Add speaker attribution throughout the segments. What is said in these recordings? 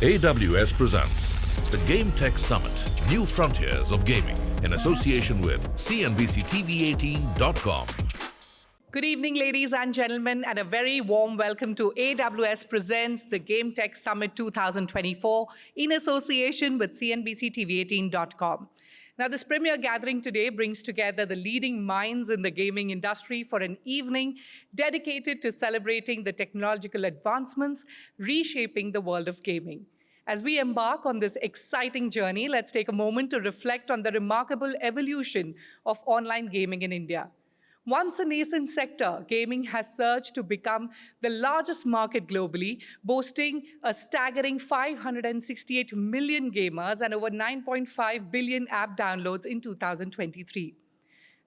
Speaker 1: AWS presents the GameTech Summit, New Frontiers of Gaming, in association with CNBC-TV18.com.
Speaker 2: Good evening, ladies and gentlemen, and a very warm welcome to AWS Presents the GameTech Summit 2024 in association with CNBC-TV18.com. Now, this premier gathering today brings together the leading minds in the gaming industry for an evening dedicated to celebrating the technological advancements reshaping the world of gaming. As we embark on this exciting journey, let's take a moment to reflect on the remarkable evolution of online gaming in India. Once a nascent sector, gaming has surged to become the largest market globally, boasting a staggering 568 million gamers and over 9.5 billion app downloads in 2023.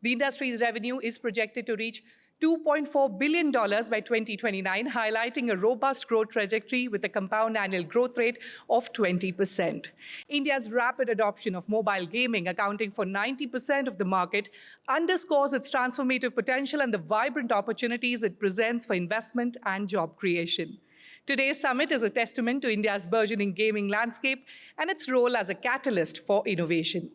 Speaker 2: The industry's revenue is projected to reach $2.4 billion by 2029, highlighting a robust growth trajectory with a compound annual growth rate of 20%. India's rapid adoption of mobile gaming, accounting for 90% of the market, underscores its transformative potential and the vibrant opportunities it presents for investment and job creation. Today's summit is a testament to India's burgeoning gaming landscape and its role as a catalyst for innovation.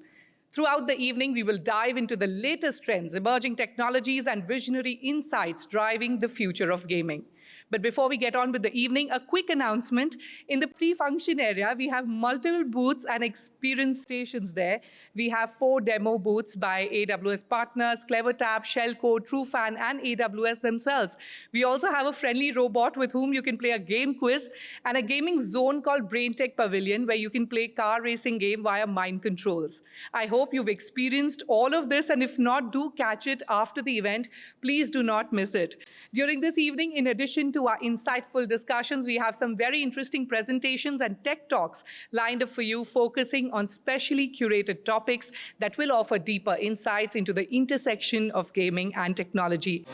Speaker 2: Throughout the evening, we will dive into the latest trends, emerging technologies, and visionary insights driving the future of gaming. But before we get on with the evening, a quick announcement. In the pre-function area, we have multiple booths and experience stations there. We have 4 demo booths by AWS partners, CleverTap, Shellcode, TrueFan, and AWS themselves. We also have a friendly robot with whom you can play a game quiz and a gaming zone called BrainTech Pavilion, where you can play car racing game via mind controls. I hope you've experienced all of this, and if not, do catch it after the event. Please do not miss it. During this evening, in addition to our insightful discussions, we have some very interesting presentations and tech talks lined up for you, focusing on specially curated topics that will offer deeper insights into the intersection of gaming and technology.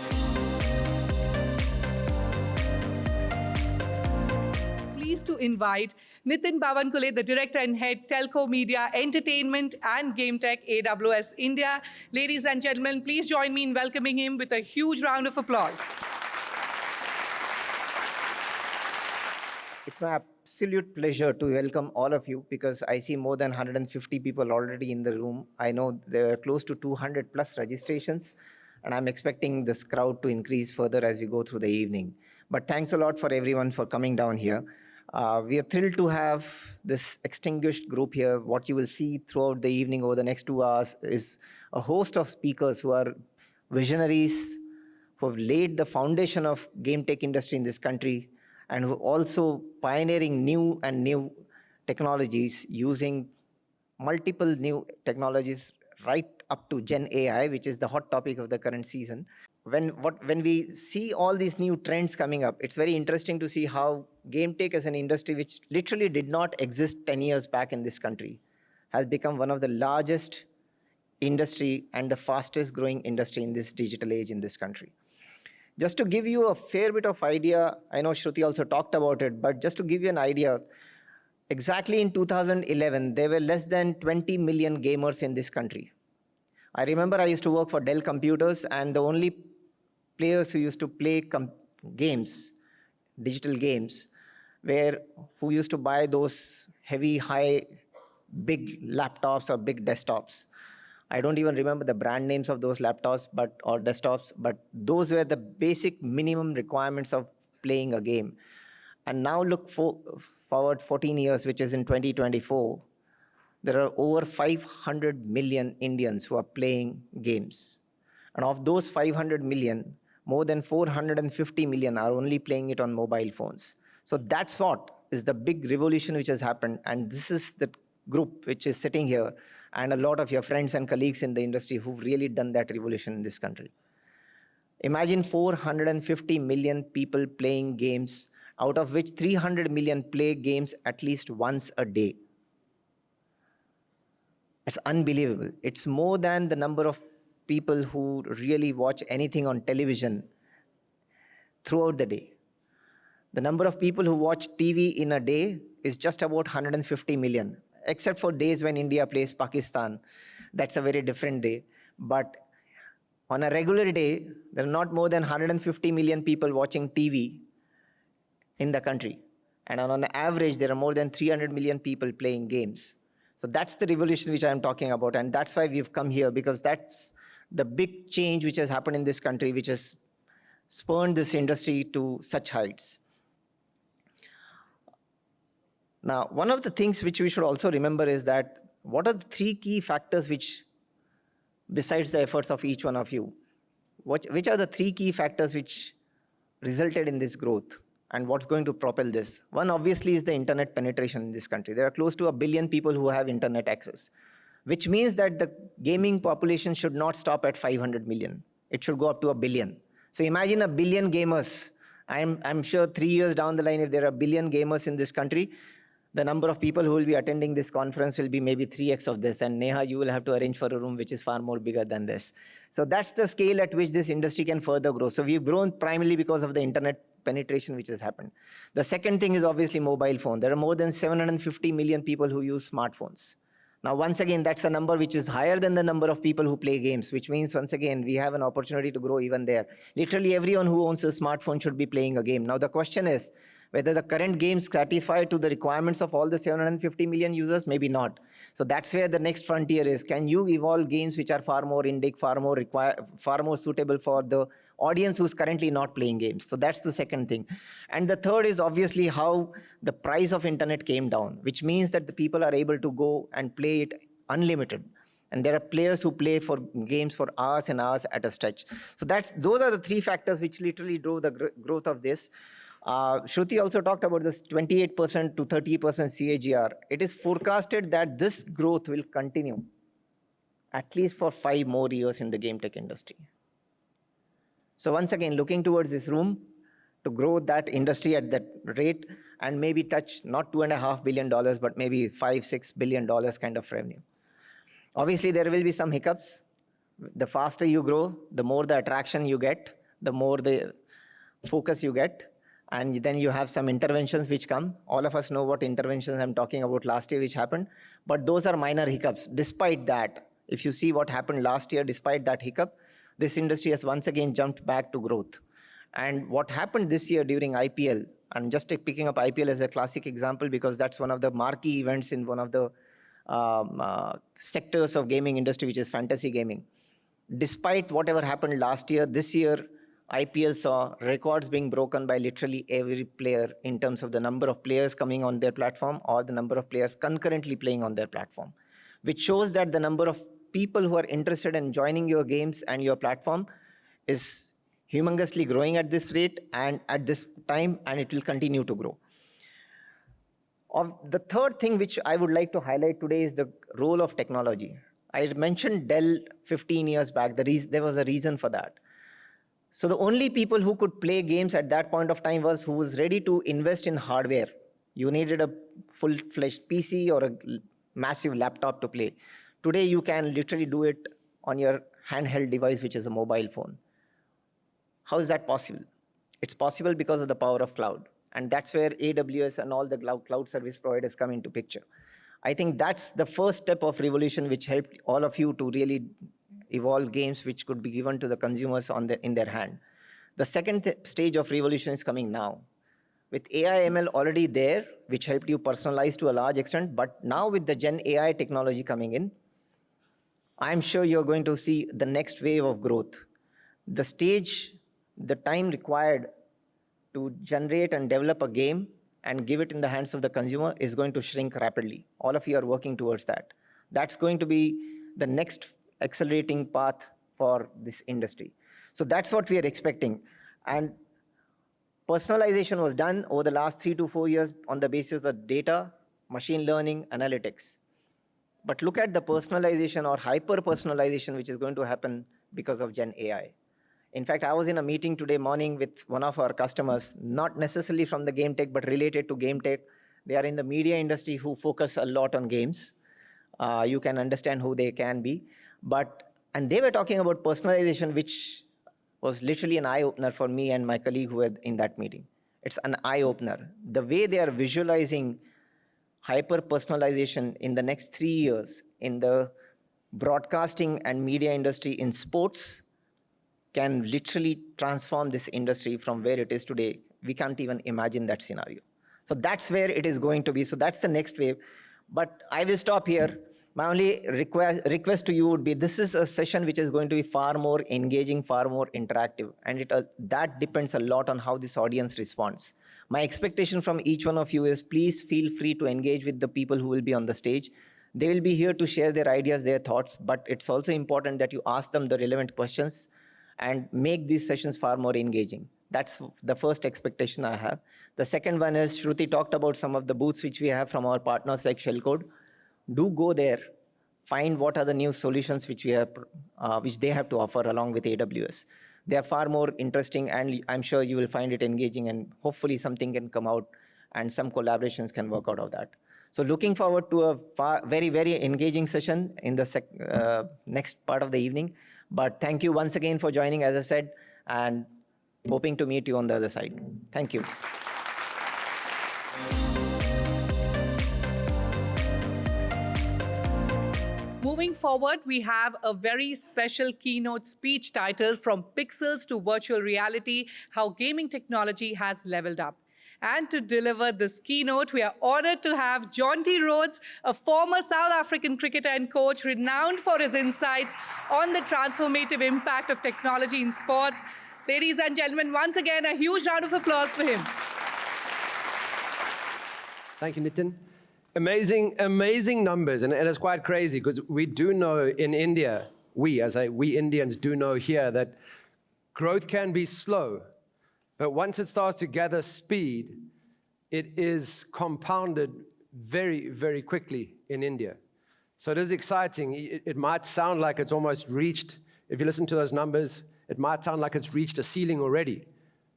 Speaker 2: Pleased to invite Nitin Bavankule, the Director and Head, Telco Media, Entertainment and GameTech, AWS India. Ladies and gentlemen, please join me in welcoming him with a huge round of applause.
Speaker 3: It's my absolute pleasure to welcome all of you, because I see more than 150 people already in the room. I know there are close to 200 plus registrations, and I'm expecting this crowd to increase further as we go through the evening. But thanks a lot for everyone for coming down here. We are thrilled to have this extinguished group here. What you will see throughout the evening over the next 2 hours is a host of speakers who are visionaries, who have laid the foundation of game tech industry in this country, and who are also pioneering new technologies, using multiple new technologies right up to Gen AI, which is the hot topic of the current season. When we see all these new trends coming up, it's very interesting to see how game tech as an industry, which literally did not exist 10 years back in this country, has become one of the largest industry and the fastest growing industry in this digital age in this country. Just to give you a fair bit of idea, I know Shruti also talked about it, but just to give you an idea, exactly in 2011, there were less than 20 million gamers in this country. I remember I used to work for Dell Computers, and the only players who used to play games, digital games, who used to buy those heavy, high, big laptops or big desktops. I don't even remember the brand names of those laptops or desktops, but those were the basic minimum requirements of playing a game. And now look forward 14 years, which is in 2024, there are over 500 million Indians who are playing games. And of those 500 million, more than 450 million are only playing it on mobile phones. So that's what is the big revolution which has happened. And this is the group which is sitting here, and a lot of your friends and colleagues in the industry who've really done that revolution in this country. Imagine 450 million people playing games, out of which 300 million play games at least once a day. It's unbelievable. It's more than the number of people who really watch anything on television throughout the day. The number of people who watch TV in a day is just about 150 million. Except for days when India plays Pakistan. That's a very different day. But on a regular day, there are not more than 150 million people watching TV in the country. And on average, there are more than 300 million people playing games. So that's the revolution which I'm talking about. And that's why we've come here, because that's the big change which has happened in this country, which has spurned this industry to such heights. Now, one of the things which we should also remember is that what are the three key factors which, besides the efforts of each one of you, which are the three key factors which resulted in this growth and what's going to propel this? One obviously is the internet penetration in this country. There are close to 1 billion people who have internet access, which means that the gaming population should not stop at 500 million. It should go up to 1 billion. So imagine 1 billion gamers. I'm sure 3 years down the line, if there are 1 billion gamers in this country, the number of people who will be attending this conference will be maybe 3x of this. And Neha, you will have to arrange for a room which is far more bigger than this. So that's the scale at which this industry can further grow. So we've grown primarily because of the internet penetration which has happened. The second thing is obviously mobile phone. There are more than 750 million people who use smartphones. Now, once again, that's a number which is higher than the number of people who play games, which means, once again, we have an opportunity to grow even there. Literally everyone who owns a smartphone should be playing a game. Now, the question is, whether the current games satisfy to the requirements of all the 750 million users, maybe not. So that's where the next frontier is. Can you evolve games which are far more in-depth, far more suitable for the audience who's currently not playing games? So that's the second thing. And the third is obviously how the price of internet came down, which means that the people are able to go and play it unlimited. And there are players who play for games for hours and hours at a stretch. So those are the three factors which literally drove the growth of this. Shruti also talked about this 28% to 30% CAGR. It is forecasted that this growth will continue at least for 5 more years in the game tech industry. So once again, looking towards this room to grow that industry at that rate and maybe touch not $2.5 billion, but maybe $5-6 billion kind of revenue. Obviously, there will be some hiccups. The faster you grow, the more the attraction you get, the more the focus you get. And then you have some interventions which come. All of us know what interventions I'm talking about last year which happened. But those are minor hiccups. Despite that, if you see what happened last year, despite that hiccup, this industry has once again jumped back to growth. And what happened this year during IPL, and just picking up IPL as a classic example because that's one of the marquee events in one of the sectors of gaming industry, which is fantasy gaming. Despite whatever happened last year, this year, IPL saw records being broken by literally every player in terms of the number of players coming on their platform or the number of players concurrently playing on their platform, which shows that the number of people who are interested in joining your games and your platform is humongously growing at this rate and at this time, and it will continue to grow. The third thing which I would like to highlight today is the role of technology. I mentioned Dell 15 years back. There was a reason for that. So the only people who could play games at that point of time was who was ready to invest in hardware. You needed a full-fledged PC or a massive laptop to play. Today, you can literally do it on your handheld device, which is a mobile phone. How is that possible? It's possible because of the power of cloud. And that's where AWS and all the cloud service providers come into picture. I think that's the first step of revolution which helped all of you to really evolve games which could be given to the consumers in their hand. The second stage of revolution is coming now. With AI ML already there, which helped you personalize to a large extent, but now with the Gen AI technology coming in, I'm sure you're going to see the next wave of growth. The time required to generate and develop a game and give it in the hands of the consumer is going to shrink rapidly. All of you are working towards that. That's going to be the next accelerating path for this industry. So that's what we are expecting. And personalization was done over the last 3 to 4 years on the basis of data, machine learning, analytics. But look at the personalization or hyper-personalization which is going to happen because of Gen AI. In fact, I was in a meeting today morning with one of our customers, not necessarily from the game tech, but related to game tech. They are in the media industry who focus a lot on games. You can understand who they can be. And they were talking about personalization, which was literally an eye-opener for me and my colleague who were in that meeting. It's an eye-opener. The way they are visualizing hyper-personalization in the next 3 years in the broadcasting and media industry in sports can literally transform this industry from where it is today. We can't even imagine that scenario. So that's where it is going to be. So that's the next wave. But I will stop here. My only request to you would be, this is a session which is going to be far more engaging, far more interactive. And that depends a lot on how this audience responds. My expectation from each one of you is, please feel free to engage with the people who will be on the stage. They will be here to share their ideas, their thoughts, but it's also important that you ask them the relevant questions and make these sessions far more engaging. That's the first expectation I have. The second one is, Shruti talked about some of the booths which we have from our partners like Shellcode. Do go there, find what are the new solutions which we have, which they have to offer along with AWS. They are far more interesting, and I'm sure you will find it engaging, and hopefully something can come out and some collaborations can work out of that. So looking forward to a very, very engaging session in the next part of the evening. But thank you once again for joining, as I said, and hoping to meet you on the other side. Thank you.
Speaker 2: Moving forward, we have a very special keynote speech titled From Pixels to Virtual Reality, How Gaming Technology Has Leveled Up. And to deliver this keynote, we are honored to have Jonty Rhodes, a former South African cricketer and coach renowned for his insights on the transformative impact of technology in sports. Ladies and gentlemen, once again, a huge round of applause for him.
Speaker 4: Thank you, Nitin. Amazing, amazing numbers, and it's quite crazy because we do know in India, we Indians do know here that growth can be slow, but once it starts to gather speed, it is compounded very, very quickly in India. So it is exciting. It might sound like it's almost reached, if you listen to those numbers, it might sound like it's reached a ceiling already,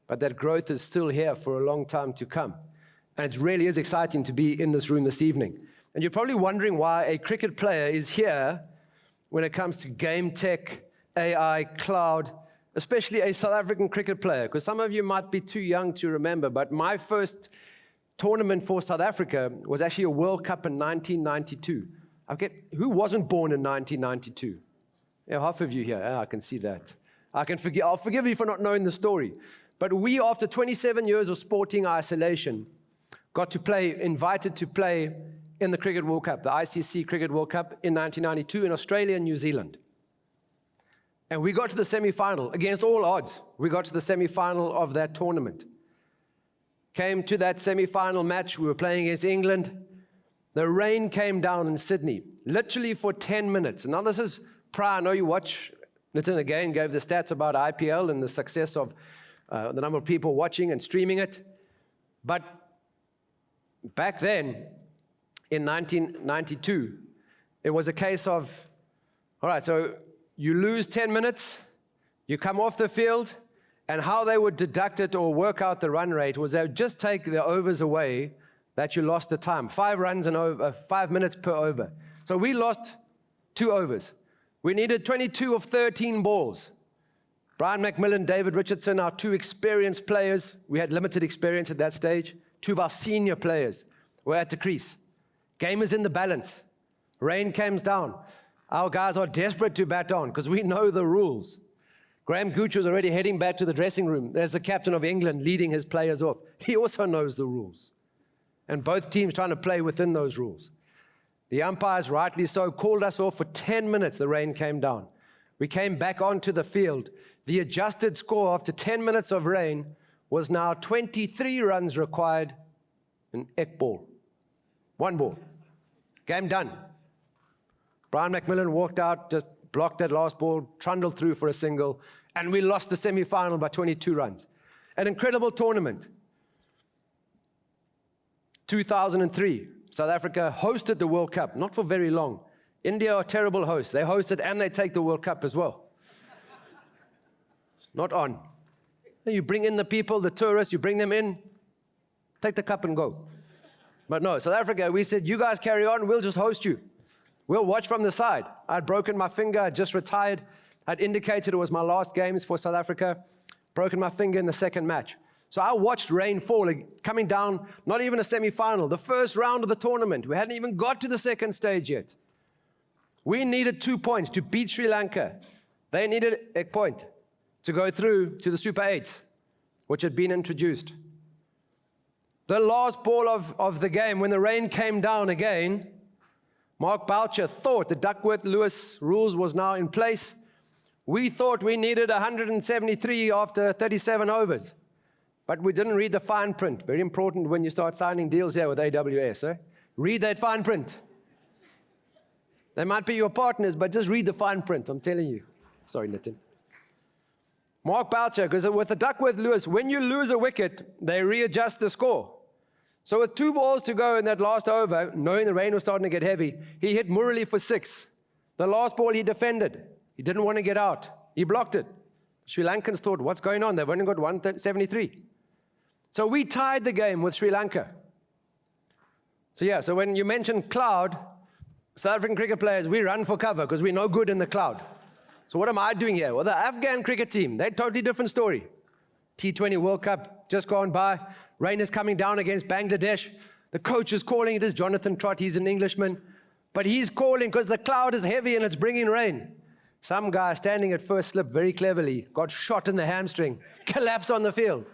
Speaker 4: but that growth is still here for a long time to come. And it really is exciting to be in this room this evening. And you're probably wondering why a cricket player is here when it comes to game tech, AI, cloud, especially a South African cricket player, because some of you might be too young to remember, but my first tournament for South Africa was actually a World Cup in 1992. Who wasn't born in 1992? Yeah, half of you here. Yeah, I can see that. I'll forgive you for not knowing the story. But we, after 27 years of sporting isolation, got to play, invited to play in the Cricket World Cup, the ICC Cricket World Cup in 1992 in Australia and New Zealand. And we got to the semi-final, against all odds. We got to the semi-final of that tournament. Came to that semi-final match, we were playing against England. The rain came down in Sydney, literally for 10 minutes. Now this is prior, I know you watch, Nitin again gave the stats about IPL and the success of the number of people watching and streaming it. But back then, in 1992, it was a case of, all right, so you lose 10 minutes, you come off the field, and how they would deduct it or work out the run rate was they would just take the overs away that you lost the time. 5 runs and over, 5 minutes per over. So we lost 2 overs. We needed 22 of 13 balls. Brian McMillan, David Richardson, our 2 experienced players. We had limited experience at that stage. 2 of our senior players were at the crease. Game is in the balance. Rain comes down. Our guys are desperate to bat on because we know the rules. Graham Gooch was already heading back to the dressing room. There's the captain of England leading his players off. He also knows the rules. And both teams trying to play within those rules. The umpires, rightly so, called us off for 10 minutes. The rain came down. We came back onto the field. The adjusted score after 10 minutes of rain was now 23 runs required, an ek ball. 1 ball. Game done. Brian McMillan walked out, just blocked that last ball, trundled through for a single, and we lost the semi-final by 22 runs. An incredible tournament. 2003, South Africa hosted the World Cup, not for very long. India are terrible hosts. They host it and they take the World Cup as well. It's not on. You bring in the people, the tourists, you bring them in, take the cup and go. But no, South Africa, we said, you guys carry on, we'll just host you. We'll watch from the side. I'd broken my finger, I'd just retired. I'd indicated it was my last games for South Africa. Broken my finger in the second match. So I watched rain fall, coming down, not even a semi-final, the first round of the tournament. We hadn't even got to the second stage yet. We needed 2 points to beat Sri Lanka. They needed a point to go through to the Super 8s, which had been introduced. The last ball of the game, when the rain came down again, Mark Boucher thought the Duckworth-Lewis rules was now in place. We thought we needed 173 after 37 overs. But we didn't read the fine print. Very important when you start signing deals here with AWS. Eh? Read that fine print. They might be your partners, but just read the fine print, I'm telling you. Sorry, Nitin. Mark Boucher, because with the Duckworth-Lewis, when you lose a wicket, they readjust the score. So with 2 balls to go in that last over, knowing the rain was starting to get heavy, he hit Murali for 6. The last ball he defended. He didn't want to get out. He blocked it. Sri Lankans thought, what's going on? They've only got 173. So we tied the game with Sri Lanka. So when you mention cloud, South African cricket players, we run for cover because we're no good in the cloud. So what am I doing here? Well, the Afghan cricket team, they're a totally different story. T20 World Cup just gone by. Rain is coming down against Bangladesh. The coach is calling. It is Jonathan Trott. He's an Englishman. But he's calling because the cloud is heavy and it's bringing rain. Some guy standing at first slip very cleverly got shot in the hamstring, collapsed on the field.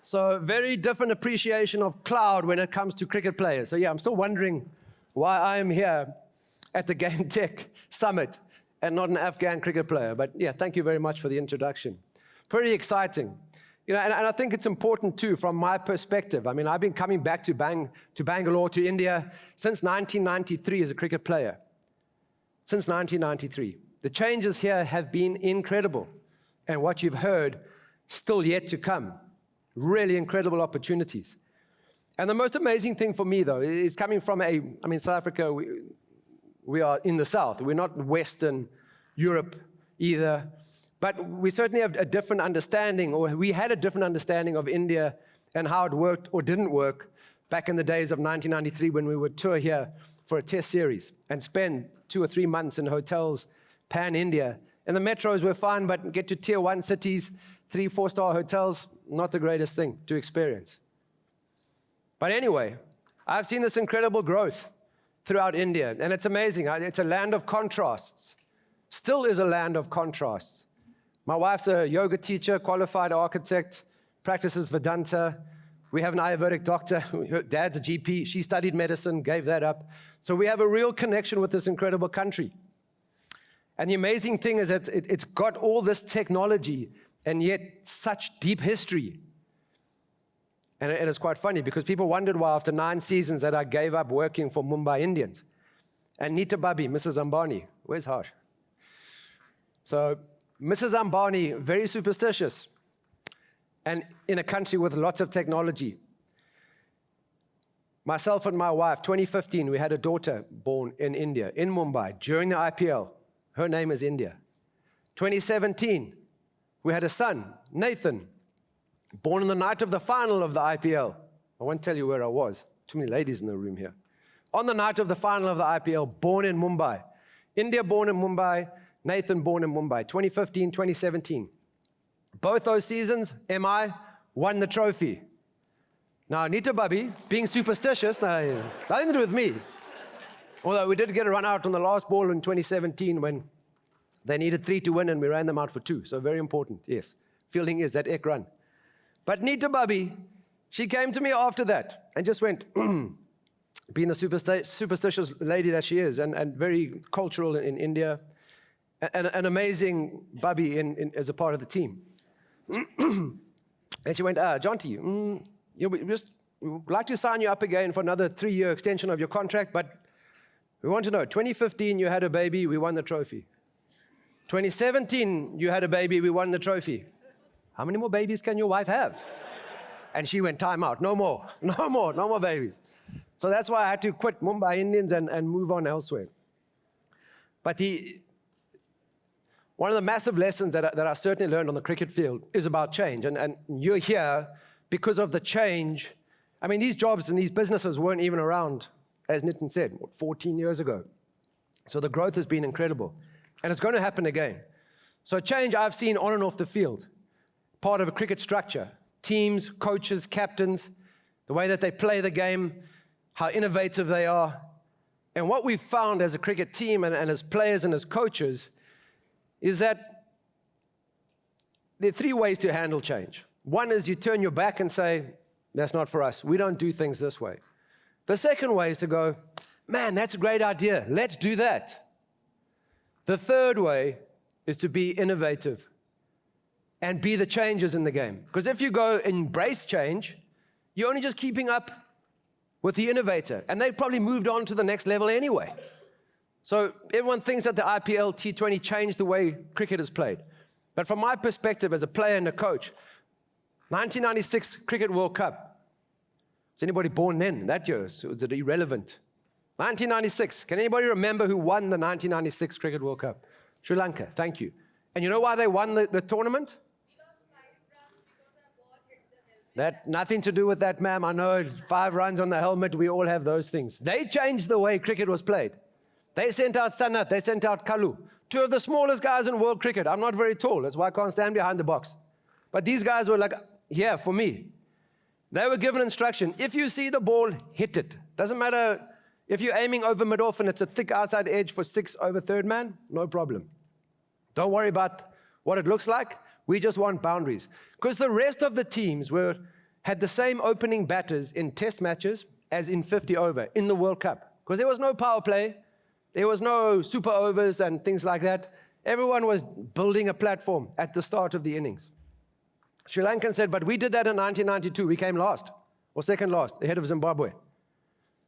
Speaker 4: So very different appreciation of cloud when it comes to cricket players. So yeah, I'm still wondering why I'm here at the GameTech Summit and not an Afghan cricket player. But yeah, thank you very much for the introduction. Pretty exciting. You know, and I think it's important too, from my perspective. I mean, I've been coming back to Bangalore, to India, since 1993 as a cricket player. Since 1993. The changes here have been incredible. And what you've heard, still yet to come. Really incredible opportunities. And the most amazing thing for me, though, is coming from South Africa, we are in the South. We're not Western Europe either. But we certainly have a different understanding, or we had a different understanding of India and how it worked or didn't work back in the days of 1993 when we would tour here for a test series and spend 2 or 3 months in hotels, pan-India. And the metros were fine, but get to tier 1 cities, 3, 4-star hotels, not the greatest thing to experience. But anyway, I've seen this incredible growth throughout India, and it's amazing. It's a land of contrasts. Still is a land of contrasts. My wife's a yoga teacher, qualified architect, practices Vedanta. We have an Ayurvedic doctor. Her dad's a GP. She studied medicine, gave that up. So we have a real connection with this incredible country. And the amazing thing is that it's got all this technology and yet such deep history. And it's quite funny because people wondered why after 9 seasons that I gave up working for Mumbai Indians. And Nita Babi, Mrs. Ambani, where's Harsh? So Mrs. Ambani, very superstitious, and in a country with lots of technology. Myself and my wife, 2015, we had a daughter born in India, in Mumbai, during the IPL. Her name is India. 2017, we had a son, Nathan, born on the night of the final of the IPL. I won't tell you where I was. Too many ladies in the room here. On the night of the final of the IPL, born in Mumbai. India born in Mumbai, Nathan born in Mumbai, 2015, 2017. Both those seasons, MI won the trophy. Now, Nita Babi, being superstitious, nothing to do with me. Although we did get a run out on the last ball in 2017 when they needed 3 to win and we ran them out for 2. So very important, yes. Fielding is that ek run. But Nita Babi, she came to me after that and just went, being the superstitious lady that she is and very cultural in India, and an amazing Babi as a part of the team. And she went, Jonty, we'd like to sign you up again for another 3-year extension of your contract, but we want to know, 2015 you had a baby, we won the trophy. 2017 you had a baby, we won the trophy. How many more babies can your wife have? And she went, time out, no more babies. So that's why I had to quit Mumbai Indians and move on elsewhere. But one of the massive lessons that I certainly learned on the cricket field is about change. And you're here because of the change. I mean, these jobs and these businesses weren't even around, as Nitin said, 14 years ago. So the growth has been incredible. And it's going to happen again. So change I've seen on and off the field. Part of a cricket structure. Teams, coaches, captains, the way that they play the game, how innovative they are. And what we've found as a cricket team and as players and as coaches is that there are 3 ways to handle change. One is you turn your back and say, That's not for us. We don't do things this way. The second way is to go, man, that's a great idea. Let's do that. The third way is to be innovative and be the changers in the game. Because if you go embrace change, you're only just keeping up with the innovator. And they've probably moved on to the next level anyway. So everyone thinks that the IPL T20 changed the way cricket is played. But from my perspective as a player and a coach, 1996 Cricket World Cup. Was anybody born then, that year? So is it irrelevant? 1996. Can anybody remember who won the 1996 Cricket World Cup? Sri Lanka, thank you. And you know why they won the tournament? That nothing to do with that, ma'am. I know 5 runs on the helmet, we all have those things. They changed the way cricket was played. They sent out Sanat, they sent out Kalu. 2 of the smallest guys in world cricket. I'm not very tall, that's why I can't stand behind the box. But these guys were like, yeah, for me. They were given instruction. If you see the ball, hit it. Doesn't matter if you're aiming over mid-off and it's a thick outside edge for 6 over third man, no problem. Don't worry about what it looks like. We just want boundaries. Because the rest of the teams had the same opening batters in test matches as in 50 over in the World Cup. Because there was no power play. There was no super overs and things like that. Everyone was building a platform at the start of the innings. Sri Lankan said, but we did that in 1992. We came last, or second last, ahead of Zimbabwe.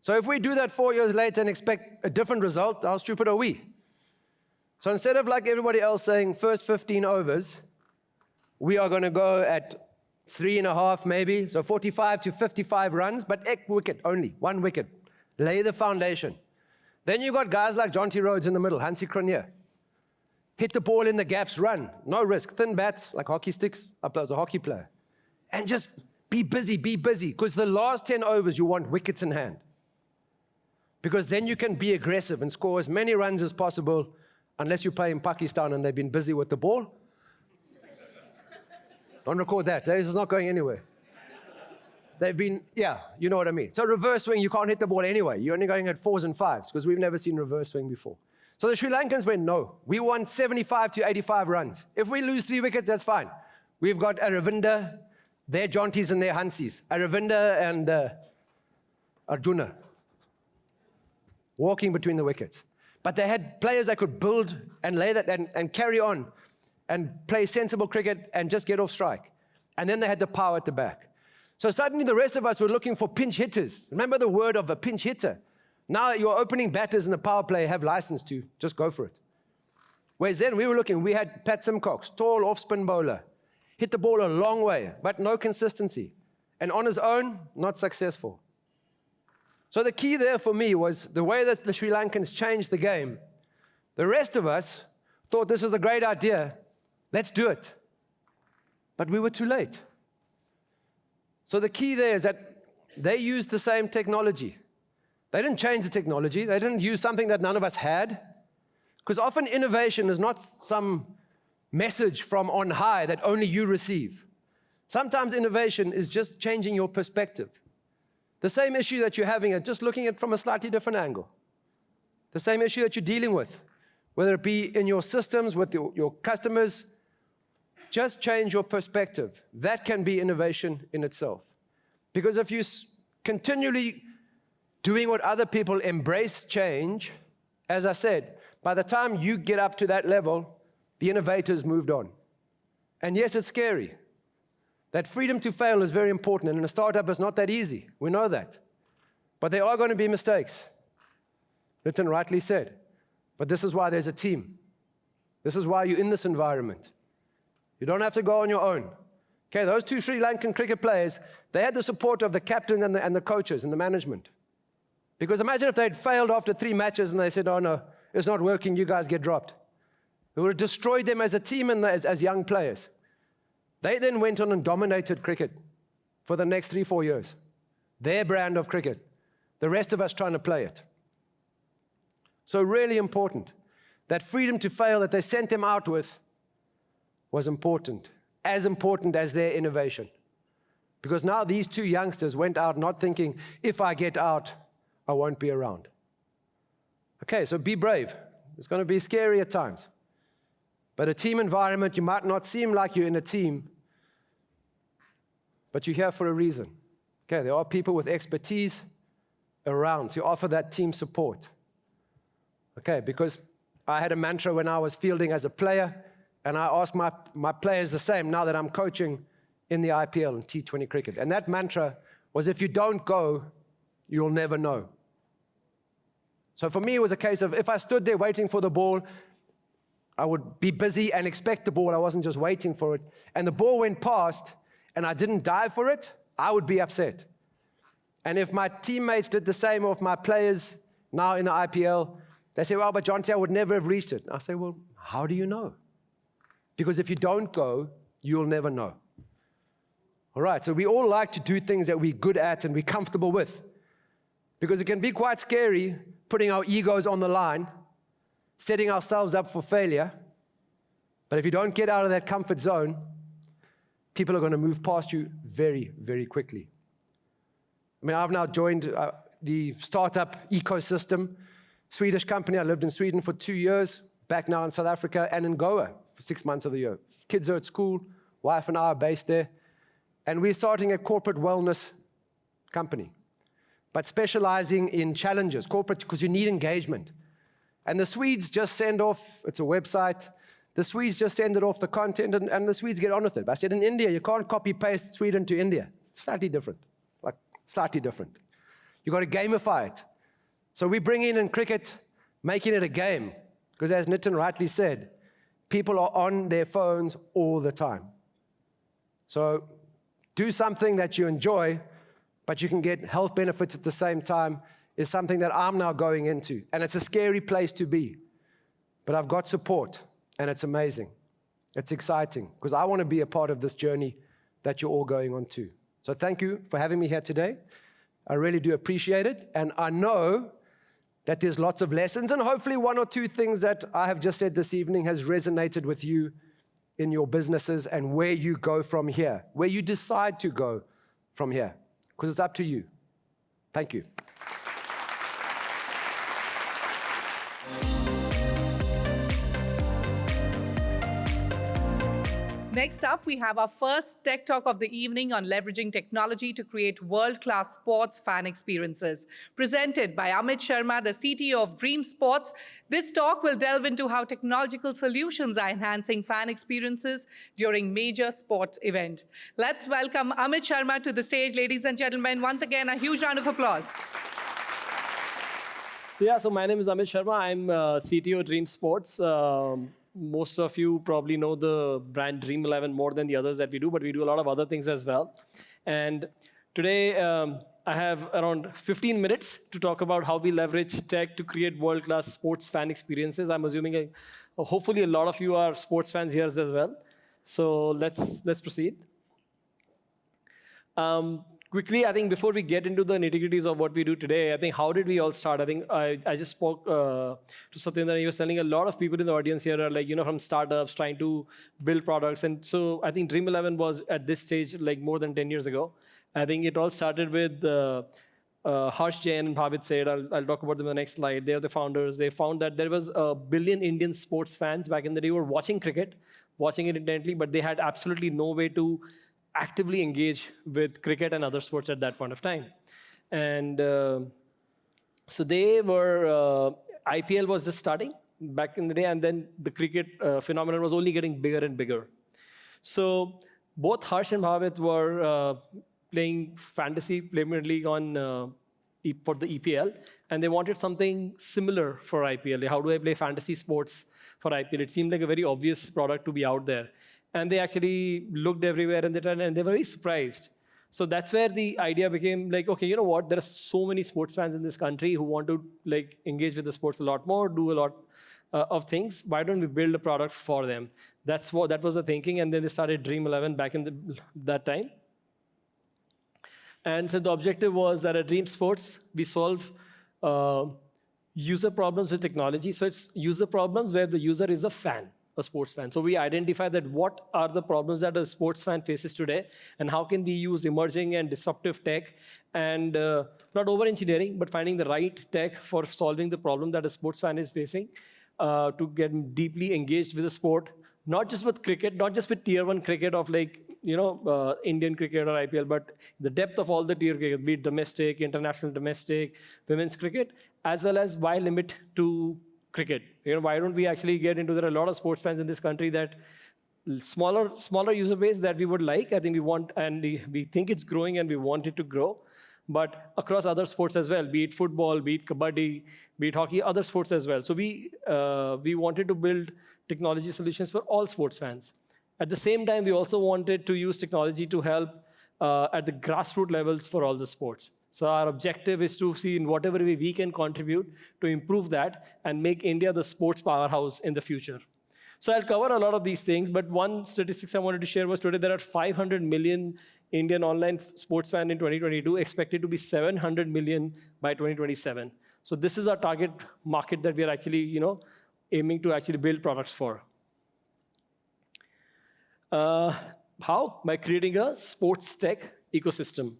Speaker 4: So if we do that 4 years later and expect a different result, how stupid are we? So instead of like everybody else saying first 15 overs, we are going to go at 3.5 maybe, so 45 to 55 runs, but wicket only, 1 wicket. Lay the foundation. Then you've got guys like Jonty Rhodes in the middle, Hansie Cronje. Hit the ball in the gaps, run, no risk. Thin bats, like hockey sticks, up as a hockey player. And just be busy, because the last 10 overs you want wickets in hand. Because then you can be aggressive and score as many runs as possible, unless you play in Pakistan and they've been busy with the ball. Don't record that, this is not going anywhere. They've been, yeah, you know what I mean. So reverse swing, you can't hit the ball anyway. You're only going at 4s and 5s, because we've never seen reverse swing before. So the Sri Lankans went, no, we want 75 to 85 runs. If we lose 3 wickets, that's fine. We've got Aravinda, their Jonties and their Hansies. Aravinda and Arjuna walking between the wickets. But they had players that could build and lay that and carry on and play sensible cricket and just get off strike. And then they had the power at the back. So suddenly the rest of us were looking for pinch hitters. Remember the word of a pinch hitter? Now your opening batters in the power play have license to just go for it. Whereas then we were looking, we had Pat Simcox, tall off-spin bowler, hit the ball a long way, but no consistency. And on his own, not successful. So the key there for me was the way that the Sri Lankans changed the game. The rest of us thought this was a great idea, let's do it. But we were too late. So the key there is that they used the same technology. They didn't change the technology. They didn't use something that none of us had. Because often innovation is not some message from on high that only you receive. Sometimes innovation is just changing your perspective. The same issue that you're having, just looking at it from a slightly different angle. The same issue that you're dealing with, whether it be in your systems, with your customers, just change your perspective. That can be innovation in itself. Because if you continually doing what other people embrace change, as I said, by the time you get up to that level, the innovators moved on. And yes, it's scary. That freedom to fail is very important, and in a startup it's not that easy. We know that. But there are going to be mistakes. Lytton rightly said. But this is why there's a team. This is why you're in this environment. You don't have to go on your own. Okay, those 2 Sri Lankan cricket players, they had the support of the captain and the coaches and the management. Because imagine if they'd failed after 3 matches and they said, oh no, it's not working, you guys get dropped. It would have destroyed them as a team and as young players. They then went on and dominated cricket for the next 3-4 years. Their brand of cricket. The rest of us trying to play it. So really important. That freedom to fail that they sent them out with was important. As important as their innovation. Because now these 2 youngsters went out not thinking, if I get out, I won't be around. Okay, so be brave. It's going to be scary at times. But a team environment, you might not seem like you're in a team, but you're here for a reason. Okay, there are people with expertise around to offer that team support. Okay, because I had a mantra when I was fielding as a player, and I ask my players the same now that I'm coaching in the IPL and T20 cricket. And that mantra was, if you don't go, you'll never know. So for me, it was a case of if I stood there waiting for the ball, I would be busy and expect the ball. I wasn't just waiting for it. And the ball went past, and I didn't dive for it, I would be upset. And if my teammates did the same, or if my players now in the IPL, they say, well, but Jonty, I would never have reached it. I say, well, how do you know? Because if you don't go, you'll never know. All right, so we all like to do things that we're good at and we're comfortable with. Because it can be quite scary putting our egos on the line, setting ourselves up for failure. But if you don't get out of that comfort zone, people are going to move past you very, very quickly. I mean, I've now joined the startup ecosystem, Swedish company. I lived in Sweden for 2 years, back now in South Africa and in Goa for 6 months of the year. Kids are at school, wife and I are based there. And we're starting a corporate wellness company, but specializing in challenges, corporate, because you need engagement. And the Swedes just send off, it's a website, the Swedes just send it off the content and the Swedes get on with it. But I said, in India, you can't copy-paste Sweden to India. Slightly different, like slightly different. You've got to gamify it. So we bring in cricket, making it a game. Because as Nitin rightly said, people are on their phones all the time. So do something that you enjoy, but you can get health benefits at the same time, is something that I'm now going into. And it's a scary place to be. But I've got support, and it's amazing. It's exciting, because I want to be a part of this journey that you're all going on to. So thank you for having me here today. I really do appreciate it. And I know that there's lots of lessons, and hopefully 1 or 2 things that I have just said this evening has resonated with you in your businesses and where you go from here, where you decide to go from here, because it's up to you. Thank you.
Speaker 2: Next up, we have our first Tech Talk of the evening on leveraging technology to create world-class sports fan experiences. Presented by Amit Sharma, the CTO of Dream Sports, this talk will delve into how technological solutions are enhancing fan experiences during major sports events. Let's welcome Amit Sharma to the stage, ladies and gentlemen. Once again, a huge round of applause.
Speaker 5: So my name is Amit Sharma. I'm CTO of Dream Sports. Most of you probably know the brand Dream 11 more than the others that we do, but we do a lot of other things as well. And today, I have around 15 minutes to talk about how we leverage tech to create world-class sports fan experiences. I'm assuming hopefully a lot of you are sports fans here as well. So let's proceed. Quickly, I think before we get into the nitty-gritties of what we do today, I think how did we all start? I think I just spoke to something that he was telling a lot of people in the audience here are like, from startups trying to build products. And so I think Dream 11 was at this stage like more than 10 years ago. I think it all started with Harsh Jain and Bhavit said, I'll talk about them in the next slide. They're the founders. They found that there was 1 billion Indian sports fans back in the day who were watching cricket, watching it intently, but they had absolutely no way to actively engage with cricket and other sports at that point of time. And so they were, IPL was just starting back in the day, and then the cricket phenomenon was only getting bigger and bigger. So both Harsh and Bhavit were playing fantasy Premier League on for the EPL, and they wanted something similar for IPL. Like, how do I play fantasy sports for IPL? It seemed like a very obvious product to be out there. And they actually looked everywhere and they were very surprised. So that's where the idea became like, okay, you know what? There are so many sports fans in this country who want to like engage with the sports a lot more, do a lot of things. Why don't we build a product for them? That was the thinking. And then they started Dream 11 back in that time. And so the objective was that at Dream Sports, we solve user problems with technology. So it's user problems where the user is a fan, a sports fan. So we identify that what are the problems that a sports fan faces today, and how can we use emerging and disruptive tech, and not over-engineering, but finding the right tech for solving the problem that a sports fan is facing to get deeply engaged with the sport, not just with cricket, not just with tier 1 cricket of like Indian cricket or IPL, but the depth of all the tier cricket, be it domestic, international, domestic, women's cricket, as well as why limit to cricket? Why don't we actually get into, there are a lot of sports fans in this country that smaller user base that we would like. I think we want, and we think it's growing and we want it to grow, but across other sports as well, be it football, be it kabaddi, be it hockey, other sports as well. So we wanted to build technology solutions for all sports fans. At the same time, we also wanted to use technology to help at the grassroots levels for all the sports. So our objective is to see in whatever way we can contribute to improve that and make India the sports powerhouse in the future. So I'll cover a lot of these things, but one statistics I wanted to share was today there are 500 million Indian online sports fans in 2022, expected to be 700 million by 2027. So this is our target market that we are actually, aiming to actually build products for. How? By creating a sports tech ecosystem.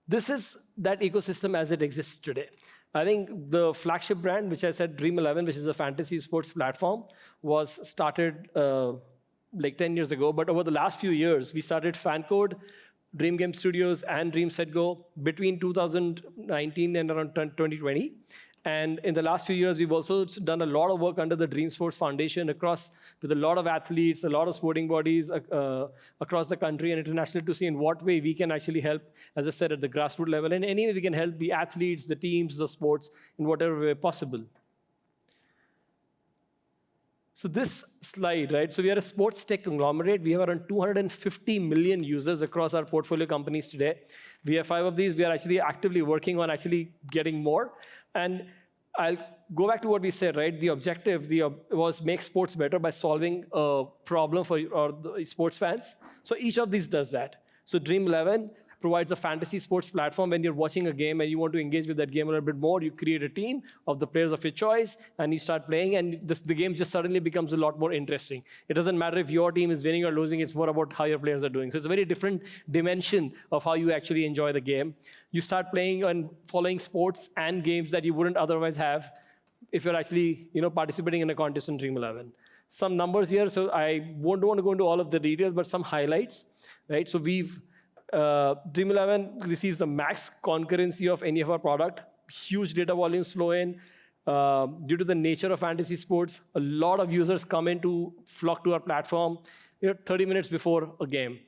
Speaker 5: This is that ecosystem as it exists today. I think the flagship brand, which I said, Dream11, which is a fantasy sports platform, was started like 10 years ago. But over the last few years, we started FanCode, Dream Game Studios, and Dream Set Go between 2019 and around 2020. And in the last few years, we've also done a lot of work under the Dream Sports Foundation with a lot of athletes, a lot of sporting bodies across the country and internationally to see in what way we can actually help, as I said, at the grassroots level. And any way we can help the athletes, the teams, the sports in whatever way possible. So this slide, right? So we are a sports tech conglomerate. We have around 250 million users across our portfolio companies today. We have 5 of these. We are actually actively working on actually getting more. And I'll go back to what we said, right? The objective was make sports better by solving a problem for the sports fans. So each of these does that. So Dream11 provides a fantasy sports platform. When you're watching a game and you want to engage with that game a little bit more, you create a team of the players of your choice, and you start playing, and the game just suddenly becomes a lot more interesting. It doesn't matter if your team is winning or losing, it's more about how your players are doing. So it's a very different dimension of how you actually enjoy the game. You start playing and following sports and games that you wouldn't otherwise have if you're actually participating in a contest in Dream11. Some numbers here, so I don't want to go into all of the details, but some highlights, right? So Dream11 receives the max concurrency of any of our product. Huge data volumes flow in. Due to the nature of fantasy sports, a lot of users come in to flock to our platform 30 minutes before a game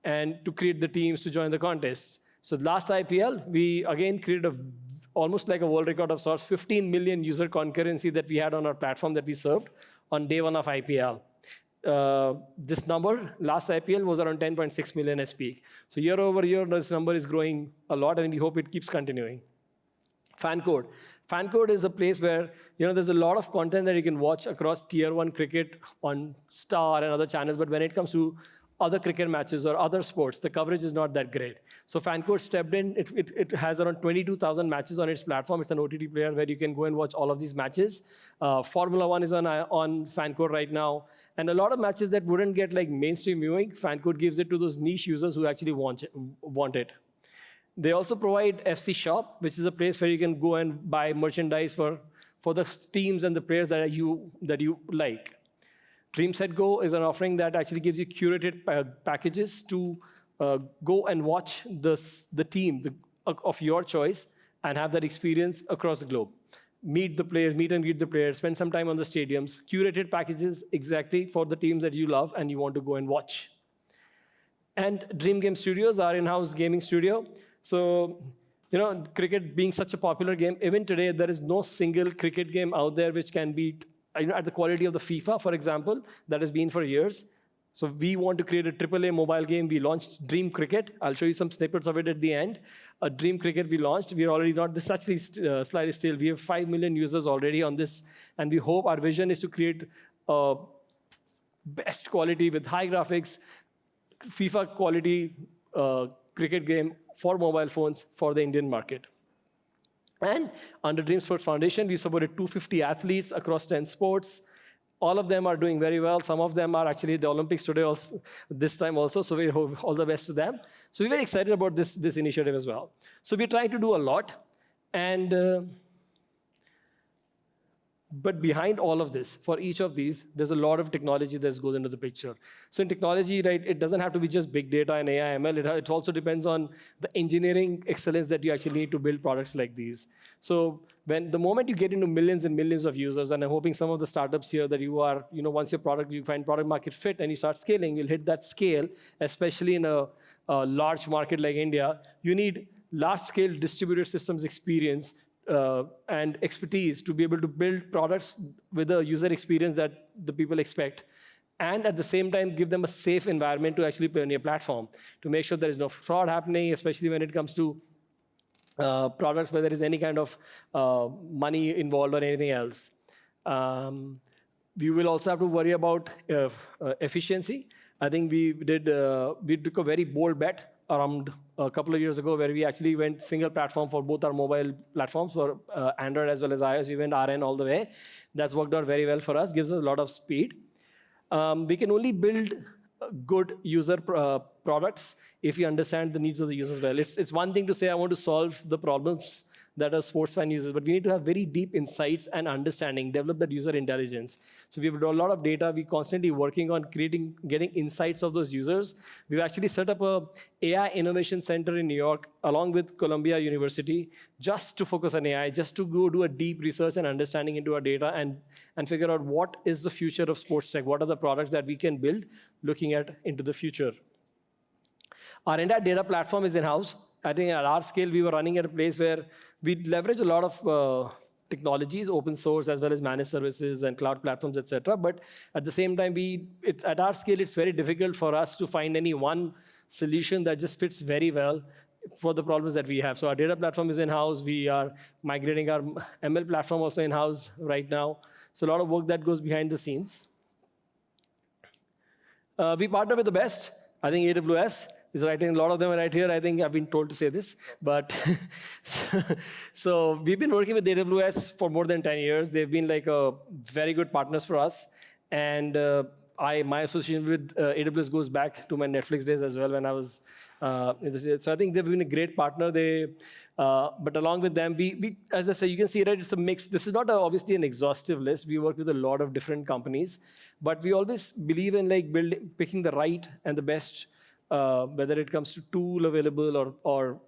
Speaker 5: and to create the teams to join the contest. So last IPL, we again created almost like a world record of sorts, 15 million user concurrency that we had on our platform that we served on day 1 of IPL. This number, last IPL, was around 10.6 million as peak. So year over year, this number is growing a lot, and we hope it keeps continuing. FanCode. FanCode is a place where there's a lot of content that you can watch across Tier 1 cricket on Star and other channels, but when it comes to other cricket matches or other sports, the coverage is not that great. So FanCode stepped in. It has around 22,000 matches on its platform. It's an OTT player where you can go and watch all of these matches. Formula 1 is on FanCode right now. And a lot of matches that wouldn't get like mainstream viewing, FanCode gives it to those niche users who actually want it. They also provide FC Shop, which is a place where you can go and buy merchandise for the teams and the players that you like. Dream Set Go is an offering that actually gives you curated packages to go and watch the team of your choice and have that experience across the globe. Meet and greet the players, spend some time on the stadiums, curated packages exactly for the teams that you love and you want to go and watch. And Dream Game Studios, our in-house gaming studio. So, cricket being such a popular game, even today, there is no single cricket game out there which can beat at the quality of the FIFA, for example, that has been for years. So we want to create a AAA mobile game. We launched Dream Cricket. I'll show you some snippets of it at the end. A Dream Cricket we launched. We are already not, this actually slide is still, we have 5 million users already on this. And we hope our vision is to create best quality with high graphics, FIFA quality cricket game for mobile phones for the Indian market. And under Dream Sports Foundation, we supported 250 athletes across 10 sports. All of them are doing very well. Some of them are actually at the Olympics today, also, this time also, so we hope all the best to them. So we're very excited about this initiative as well. So we're trying to do a lot. And But behind all of this, for each of these, there's a lot of technology that goes into the picture. So in technology, right, it doesn't have to be just big data and AI, ML. It also depends on the engineering excellence that you actually need to build products like these. So the moment you get into millions and millions of users, and I'm hoping some of the startups here that you are, once your product, you find product market fit and you start scaling, you'll hit that scale, especially in a large market like India. You need large-scale distributed systems experience and expertise to be able to build products with a user experience that the people expect, and at the same time give them a safe environment to actually play on your platform, to make sure there is no fraud happening, especially when it comes to products where there is any kind of money involved or anything else. We will also have to worry about efficiency. I think we took a very bold bet around a couple of years ago where we actually went single platform for both our mobile platforms, for Android as well as iOS. We went RN all the way. That's worked out very well for us, gives us a lot of speed. We can only build good user products if we understand the needs of the users well. It's one thing to say, I want to solve the problems that a sports fan uses, but we need to have very deep insights and understanding, develop that user intelligence. So we've done a lot of data. We're constantly working on getting insights of those users. We've actually set up a AI innovation center in New York, along with Columbia University, just to focus on AI, just to go do a deep research and understanding into our data and figure out what is the future of sports tech, what are the products that we can build looking into the future. Our entire data platform is in-house. I think at our scale, we were running at a place where we leverage a lot of technologies, open source, as well as managed services and cloud platforms, et cetera. But at the same time, at our scale, it's very difficult for us to find any one solution that just fits very well for the problems that we have. So our data platform is in-house. We are migrating our ML platform also in-house right now. So a lot of work that goes behind the scenes. We partner with the best. I think AWS is writing, a lot of them are right here. I think I've been told to say this, but so we've been working with AWS for more than 10 years. They've been like a very good partners for us. And my association with AWS goes back to my Netflix days as well when I was in this. So I think they've been a great partner. But along with them, we, as I say, you can see, right, it's a mix. This is not obviously an exhaustive list. We work with a lot of different companies, but we always believe in like picking the right and the best, whether it comes to tool available or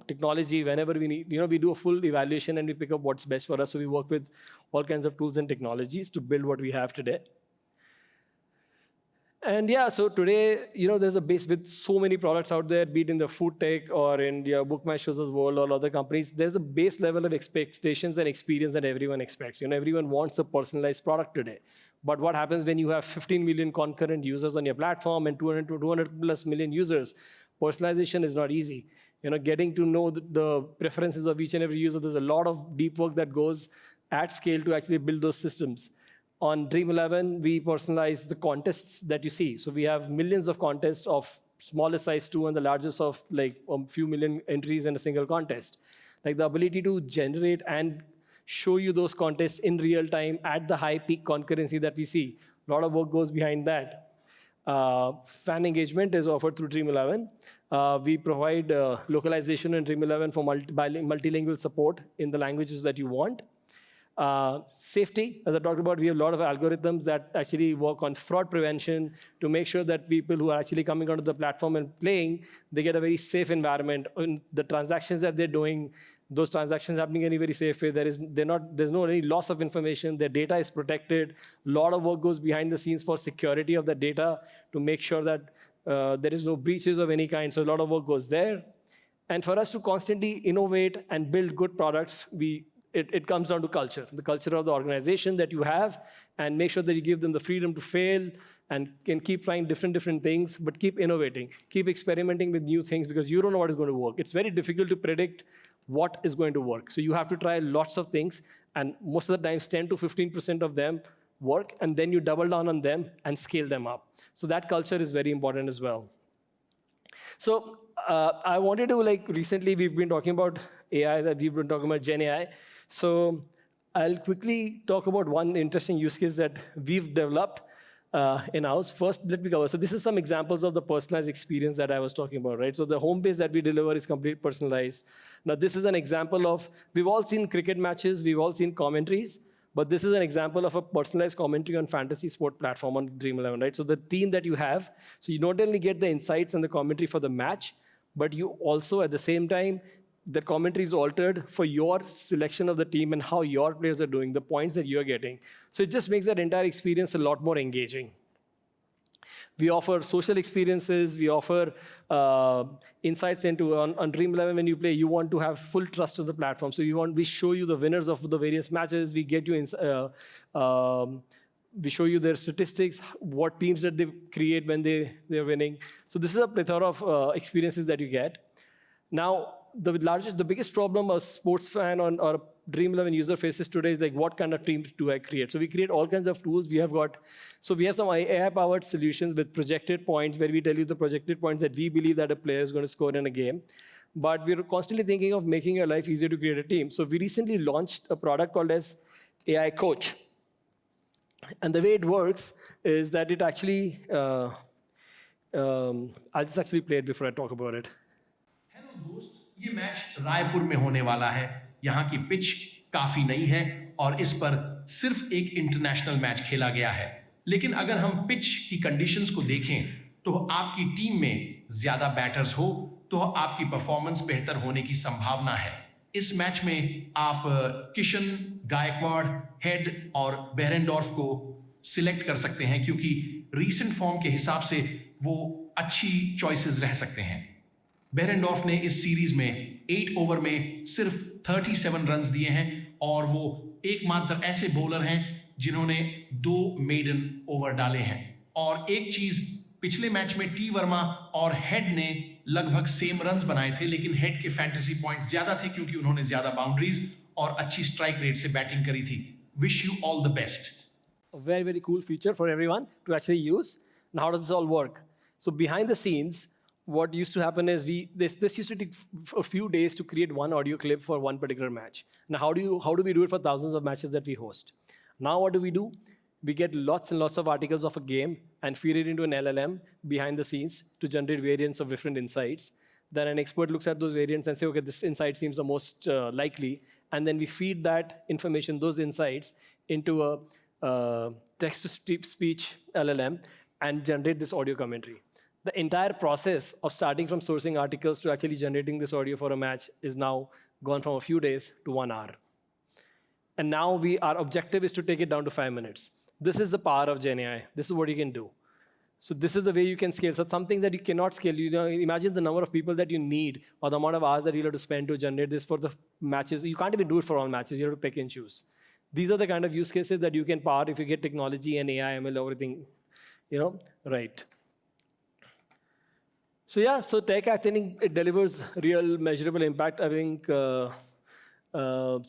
Speaker 5: technology, whenever we need, we do a full evaluation and we pick up what's best for us. So we work with all kinds of tools and technologies to build what we have today. And yeah, so today, there's a base with so many products out there, be it in the food tech or in the Book My Shows world or other companies. There's a base level of expectations and experience that everyone expects. Everyone wants a personalized product today. But what happens when you have 15 million concurrent users on your platform and 200 plus million users? Personalization is not easy. Getting to know the preferences of each and every user, there's a lot of deep work that goes at scale to actually build those systems. On Dream11, we personalize the contests that you see. So we have millions of contests of smallest size 2 and the largest of like a few million entries in a single contest. Like the ability to generate and show you those contests in real time at the high peak concurrency that we see. A lot of work goes behind that. Fan engagement is offered through Dream11. We provide localization in Dream11 for multilingual support in the languages that you want. Safety, as I talked about, we have a lot of algorithms that actually work on fraud prevention to make sure that people who are actually coming onto the platform and playing, they get a very safe environment. In the transactions that they're doing, those transactions happening in a very safe way. There's no any loss of information. Their data is protected. A lot of work goes behind the scenes for security of the data to make sure that there is no breaches of any kind. So a lot of work goes there. And for us to constantly innovate and build good products, it comes down to culture, the culture of the organization that you have, and make sure that you give them the freedom to fail and can keep trying different things, but keep innovating, keep experimenting with new things because you don't know what is going to work. It's very difficult to predict what is going to work. So you have to try lots of things, and most of the times 10 to 15% of them work, and then you double down on them and scale them up. So that culture is very important as well. So I wanted to, recently we've been talking about AI, that we've been talking about Gen AI. So I'll quickly talk about one interesting use case that we've developed in-house. First, let me cover. So this is some examples of the personalized experience that I was talking about, right? So the home page that we deliver is completely personalized. Now, this is an example of, we've all seen cricket matches, we've all seen commentaries, But this is an example of a personalized commentary on fantasy sport platform on Dream 11, right? So the team that you have, so you not only get the insights and the commentary for the match, but you also, at the same time, the commentary is altered for your selection of the team and how your players are doing, the points that you're getting. So it just makes that entire experience a lot more engaging. We offer social experiences. We offer insights into, on Dream 11, when you play, you want to have full trust of the platform. So we show you the winners of the various matches. We get you we show you their statistics, what teams that they create when they're winning. So this is a plethora of experiences that you get. Now, the biggest problem a sports fan or a Dream 11 user faces today is like, what kind of team do I create? So we create all kinds of tools. We have some AI-powered solutions with projected points, where we tell you the projected points that we believe that a player is going to score in a game. But we're constantly thinking of making your life easier to create a team. So we recently launched a product called as AI Coach. And the way it works is that it actually, I'll just actually play it before I talk about it.
Speaker 6: Hello दोस्त, ये match Raipur में होने वाला है। यहाँ की pitch काफी नई है और इस पर सिर्फ एक इंटरनेशनल मैच खेला गया है। लेकिन अगर हम पिच की कंडीशंस को देखें तो आपकी टीम में ज्यादा बैटर्स हो तो आपकी परफॉर्मेंस बेहतर होने की संभावना है। इस मैच में आप किशन, गायकवाड़, हेड और बेरेंडॉर्फ को सिलेक्ट कर सकते हैं, क्योंकि रीसेंट फॉर्म के हिसाब से वो अच्छी चॉइसेस रह सकते हैं। बेरेंडॉर्फ ने इस सीरीज में 8 ओवर में सिर्फ 37 रन्स दिए हैं और वो एकमात्र ऐसे बॉलर हैं जिन्होंने 2 मेडन ओवर डाले हैं। और एक चीज, पिछले मैच में टी वर्मा और हेड ने लगभग सेम रन्स बनाए थे, लेकिन हेड के फैंटेसी पॉइंट्स ज्यादा थे क्योंकि उन्होंने ज्यादा बाउंड्रीज और अच्छी स्ट्राइक रेट से बैटिंग करी थी। Wish you all the best.
Speaker 5: A very, very cool feature for everyone to actually use. Now, how does this all work? So behind the scenes, what used to happen is this used to take a few days to create one audio clip for one particular match. Now, how do we do it for thousands of matches that we host? Now, what do? We get lots and lots of articles of a game and feed it into an LLM behind the scenes to generate variants of different insights. Then an expert looks at those variants and say, okay, this insight seems the most likely. And then we feed that information, those insights, into a text-to-speech LLM and generate this audio commentary. The entire process of starting from sourcing articles to actually generating this audio for a match is now gone from a few days to 1 hour. And now our objective is to take it down to 5 minutes. This is the power of Gen AI. This is what you can do. So this is the way you can scale. So some things that you cannot scale, imagine the number of people that you need or the amount of hours that you'll have to spend to generate this for the matches. You can't even do it for all matches. You have to pick and choose. These are the kind of use cases that you can power if you get technology and AI, ML, everything, right. So yeah, so tech, I think it delivers real measurable impact. I think, so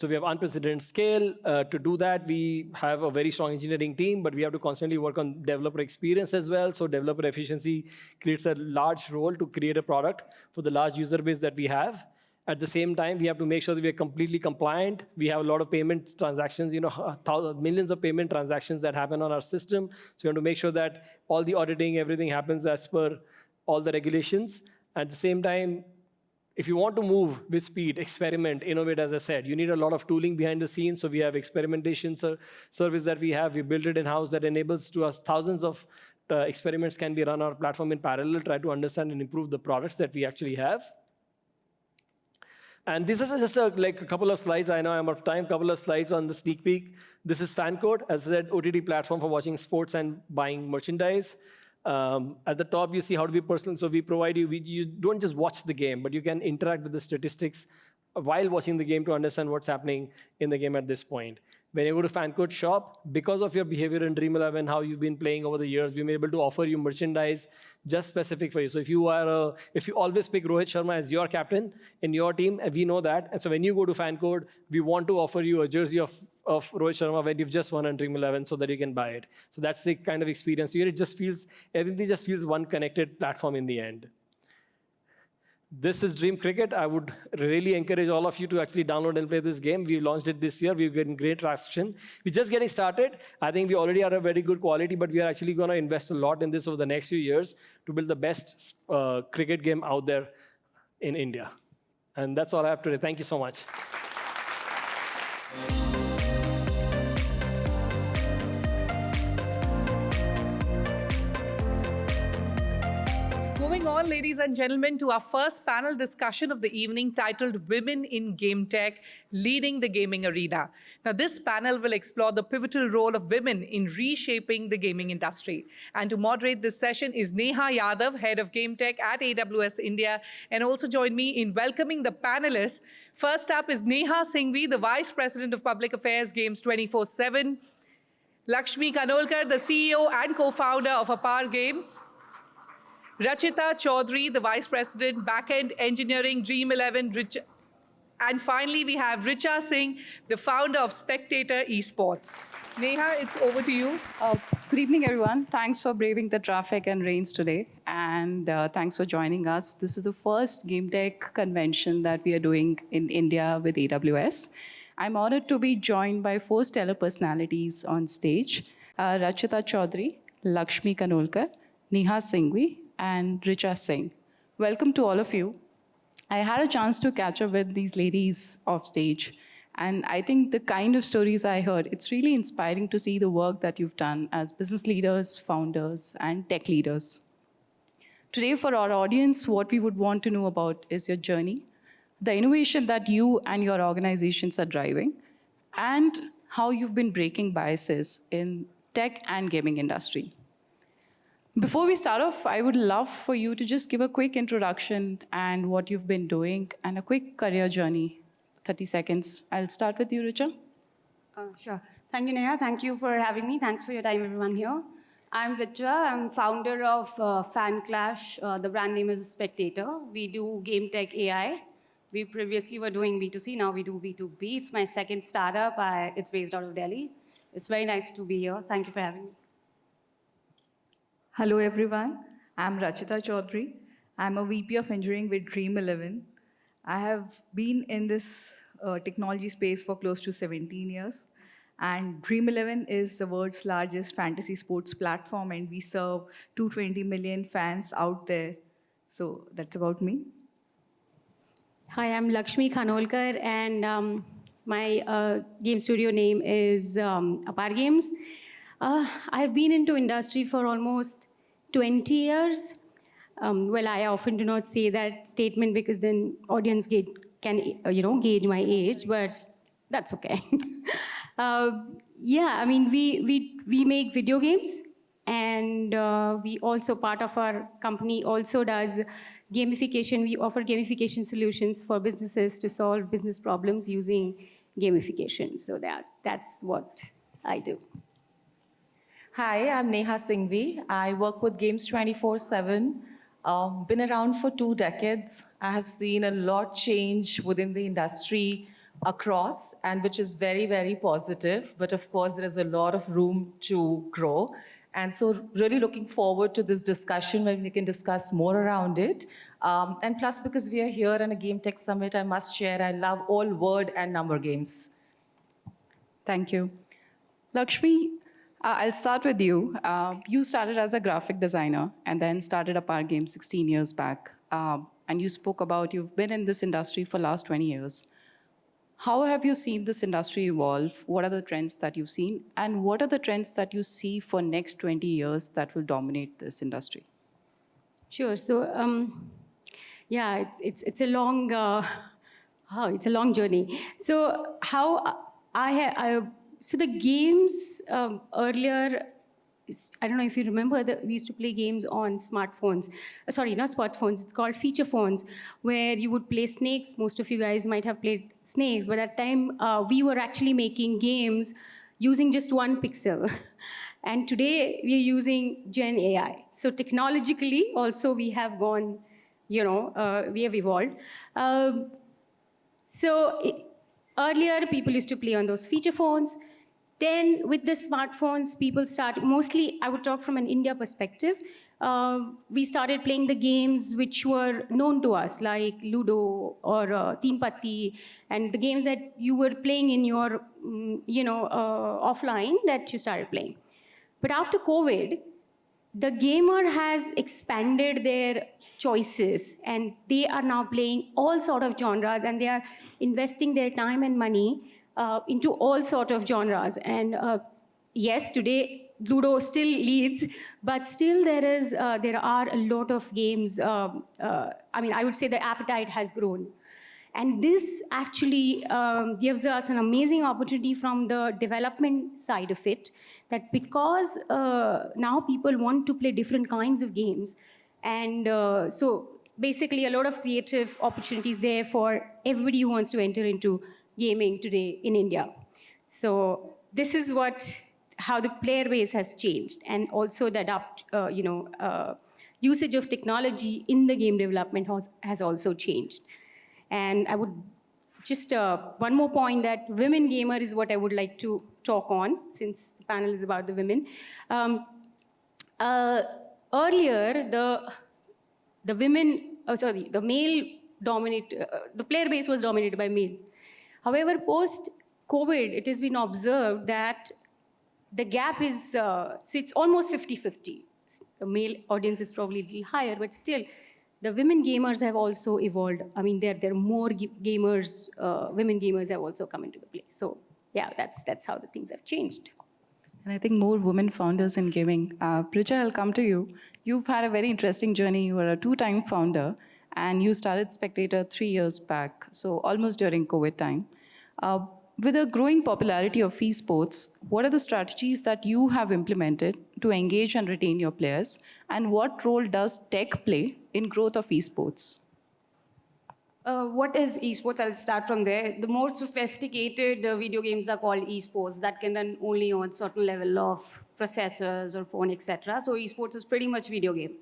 Speaker 5: we have unprecedented scale. To do that, we have a very strong engineering team, but we have to constantly work on developer experience as well. So developer efficiency creates a large role to create a product for the large user base that we have. At the same time, we have to make sure that we are completely compliant. We have a lot of payment transactions, millions of payment transactions that happen on our system. So we have to make sure that all the auditing, everything happens as per all the regulations. At the same time, if you want to move with speed, experiment, innovate, as I said, you need a lot of tooling behind the scenes. So we have experimentation service that we have. We built it in-house that enables to us thousands of experiments can be run on our platform in parallel, try to understand and improve the products that we actually have. And this is just a couple of slides. I know I'm out of time. Couple of slides on the sneak peek. This is FanCode, as I said, OTT platform for watching sports and buying merchandise. At the top, you see how do we personalize. So we provide you don't just watch the game, but you can interact with the statistics while watching the game to understand what's happening in the game at this point. When you go to FanCode shop, because of your behavior in Dream 11, how you've been playing over the years, we've been able to offer you merchandise just specific for you. So if you always pick Rohit Sharma as your captain in your team, and we know that. And so when you go to FanCode, we want to offer you a jersey of Rohit Sharma when you've just won on Dream 11 so that you can buy it. So that's the kind of experience. Here everything just feels one connected platform in the end. This is Dream Cricket. I would really encourage all of you to actually download and play this game. We launched it this year. We're getting great traction. We're just getting started. I think we already are a very good quality, but we are actually going to invest a lot in this over the next few years to build the best cricket game out there in India. And that's all I have today. Thank you so much.
Speaker 2: Moving on, ladies and gentlemen, to our first panel discussion of the evening titled Women in Game Tech, Leading the Gaming Arena. Now, this panel will explore the pivotal role of women in reshaping the gaming industry. And to moderate this session is Neha Yadav, Head of Game Tech at AWS India, and also join me in welcoming the panelists. First up is Neha Singhvi, the Vice President of Public Affairs, Games 24/7. Lakshmi Kanolkar, the CEO and co-founder of Apar Games. Rachita Chaudhary, the Vice President, Backend Engineering, Dream11. And finally, we have Richa Singh, the founder of Spectator Esports. Neha, it's over to you.
Speaker 7: Good evening, everyone. Thanks for braving the traffic and rains today. And thanks for joining us. This is the first Game Tech convention that we are doing in India with AWS. I'm honored to be joined by 4 stellar personalities on stage. Rachita Chaudhary, Lakshmi Kanolkar, Neha Singhvi, and Richa Singh. Welcome to all of you. I had a chance to catch up with these ladies off stage, and I think the kind of stories I heard, it's really inspiring to see the work that you've done as business leaders, founders, and tech leaders. Today, for our audience, what we would want to know about is your journey, the innovation that you and your organizations are driving, and how you've been breaking biases in tech and gaming industry. Before we start off, I would love for you to just give a quick introduction and what you've been doing and a quick career journey. 30 seconds. I'll start with you, Richa.
Speaker 8: Sure. Thank you, Neha. Thank you for having me. Thanks for your time, everyone here. I'm Richa. I'm founder of Fan Clash. The brand name is Spectator. We do game tech AI. We previously were doing B2C. Now we do B2B. It's my second startup. It's based out of Delhi. It's very nice to be here. Thank you for having me.
Speaker 9: Hello everyone, I'm Rachita Chaudhary. I'm a VP of Engineering with Dream11. I have been in this technology space for close to 17 years. And Dream11 is the world's largest fantasy sports platform, and we serve 220 million fans out there. So that's about me.
Speaker 8: Hi, I'm Lakshmi Kanolkar, and my game studio name is Apar Games. I've been into industry for almost 20 years. Well, I often do not say that statement because then audience can gauge my age, but that's okay. Yeah, I mean, we make video games, and we also, part of our company also does gamification. We offer gamification solutions for businesses to solve business problems using gamification. So that's what I do.
Speaker 10: Hi, I'm Neha Singhvi. I work with Games 24/7. Been around for 2 decades. I have seen a lot change within the industry across, and which is very, very positive. But of course, there is a lot of room to grow. And so really looking forward to this discussion when we can discuss more around it. And plus, because we are here in a Game Tech Summit, I must share, I love all word and number games.
Speaker 7: Thank you. Lakshmi, I'll start with you. You started as a graphic designer and then started Apar Games 16 years back. And you spoke about you've been in this industry for the last 20 years. How have you seen this industry evolve? What are the trends that you've seen? And what are the trends that you see for next 20 years that will dominate this industry?
Speaker 8: Sure. So, yeah, it's a long it's a long journey. So how so the games earlier, I don't know if you remember, we used to play games on smartphones. Sorry, not smartphones, it's called feature phones, where you would play snakes. Most of you guys might have played snakes, but at that time, we were actually making games using just 1 pixel. And today, we are using Gen AI. So technologically, also, we have gone, we have evolved. Earlier, people used to play on those feature phones. Then with the smartphones, people started, mostly I would talk from an India perspective, we started playing the games which were known to us, like Ludo or Teen Patti, and the games that you were playing in your, offline that you started playing. But after COVID, the gamer has expanded their choices, and they are now playing all sort of genres, and they are investing their time and money into all sort of genres. And yes, today Ludo still leads, but still there are a lot of games. I mean, I would say the appetite has grown. And this actually gives us an amazing opportunity from the development side of it, that because now people want to play different kinds of games, and so basically a lot of creative opportunities there for everybody who wants to enter into gaming today in India. So this is how the player base has changed, and also the usage of technology in the game development has also changed. And I would just, one more point, that women gamer is what I would like to talk on, since the panel is about the women. Earlier, the player base was dominated by male. However, post-COVID, it has been observed that the gap is, so it's almost 50-50. The male audience is probably a little higher, but still, the women gamers have also evolved. I mean, there are more gamers, women gamers have also come into the play. So yeah, that's how the things have changed.
Speaker 7: And I think more women founders in gaming. Pricha, I'll come to you. You've had a very interesting journey. You were a 2-time founder, and you started Spectator 3 years back, so almost during COVID time. With the growing popularity of esports, what are the strategies that you have implemented to engage and retain your players? And what role does tech play in growth of esports?
Speaker 8: What is esports? I'll start from there. The more sophisticated video games are called esports, that can run only on certain level of processors or phone, etc. So esports is pretty much video game.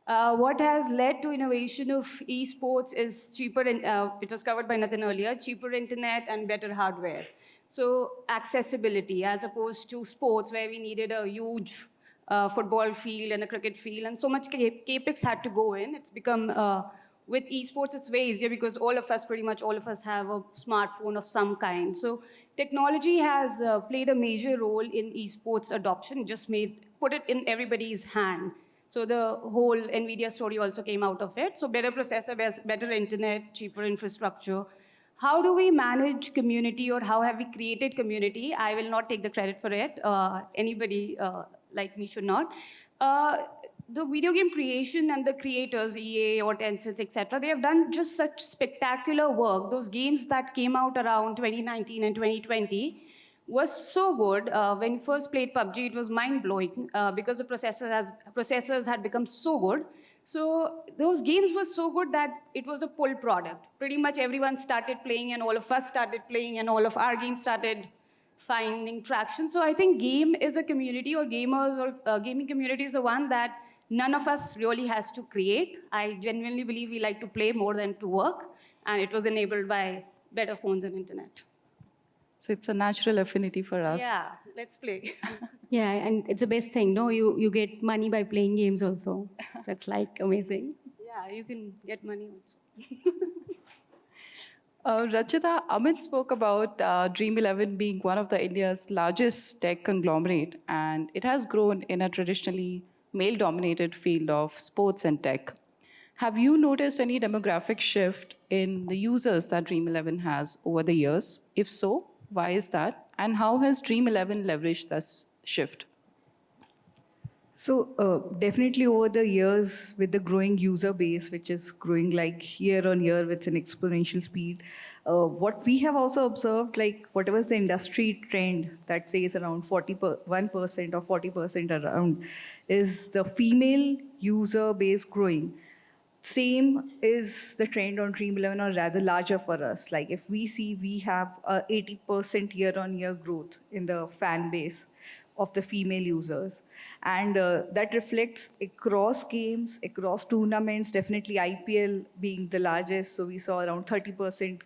Speaker 8: What has led to innovation of esports is cheaper, it was covered by Nathan earlier, cheaper internet and better hardware. So accessibility, as opposed to sports where we needed a huge football field and a cricket field, and so much capex had to go in. It's become, with esports, it's way easier because pretty much all of us have a smartphone of some kind. So technology has played a major role in esports adoption, just put it in everybody's hand. So the whole NVIDIA story also came out of it. So better processor, better internet, cheaper infrastructure. How do we manage community, or how have we created community? I will not take the credit for it. Anybody like me should not. The video game creation and the creators, EA or Tencent, etc., they have done just such spectacular work. Those games that came out around 2019 and 2020 was so good. When we first played PUBG, it was mind-blowing because the processors had become so good. So those games were so good that it was a pull product. Pretty much everyone started playing, and all of us started playing, and all of our games started finding traction. So I think game is a community, or gamers, or gaming community is the one that none of us really has to create. I genuinely believe we like to play more than to work, and it was enabled by better phones and internet.
Speaker 7: So it's a natural affinity for us.
Speaker 8: Yeah, let's play. Yeah, and it's the best thing, no? You get money by playing games also. That's like amazing. Yeah, you can get money also.
Speaker 7: Rachita, Amit spoke about Dream11 being one of the India's largest tech conglomerate, and it has grown in a traditionally male-dominated field of sports and tech. Have you noticed any demographic shift in the users that Dream11 has over the years? If so, why is that? And how has Dream11 leveraged this shift?
Speaker 9: So definitely over the years, with the growing user base, which is growing like year on year with an exponential speed, what we have also observed, like whatever is the industry trend that says around 41% or 40% around, is the female user base growing. Same is the trend on Dream11, or rather larger for us. Like if we see, we have a 80% year-on-year growth in the fan base of the female users. And that reflects across games, across tournaments, definitely IPL being the largest. So we saw around 30%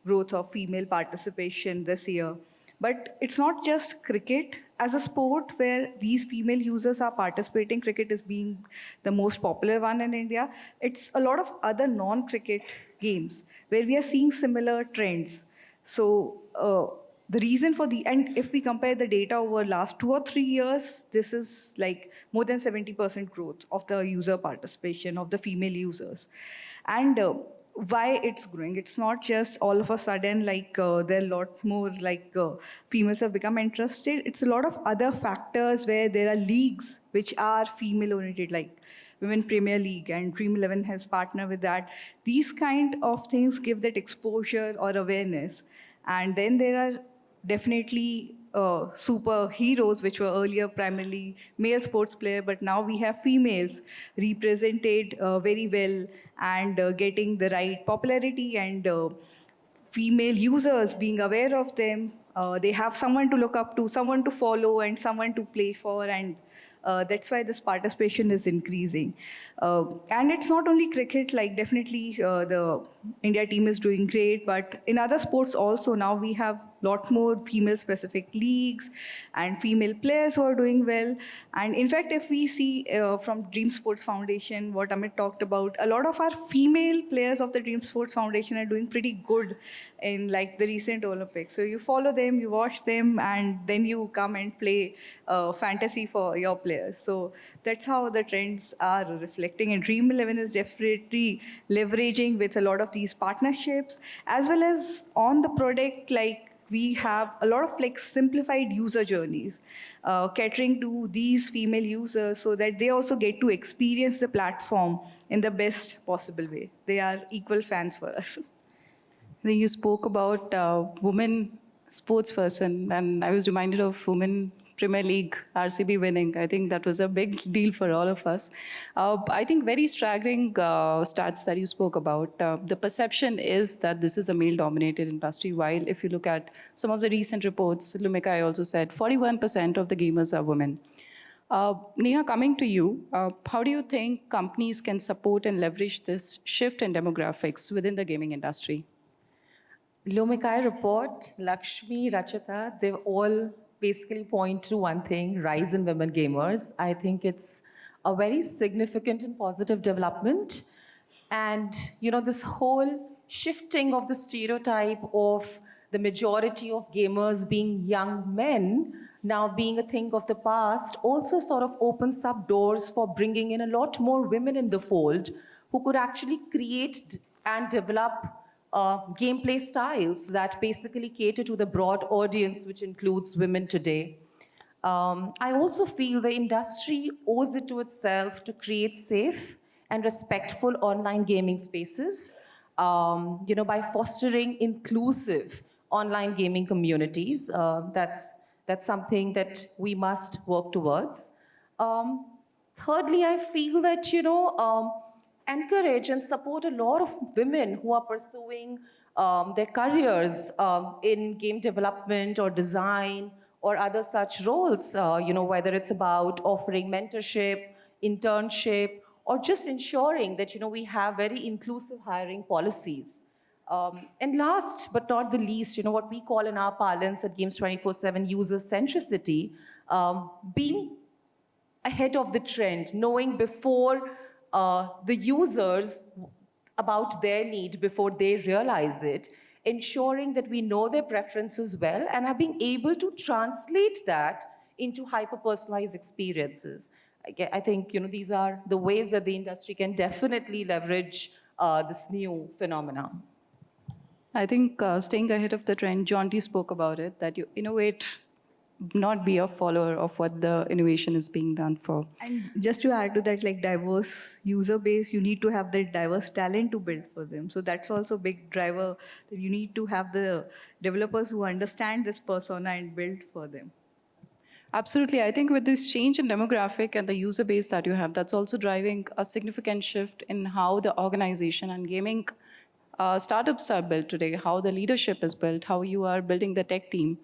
Speaker 9: growth of female participation this year. But it's not just cricket as a sport where these female users are participating. Cricket is being the most popular one in India. It's a lot of other non-cricket games where we are seeing similar trends. So the reason for and if we compare the data over last 2 or 3 years, this is like more than 70% growth of the user participation of the female users. And why it's growing. It's not just all of a sudden like there are lots more like females have become interested. It's a lot of other factors where there are leagues which are female oriented, like Women Premier League, and Dream 11 has partnered with that. These kind of things give that exposure or awareness. And then there are definitely superheroes, which were earlier primarily male sports player, but now we have females represented very well and getting the right popularity, and female users being aware of them. They have someone to look up to, someone to follow, and someone to play for, and that's why this participation is increasing. And it's not only cricket, like definitely the India team is doing great, but in other sports also now we have lot more female-specific leagues and female players who are doing well. And in fact, if we see from Dream Sports Foundation, what Amit talked about, a lot of our female players of the Dream Sports Foundation are doing pretty good in like the recent Olympics. So you follow them, you watch them, and then you come and play fantasy for your players. So that's how the trends are reflecting. And Dream 11 is definitely leveraging with a lot of these partnerships, as well as on the product, like we have a lot of like simplified user journeys catering to these female users so that they also get to experience the platform in the best possible way. They are equal fans for us.
Speaker 7: I think you spoke about women sports person, and I was reminded of Women Premier League, RCB winning. I think that was a big deal for all of us. I think very staggering stats that you spoke about. The perception is that this is a male-dominated industry, while if you look at some of the recent reports, Lumika also said 41% of the gamers are women. Neha, coming to you, how do you think companies can support and leverage this shift in demographics within the gaming industry?
Speaker 10: Lomikai report, Lakshmi, Rachita, they all basically point to one thing: rise in women gamers. I think it's a very significant and positive development. And, you know, this whole shifting of the stereotype of the majority of gamers being young men now being a thing of the past also sort of opens up doors for bringing in a lot more women in the fold who could actually create and develop gameplay styles that basically cater to the broad audience, which includes women today. I also feel the industry owes it to itself to create safe and respectful online gaming spaces, you know, by fostering inclusive online gaming communities. That's something that we must work towards. Thirdly, I feel that, you know, encourage and support a lot of women who are pursuing their careers in game development or design or other such roles, you know, whether it's about offering mentorship, internship, or just ensuring that, you know, we have very inclusive hiring policies. And last but not the least, you know, what we call in our parlance at Games 24/7 user centricity, being ahead of the trend, knowing before the users about their need before they realize it, ensuring that we know their preferences well and are being able to translate that into hyper-personalized experiences. I think, you know, these are the ways that the industry can definitely leverage this new phenomenon.
Speaker 7: I think staying ahead of the trend, John T spoke about it, that you innovate, not be a follower of what the innovation is being done for.
Speaker 9: And just to add to that, like diverse user base, you need to have the diverse talent to build for them. So that's also a big driver, that you need to have the developers who understand this persona and build for them.
Speaker 7: Absolutely. I think with this change in demographic and the user base that you have, that's also driving a significant shift in how the organization and gaming startups are built today, how the leadership is built, how you are building the tech team.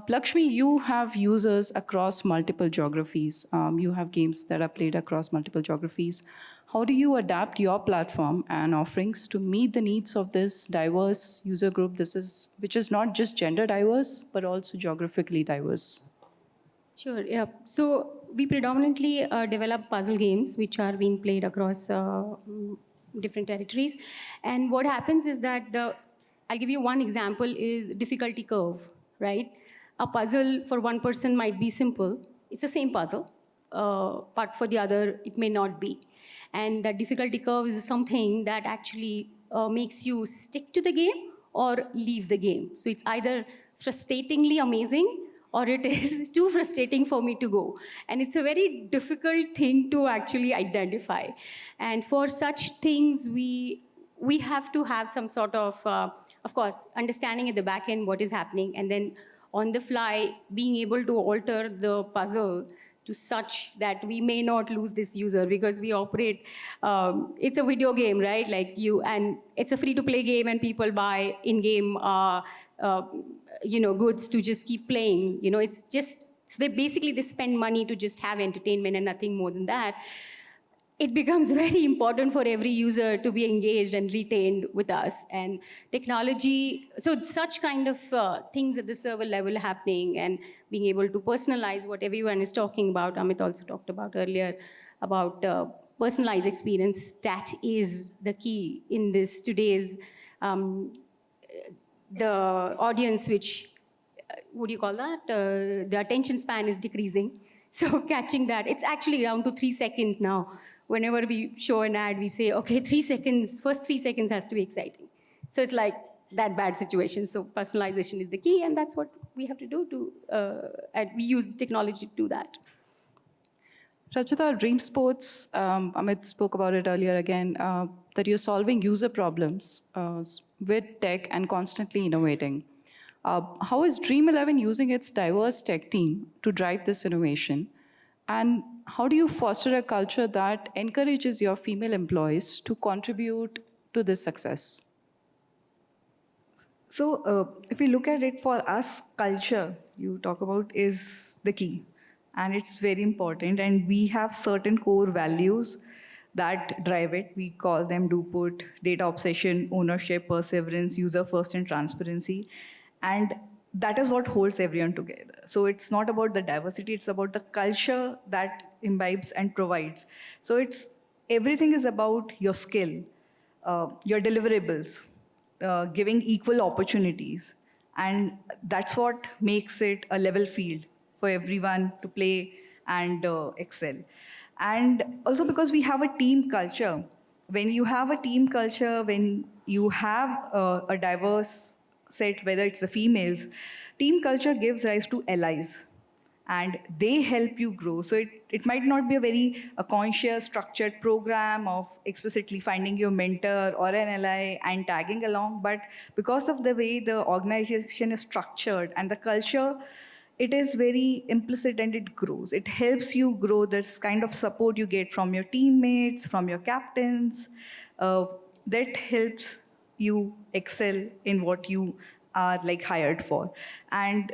Speaker 7: Lakshmi, you have users across multiple geographies. You have games that are played across multiple geographies. How do you adapt your platform and offerings to meet the needs of this diverse user group, which is not just gender diverse, but also geographically diverse?
Speaker 8: Sure, yeah. So we predominantly develop puzzle games, which are being played across different territories. And what happens is that I'll give you one example, is difficulty curve, right? A puzzle for one person might be simple. It's the same puzzle, but for the other, it may not be. And that difficulty curve is something that actually makes you stick to the game or leave the game. So it's either frustratingly amazing or it is too frustrating for me to go. And it's a very difficult thing to actually identify. And for such things, we have to have some sort of course, understanding at the back end what is happening, and then on the fly, being able to alter the puzzle to such that we may not lose this user, because we operate, it's a video game, right? And it's a free-to-play game, and people buy in-game goods to just keep playing. It's just, so they spend money to just have entertainment and nothing more than that. It becomes very important for every user to be engaged and retained with us. And technology, so such kind of things at the server level happening, and being able to personalize what everyone is talking about. Amit also talked about earlier about personalized experience. That is the key in this today's the audience, which, what do you call that? The attention span is decreasing. So catching that, it's actually down to 3 seconds now. Whenever we show an ad, we say, okay, 3 seconds, first 3 seconds has to be exciting. So it's like that bad situation. So personalization is the key, and that's what we have to do and we use technology to do that.
Speaker 7: Rachita, Dream Sports, Amit spoke about it earlier again, that you're solving user problems with tech and constantly innovating. How is Dream 11 using its diverse tech team to drive this innovation? And how do you foster a culture that encourages your female employees to contribute to this success?
Speaker 9: So if we look at it, for us, culture you talk about is the key. And it's very important. And we have certain core values that drive it. We call them DOPUT: data obsession, ownership, perseverance, user first, and transparency. And that is what holds everyone together. So it's not about the diversity, it's about the culture that imbibes and provides. So it's everything is about your skill, your deliverables, giving equal opportunities. And that's what makes it a level field for everyone to play and excel. And also because we have a team culture. When you have a team culture, when you have a diverse set, whether it's the females, team culture gives rise to allies. And they help you grow. So it might not be a conscious, structured program of explicitly finding your mentor or an ally and tagging along, but because of the way the organization is structured and the culture, it is very implicit and it grows. It helps you grow. This kind of support you get from your teammates, from your captains, that helps you excel in what you are hired for. And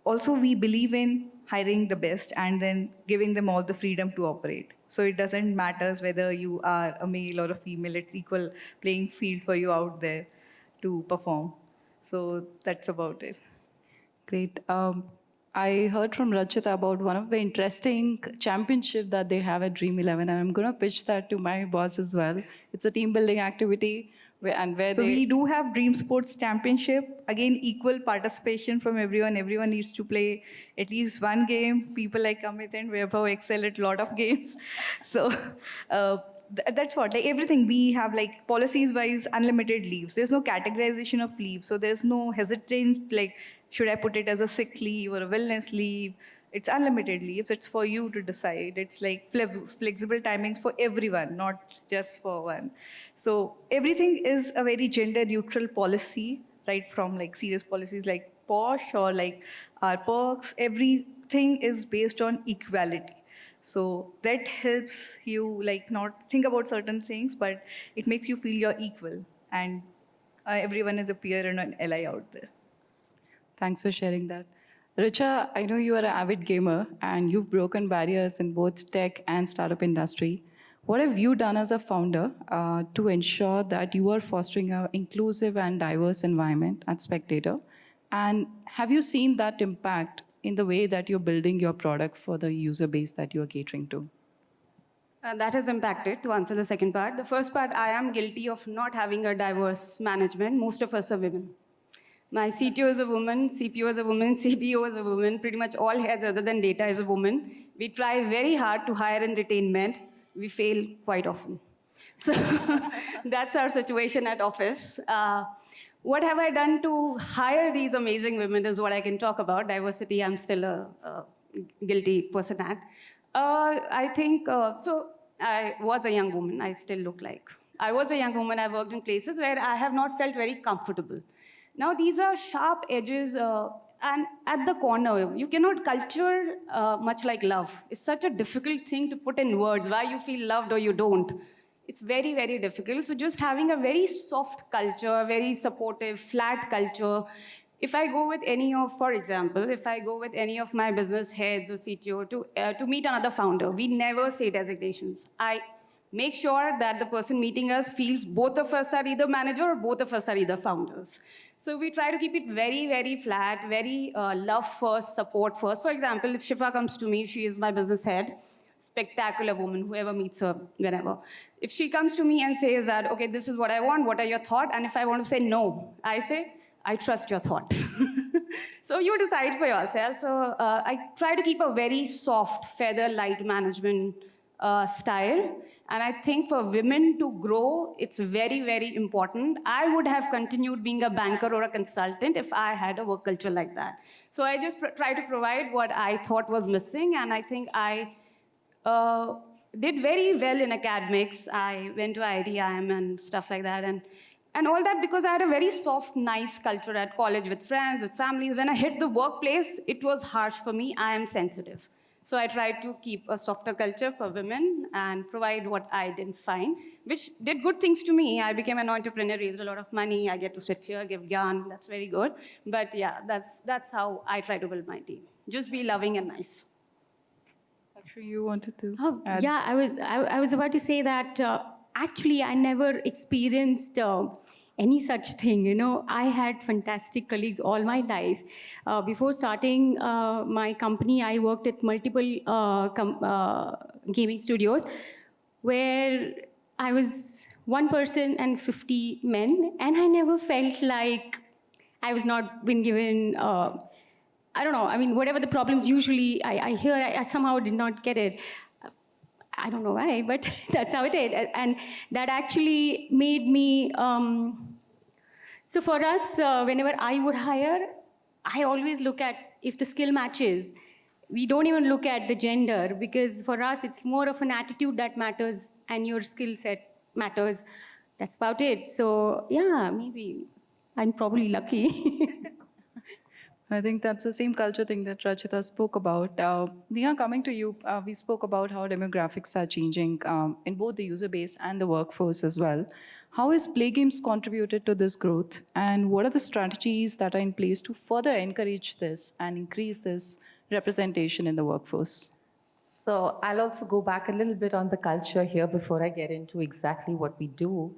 Speaker 9: also we believe in hiring the best and then giving them all the freedom to operate. So it doesn't matter whether you are a male or a female, it's equal playing field for you out there to perform. So that's about it.
Speaker 7: Great. I heard from Rachita about one of the interesting championship that they have at Dream 11, and I'm going to pitch that to my boss as well. It's a team building activity. So
Speaker 9: we do have Dream Sports Championship. Again, equal participation from everyone. Everyone needs to play at least one game. People like Amit and Vaibhav excel at a lot of games. So that's what, everything. We have policies-wise unlimited leaves. There's no categorization of leaves. So there's no hesitance, should I put it as a sick leave or a wellness leave? It's unlimited leaves. It's for you to decide. It's flexible timings for everyone, not just for one. So everything is a very gender-neutral policy, right? From serious policies like POSH or our perks. Everything is based on equality. So that helps you not think about certain things, but it makes you feel you're equal, and everyone is a peer and an ally out there.
Speaker 7: Thanks for sharing that. Richa, I know you are an avid gamer and you've broken barriers in both tech and startup industry. What have you done as a founder to ensure that you are fostering an inclusive and diverse environment at Spectator? And have you seen that impact in the way that you're building your product for the user base that you're catering to?
Speaker 8: That has impacted, to answer the second part. The first part, I am guilty of not having a diverse management. Most of us are women. My CTO is a woman, CPO is a woman, CPO is a woman, pretty much all heads other than data is a woman. We try very hard to hire and retain men. We fail quite often. So that's our situation at office. What have I done to hire these amazing women is what I can talk about. Diversity, I'm still a guilty person at. I think, so I was a young woman, I still look like. I was a young woman, I worked in places where I have not felt very comfortable. Now these are sharp edges and at the corner, you cannot culture much like love. It's such a difficult thing to put in words, why you feel loved or you don't. It's very, very difficult. So just having a very soft culture, very supportive, flat culture. If I go with any of, for example, if I go with any of my business heads or CTO to meet another founder, we never say designations. I make sure that the person meeting us feels both of us are either manager or both of us are either founders. So we try to keep it very, very flat, very love first, support first. For example, if Shifa comes to me, she is my business head, spectacular woman, whoever meets her, whenever. If she comes to me and says that, okay, this is what I want, what are your thoughts? And if I want to say no, I say, I trust your thought. So you decide for yourself. So I try to keep a very soft, feather light management style. And I think for women to grow, it's very, very important. I would have continued being a banker or a consultant if I had a work culture like that. So I just try to provide what I thought was missing. And I think I did very well in academics. I went to IITIM and stuff like that. And all that because I had a very soft, nice culture at college with friends, with families. When I hit the workplace, it was harsh for me. I am sensitive. So I tried to keep a softer culture for women and provide what I didn't find, which did good things to me. I became an entrepreneur, raised a lot of money. I get to sit here, give gyan. That's very good. But yeah, that's how I try to build my team. Just be loving and nice.
Speaker 7: Actually, you wanted to
Speaker 8: add? Yeah, I was about to say that actually I never experienced any such thing. You know, I had fantastic colleagues all my life. Before starting my company, I worked at multiple gaming studios where I was one person and 50 men, and I never felt like I was not been given, I don't know, I mean, whatever the problems usually I hear, I somehow did not get it. I don't know why, but that's how it is. And that actually made me, so for us, whenever I would hire, I always look at if the skill matches. We don't even look at the gender because for us, it's more of an attitude that matters and your skill set matters. That's about it. So yeah, maybe I'm probably lucky.
Speaker 7: I think that's the same culture thing that Rachita spoke about. Neha, coming to you, we spoke about how demographics are changing in both the user base and the workforce as well. How has Play Games contributed to this growth? And what are the strategies that are in place to further encourage this and increase this representation in the workforce?
Speaker 10: So I'll also go back a little bit on the culture here before I get into exactly what we do.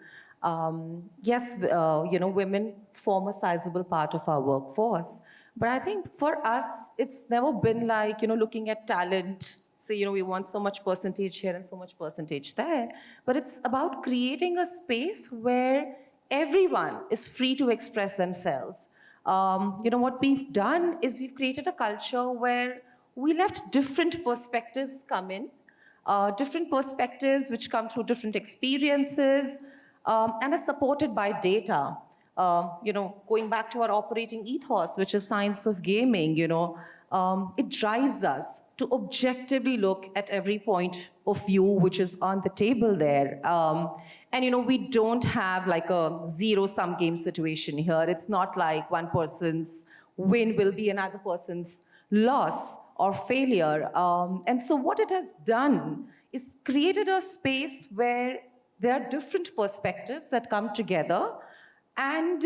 Speaker 10: Yes, women form a sizable part of our workforce. But I think for us, it's never been like, looking at talent, say, we want so much percentage here and so much percentage there. But it's about creating a space where everyone is free to express themselves. What we've done is we've created a culture where we left different perspectives come in, different perspectives which come through different experiences and are supported by data. Going back to our operating ethos, which is science of gaming, it drives us to objectively look at every point of view which is on the table there. And we don't have like a zero-sum game situation here. It's not like one person's win will be another person's loss or failure. And so what it has done is created a space where there are different perspectives that come together. And,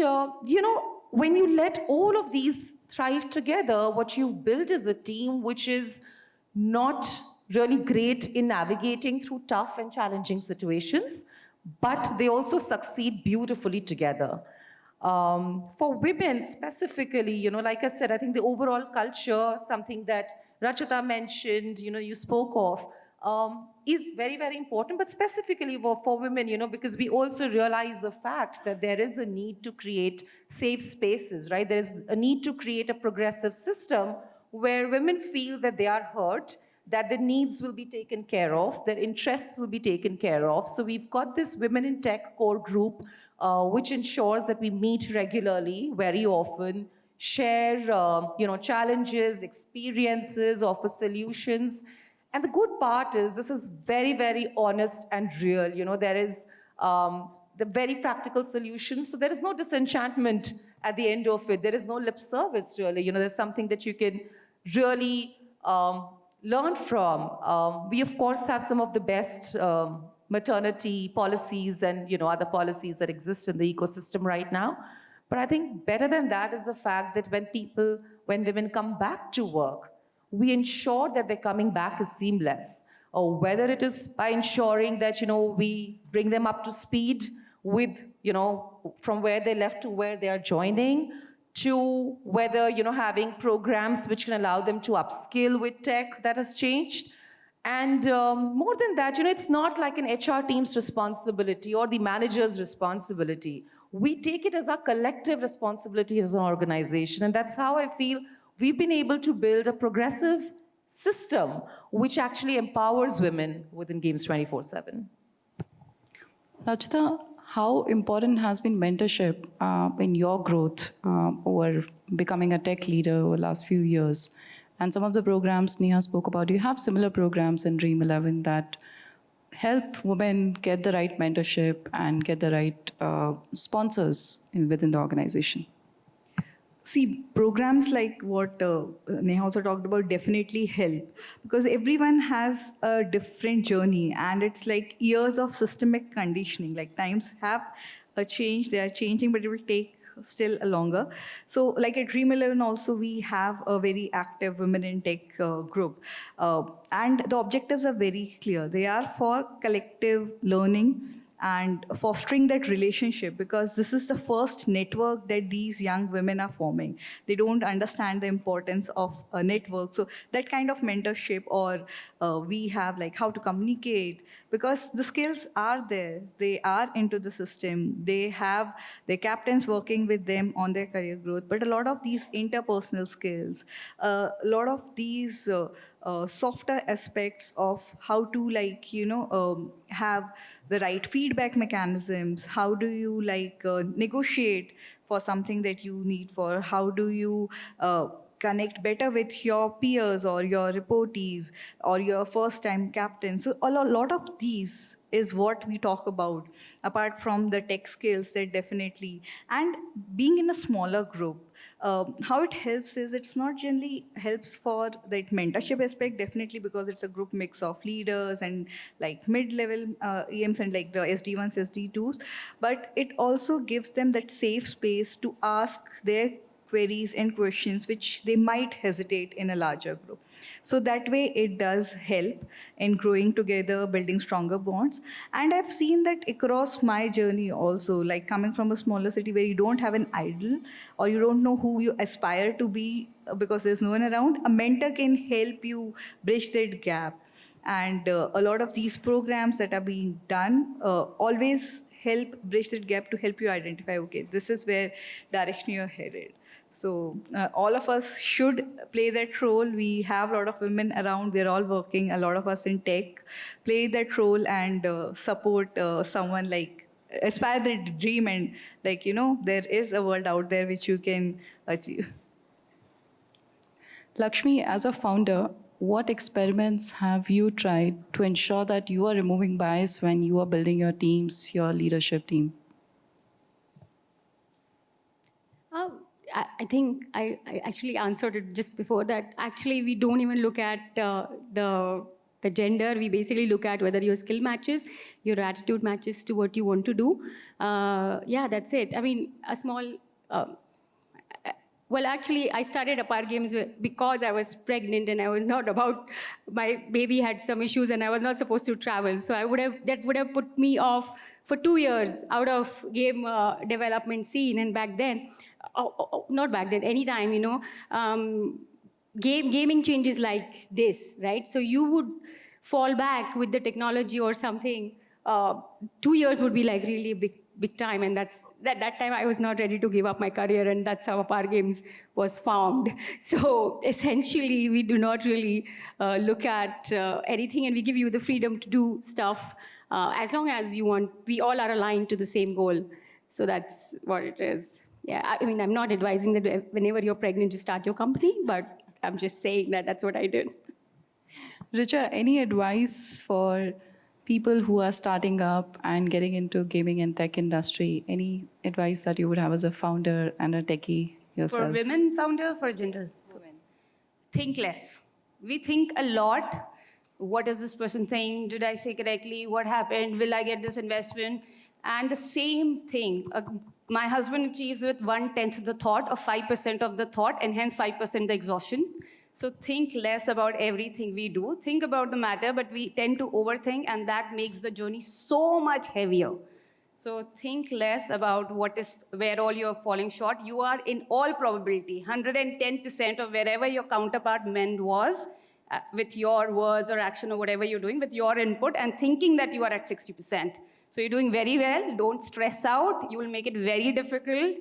Speaker 10: when you let all of these thrive together, what you've built is a team which is not really great in navigating through tough and challenging situations, but they also succeed beautifully together. For women specifically, like I said, I think the overall culture, something that Rachita mentioned, you spoke of, is very, very important, but specifically for women, because we also realize the fact that there is a need to create safe spaces, right? There's a need to create a progressive system where women feel that they are heard, that their needs will be taken care of, their interests will be taken care of. So we've got this Women in Tech core group, which ensures that we meet regularly, very often, share challenges, experiences, offer solutions. And the good part is this is very, very honest and real. There is the very practical solutions. So there is no disenchantment at the end of it. There is no lip service, really. There's something that you can really learn from. We, of course, have some of the best maternity policies and other policies that exist in the ecosystem right now. But I think better than that is the fact that when women come back to work, we ensure that their coming back is seamless. Or whether it is by ensuring that, we bring them up to speed with, from where they left to where they are joining, to whether, having programs which can allow them to upskill with tech that has changed. And more than that, it's not like an HR team's responsibility or the manager's responsibility. We take it as our collective responsibility as an organization. And that's how I feel we've been able to build a progressive system which actually empowers women within Games 24/7.
Speaker 7: Rachita, how important has been mentorship in your growth over becoming a tech leader over the last few years? And some of the programs Neha spoke about, you have similar programs in Dream 11 that help women get the right mentorship and get the right sponsors within the organization.
Speaker 9: See, programs like what Neha also talked about definitely help, because everyone has a different journey, and it's like years of systemic conditioning. Like, times have changed, they are changing, but it will take still longer. So like at Dream 11 also, we have a very active Women in Tech group. And the objectives are very clear. They are for collective learning and fostering that relationship, because this is the first network that these young women are forming. They don't understand the importance of a network. So that kind of mentorship, or we have like how to communicate, because the skills are there. They are into the system. They have their captains working with them on their career growth. But a lot of these interpersonal skills, a lot of these softer aspects of how to have the right feedback mechanisms. How do you negotiate for something that you need for? How do you connect better with your peers or your reportees or your first-time captain? So a lot of these is what we talk about, apart from the tech skills that definitely. And being in a smaller group, how it helps is it's not generally helps for that mentorship aspect, definitely, because it's a group mix of leaders and like mid-level EMs and like the SD1s, SD2s. But it also gives them that safe space to ask their queries and questions which they might hesitate in a larger group. So that way it does help in growing together, building stronger bonds. And I've seen that across my journey also, like coming from a smaller city where you don't have an idol or you don't know who you aspire to be because there's no one around, a mentor can help you bridge that gap. And a lot of these programs that are being done always help bridge that gap to help you identify, okay, this is where direction you're headed. So all of us should play that role. We have a lot of women around. We're all working, a lot of us in tech, play that role and support someone, like aspire the dream, and there is a world out there which you can achieve.
Speaker 7: Lakshmi, as a founder, what experiments have you tried to ensure that you are removing bias when you are building your teams, your leadership team?
Speaker 8: I think I actually answered it just before that. Actually, we don't even look at the gender. We basically look at whether your skill matches, your attitude matches to what you want to do. Yeah, that's it. I mean, a small... well, actually, I started Apart Games because I was pregnant and I was not about... My baby had some issues and I was not supposed to travel. So that would have put me off for 2 years out of game development scene. And back then... not back then, anytime, gaming changes like this, right? So you would fall back with the technology or something. 2 years would be like really a big time. And that time I was not ready to give up my career, and that's how Apar Games was formed. So essentially, we do not really look at anything, and we give you the freedom to do stuff as long as you want. We all are aligned to the same goal. So that's what it is. Yeah, I mean, I'm not advising that whenever you're pregnant, you start your company, but I'm just saying that that's what I did.
Speaker 7: Richa, any advice for people who are starting up and getting into gaming and tech industry? Any advice that you would have as a founder and a techie yourself?
Speaker 11: For women founder, for general? Women. Think less. We think a lot. What is this person saying? Did I say correctly? What happened? Will I get this investment? And the same thing. My husband achieves with 1/10 of the thought, or 5% of the thought, and hence 5% the exhaustion. So think less about everything we do. Think about the matter, but we tend to overthink, and that makes the journey so much heavier. So think less about where all you're falling short. You are, in all probability, 110% of wherever your counterpart men was, with your words or action or whatever you're doing, with your input, and thinking that you are at 60%. So you're doing very well. Don't stress out. You will make it very difficult.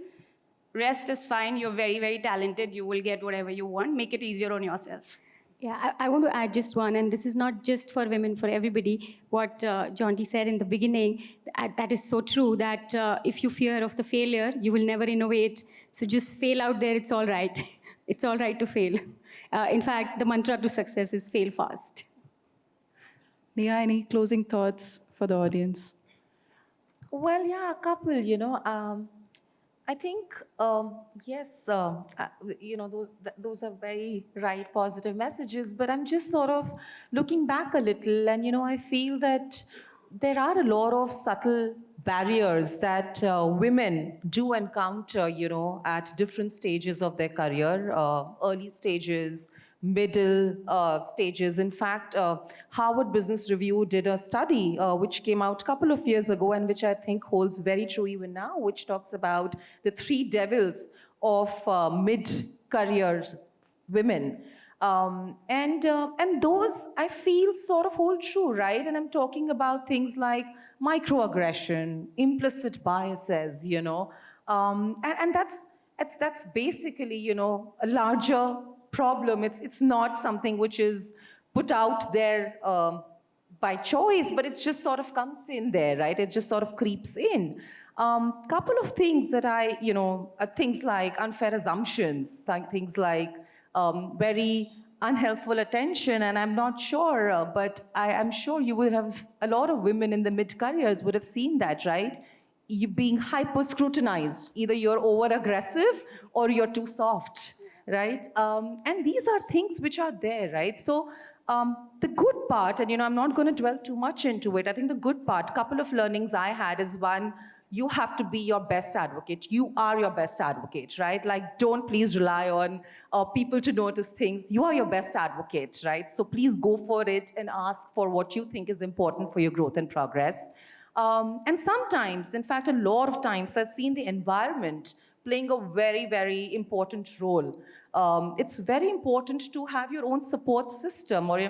Speaker 11: Rest is fine. You're very, very talented. You will get whatever you want. Make it easier on yourself.
Speaker 8: Yeah, I want to add just one, and this is not just for women, for everybody. What Jonty said in the beginning, that is so true, that if you fear of the failure, you will never innovate. So just fail out there. It's all right. It's all right to fail. In fact, the mantra to success is fail fast.
Speaker 7: Neha, any closing thoughts for the audience?
Speaker 10: Well, yeah, a couple, I think, yes, those are very right, positive messages, but I'm just sort of looking back a little, and, I feel that there are a lot of subtle barriers that women do encounter, at different stages of their career, early stages, middle stages. In fact, Harvard Business Review did a study which came out a couple of years ago, and which I think holds very true even now, which talks about the 3 devils of mid-career women. And those, I feel, sort of hold true, right? And I'm talking about things like microaggression, implicit biases, and that's basically, a larger problem. It's not something which is put out there by choice, but it just sort of comes in there, right? It just sort of creeps in. Couple of things that things like unfair assumptions, things like very unhelpful attention, and I'm not sure, but I'm sure you would have, a lot of women in the mid-careers would have seen that, right? You being hyper-scrutinized. Either you're over-aggressive or you're too soft. Right? And these are things which are there, right? So the good part, and I'm not going to dwell too much into it. I think the good part, couple of learnings I had is, one, you have to be your best advocate. You are your best advocate, right? Like, don't please rely on people to notice things. You are your best advocate, right? So please go for it and ask for what you think is important for your growth and progress. And sometimes, in fact, a lot of times, I've seen the environment playing a very, very important role. It's very important to have your own support system, or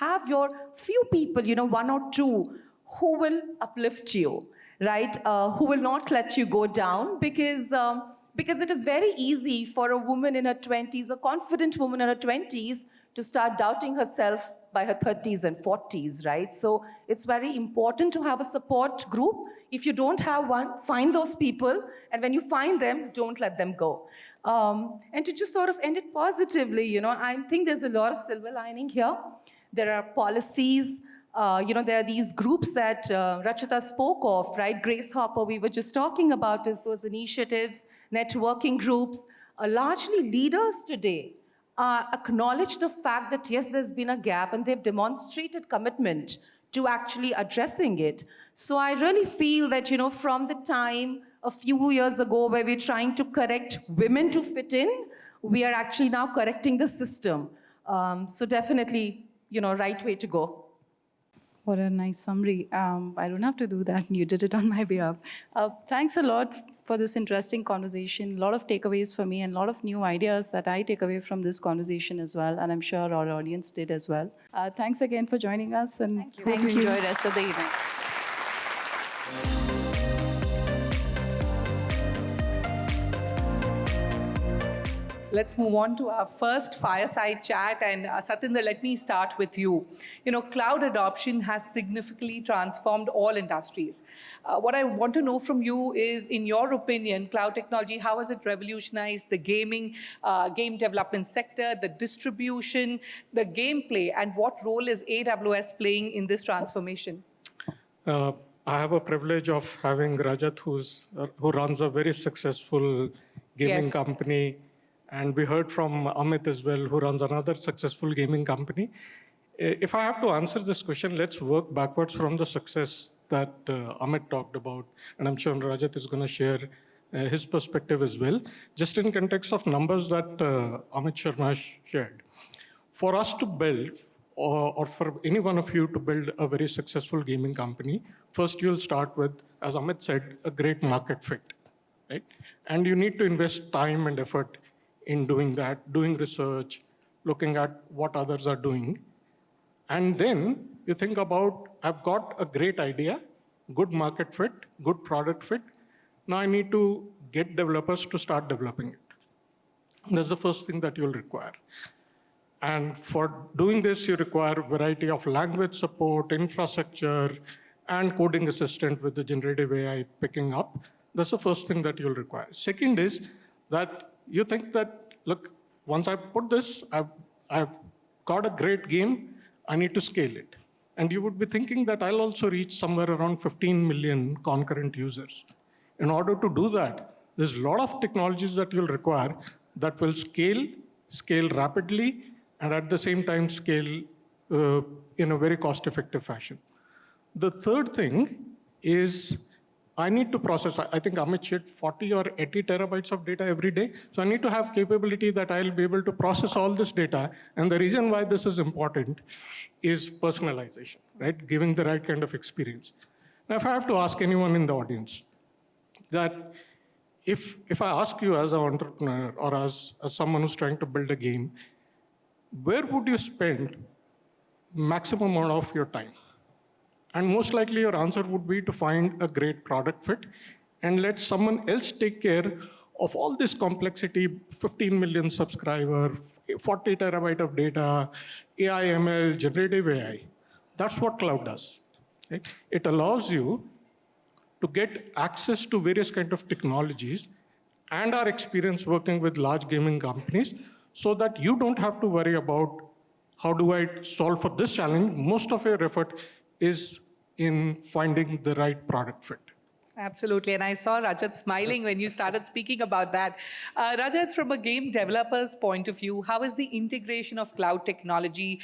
Speaker 10: have your few people, 1 or 2, who will uplift you, right? Who will not let you go down, because it is very easy for a woman in her 20s, a confident woman in her 20s, to start doubting herself by her 30s and 40s, right? So it's very important to have a support group. If you don't have one, find those people, and when you find them, don't let them go. And to just sort of end it positively, I think there's a lot of silver lining here. There are policies, there are these groups that Rachita spoke of, right? Grace Hopper, we were just talking about those initiatives, networking groups. Largely leaders today acknowledge the fact that, yes, there's been a gap, and they've demonstrated commitment to actually addressing it. So I really feel that, from the time a few years ago where we're trying to correct women to fit in, we are actually now correcting the system. So definitely, right way to go.
Speaker 7: What a nice summary. I don't have to do that. You did it on my behalf. Thanks a lot for this interesting conversation. A lot of takeaways for me, and a lot of new ideas that I take away from this conversation as well. And I'm sure our audience did as well. Thanks again for joining us, and hope you enjoy the rest of the evening.
Speaker 2: let's move on to our first fireside chat. And Satinder, let me start with you. You know, cloud adoption has significantly transformed all industries. What I want to know from you is, in your opinion, cloud technology, how has it revolutionized the gaming, game development sector, the distribution, the gameplay, and what role is AWS playing in this transformation?
Speaker 12: I have a privilege of having Rajat, who runs a very successful gaming company. And we heard from Amit as well, who runs another successful gaming company. If I have to answer this question, let's work backwards from the success that Amit talked about. And I'm sure Rajat is going to share his perspective as well, just in context of numbers that Amit Sharma shared. For us to build, or for any one of you to build a very successful gaming company, first you'll start with, as Amit said, a great market fit, right? And you need to invest time and effort in doing that, doing research, looking at what others are doing. And then you think about, I've got a great idea, good market fit, good product fit. Now I need to get developers to start developing it. That's the first thing that you'll require. And for doing this, you require a variety of language support, infrastructure, and coding assistant with the generative AI picking up. That's the first thing that you'll require. Second is that you think that, look, once I put this, I've got a great game, I need to scale it. And you would be thinking that I'll also reach somewhere around 15 million concurrent users. In order to do that, there's a lot of technologies that you'll require that will scale rapidly, and at the same time scale in a very cost-effective fashion. The third thing is I need to process, I think Amit shared 40 or 80 terabytes of data every day. So I need to have capability that I'll be able to process all this data. And the reason why this is important is personalization, right? Giving the right kind of experience. Now, if I have to ask anyone in the audience, that if I ask you as an entrepreneur or as someone who's trying to build a game, where would you spend maximum amount of your time? And most likely your answer would be to find a great product fit and let someone else take care of all this complexity, 15 million subscriber, 40 terabyte of data, AI, ML, generative AI. That's what cloud does. Right? It allows you to get access to various kinds of technologies and our experience working with large gaming companies so that you don't have to worry about how do I solve for this challenge. Most of your effort is in finding the right product fit.
Speaker 2: Absolutely, and I saw Rajat smiling when you started speaking about that. Rajat, from a game developer's point of view, how has the integration of cloud technology,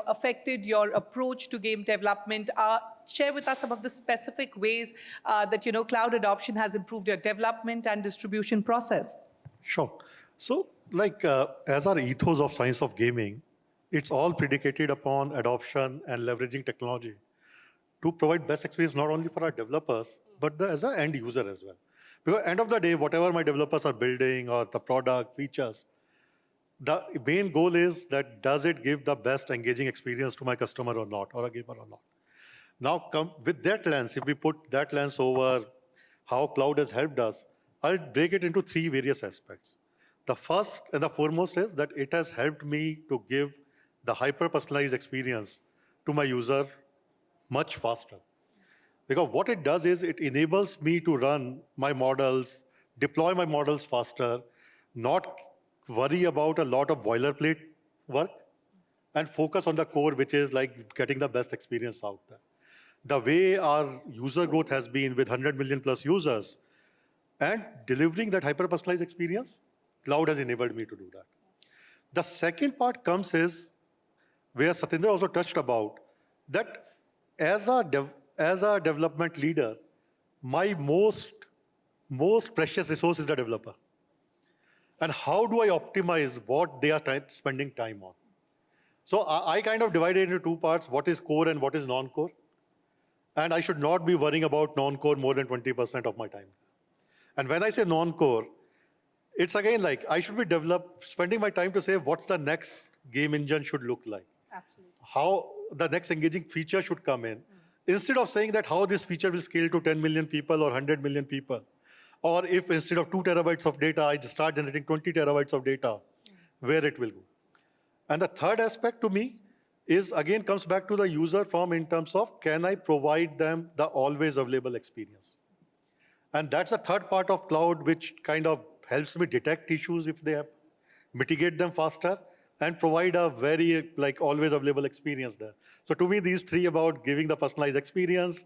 Speaker 2: affected your approach to game development? Share with us some of the specific ways that cloud adoption has improved your development and distribution process.
Speaker 13: Sure. So, as our ethos of science of gaming, it's all predicated upon adoption and leveraging technology to provide best experience not only for our developers, but as an end user as well. Because at the end of the day, whatever my developers are building or the product, features, the main goal is that does it give the best engaging experience to my customer or not, or a gamer or not. Now, with that lens, if we put that lens over how cloud has helped us, I'll break it into three various aspects. The first and the foremost is that it has helped me to give the hyper-personalized experience to my user much faster. Because what it does is it enables me to run my models, deploy my models faster, not worry about a lot of boilerplate work, and focus on the core, which is like getting the best experience out there. The way our user growth has been with 100 million plus users and delivering that hyper-personalized experience, cloud has enabled me to do that. The second part comes is where Satinder also touched about that as a development leader, my most precious resource is the developer. And how do I optimize what they are spending time on? So I kind of divided into two parts, what is core and what is non-core. And I should not be worrying about non-core more than 20% of my time. And when I say non-core, it's again like I should be spending my time to say what's the next game engine should look like.
Speaker 2: Absolutely.
Speaker 13: How the next engaging feature should come in. Instead of saying that how this feature will scale to 10 million people or 100 million people, or if instead of 2 terabytes of data, I just start generating 20 terabytes of data, where it will go. And the third aspect to me is, again, comes back to the user from in terms of, can I provide them the always available experience? And that's the third part of cloud, which kind of helps me detect issues if they happen, mitigate them faster, and provide a very always available experience there. So to me, these three about giving the personalized experience,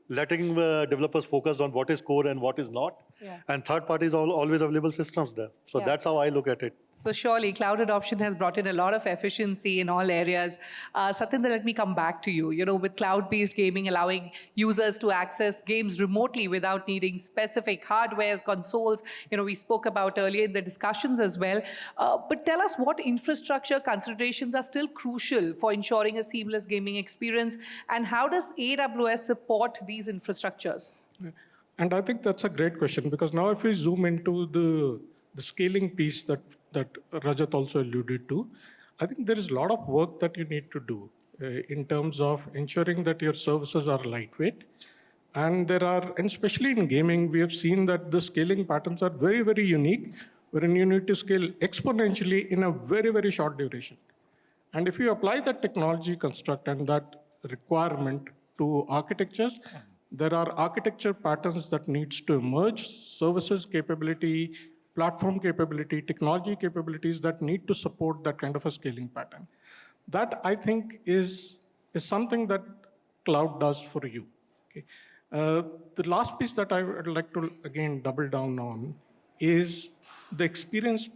Speaker 13: letting developers focus on what is core and what is not.
Speaker 2: Yeah.
Speaker 13: And third part is always available systems there. So that's how I look at it.
Speaker 2: So surely cloud adoption has brought in a lot of efficiency in all areas. Satinder, let me come back to you. With cloud-based gaming allowing users to access games remotely without needing specific hardwares, consoles, we spoke about earlier in the discussions as well. But tell us what infrastructure considerations are still crucial for ensuring a seamless gaming experience, and how does AWS support these infrastructures?
Speaker 12: And I think that's a great question, because now if we zoom into the scaling piece that Rajat also alluded to, I think there is a lot of work that you need to do in terms of ensuring that your services are lightweight. And especially in gaming, we have seen that the scaling patterns are very, very unique, wherein you need to scale exponentially in a very, very short duration. And if you apply that technology construct and that requirement to architectures, there are architecture patterns that needs to emerge, services capability, platform capability, technology capabilities that need to support that kind of a scaling pattern. That, I think, is something that cloud does for you. Okay. The last piece that I would like to, again, double down on is the experience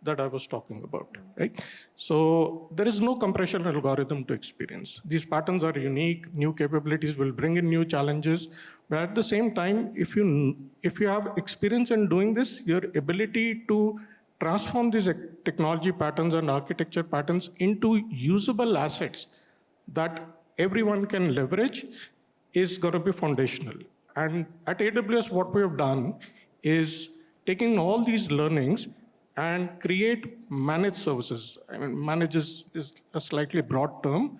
Speaker 12: that I was talking about, right? So there is no compression algorithm to experience. These patterns are unique. New capabilities will bring in new challenges. But at the same time, if you have experience in doing this, your ability to transform these technology patterns and architecture patterns into usable assets that everyone can leverage is going to be foundational. And at AWS, what we have done is taking all these learnings and create managed services. I mean, managed is a slightly broad term,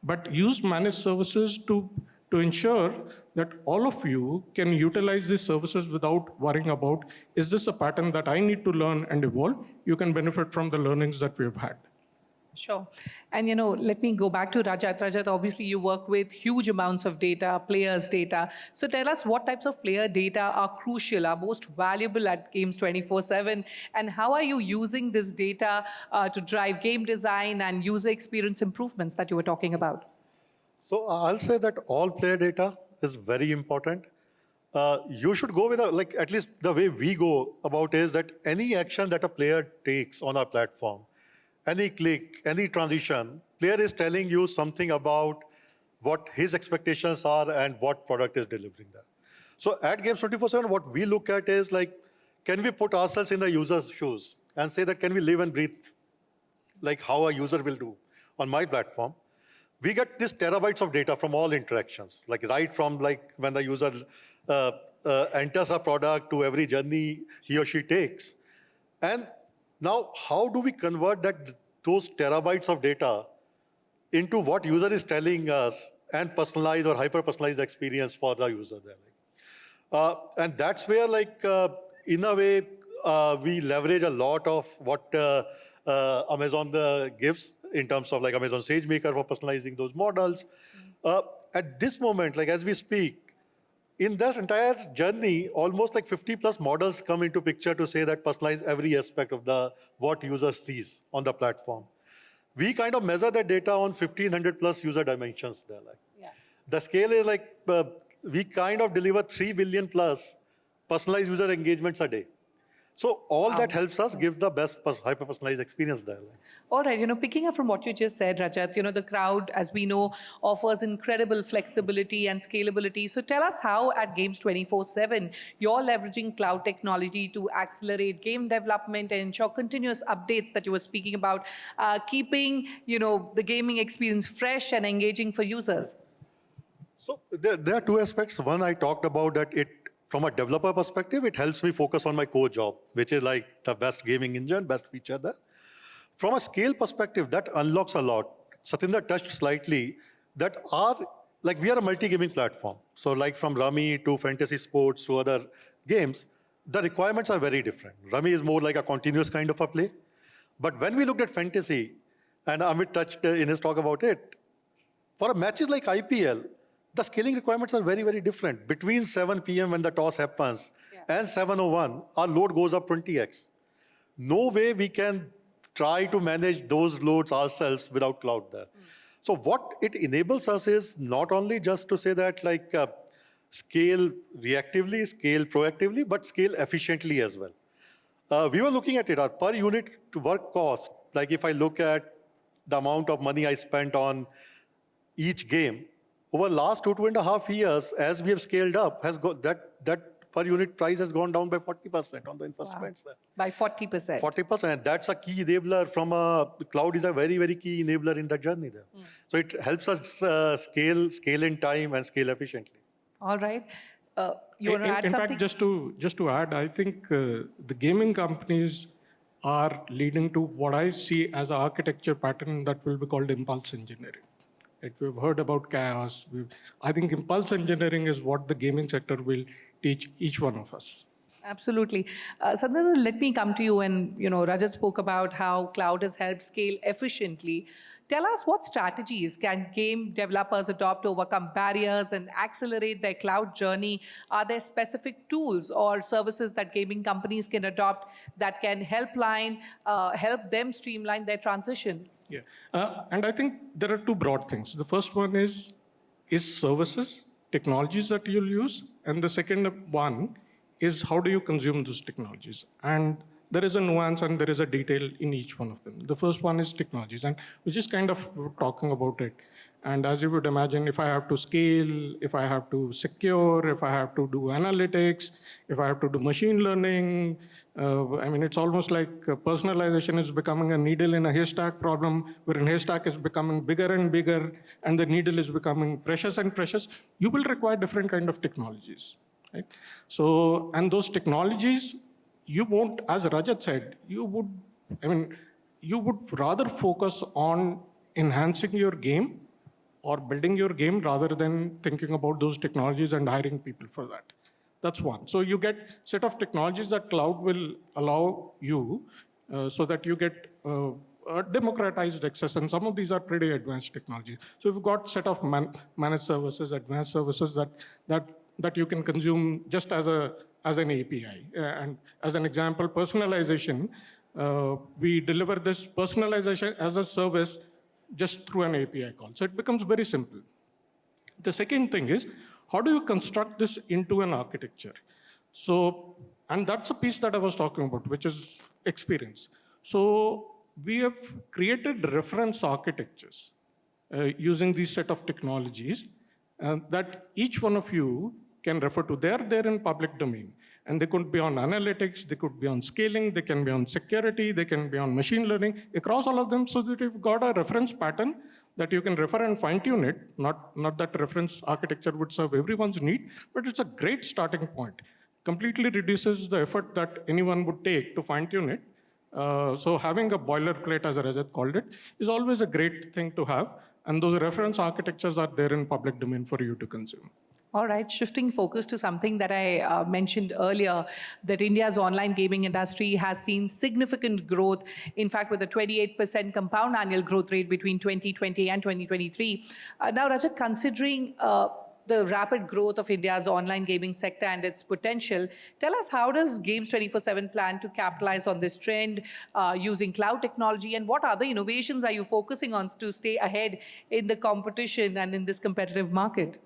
Speaker 12: but use managed services to ensure that all of you can utilize these services without worrying about, is this a pattern that I need to learn and evolve? You can benefit from the learnings that we've had.
Speaker 2: Sure. And, let me go back to Rajat. Rajat, obviously you work with huge amounts of data, players' data. So tell us what types of player data are crucial, are most valuable at Games 24/7, and how are you using this data to drive game design and user experience improvements that you were talking about?
Speaker 13: So I'll say that all player data is very important. You should go with, at least the way we go about is that any action that a player takes on our platform, any click, any transition, player is telling you something about what his expectations are and what product is delivering there. So at Games 24/7, what we look at is can we put ourselves in the user's shoes and say that can we live and breathe like how a user will do on my platform? We get these terabytes of data from all interactions, right from when the user enters a product to every journey he or she takes. And now, how do we convert those terabytes of data into what user is telling us and personalize or hyper-personalized experience for the user there? And that's where, in a way, we leverage a lot of what Amazon gives in terms of Amazon SageMaker for personalizing those models. At this moment, as we speak, in that entire journey, almost 50 plus models come into picture to say that personalize every aspect of what user sees on the platform. We kind of measure that data on 1,500 plus user dimensions there. The scale is we kind of deliver 3 billion plus personalized user engagements a day. So all that helps us give the best hyper-personalized experience there.
Speaker 2: All right, picking up from what you just said, Rajat, the crowd, as we know, offers incredible flexibility and scalability. So tell us how at Games 24/7, you're leveraging cloud technology to accelerate game development and ensure continuous updates that you were speaking about, keeping, the gaming experience fresh and engaging for users.
Speaker 13: So there are two aspects. One, I talked about that from a developer perspective, it helps me focus on my core job, which is the best gaming engine, best feature there. From a scale perspective, that unlocks a lot. Satinder touched slightly that we are a multi-gaming platform. So from Rummy to fantasy sports to other games, the requirements are very different. Rummy is more like a continuous kind of a play. But when we looked at fantasy, and Amit touched in his talk about it, for matches like IPL, the scaling requirements are very, very different. Between 7 p.m. when the toss happens and 7:01, our load goes up 20x. No way we can try to manage those loads ourselves without cloud there. So what it enables us is not only just to say that like scale reactively, scale proactively, but scale efficiently as well. We were looking at it, our per unit work cost, like if I look at the amount of money I spent on each game, over the last 2.5 years, as we have scaled up, has got that per unit price has gone down by 40% on the investments there.
Speaker 2: By 40%.
Speaker 13: 40%, and that's a key enabler from cloud is a very, very key enabler in that journey there. So it helps us scale in time and scale efficiently.
Speaker 2: All right. You want to add
Speaker 12: in
Speaker 2: something?
Speaker 12: fact, just to add, I think the gaming companies are leading to what I see as an architecture pattern that will be called impulse engineering. Like we've heard about chaos. I think impulse engineering is what the gaming sector will teach each one of us.
Speaker 2: Absolutely. Sandhya, let me come to you. And Rajat spoke about how cloud has helped scale efficiently. Tell us what strategies can game developers adopt to overcome barriers and accelerate their cloud journey? Are there specific tools or services that gaming companies can adopt that can help them streamline their transition?
Speaker 12: Yeah, and I think there are two broad things. The first one is services, technologies that you'll use, and the second one is how do you consume those technologies? And there is a nuance and there is a detail in each one of them. The first one is technologies, and we're just kind of talking about it. And as you would imagine, if I have to scale, if I have to secure, if I have to do analytics, if I have to do machine learning, I mean, it's almost like personalization is becoming a needle in a haystack problem, where a haystack is becoming bigger and bigger, and the needle is becoming precious and precious. You will require different kind of technologies, right? So, and those technologies, you won't, as Rajat said, you would rather focus on enhancing your game or building your game rather than thinking about those technologies and hiring people for that. That's one. So you get set of technologies that cloud will allow you so that you get democratized access, and some of these are pretty advanced technologies. So you've got set of managed services, advanced services that you can consume just as an API. And as an example, personalization, we deliver this personalization as a service just through an API call. So it becomes very simple. The second thing is, how do you construct this into an architecture? So, and that's a piece that I was talking about, which is experience. So we have created reference architectures using these set of technologies that each one of you can refer to. They're there in public domain. And they could be on analytics, they could be on scaling, they can be on security, they can be on machine learning, across all of them, so that you've got a reference pattern that you can refer and fine-tune it. Not that reference architecture would serve everyone's need, but it's a great starting point. Completely reduces the effort that anyone would take to fine-tune it. So having a boilerplate, as Rajat called it, is always a great thing to have. And those reference architectures are there in public domain for you to consume.
Speaker 2: All right, shifting focus to something that I mentioned earlier, that India's online gaming industry has seen significant growth, in fact, with a 28% compound annual growth rate between 2020 and 2023. Now, Rajat, considering the rapid growth of India's online gaming sector and its potential, tell us, how does Games 24/7 plan to capitalize on this trend using cloud technology, and what other innovations are you focusing on to stay ahead in the competition and in this competitive market?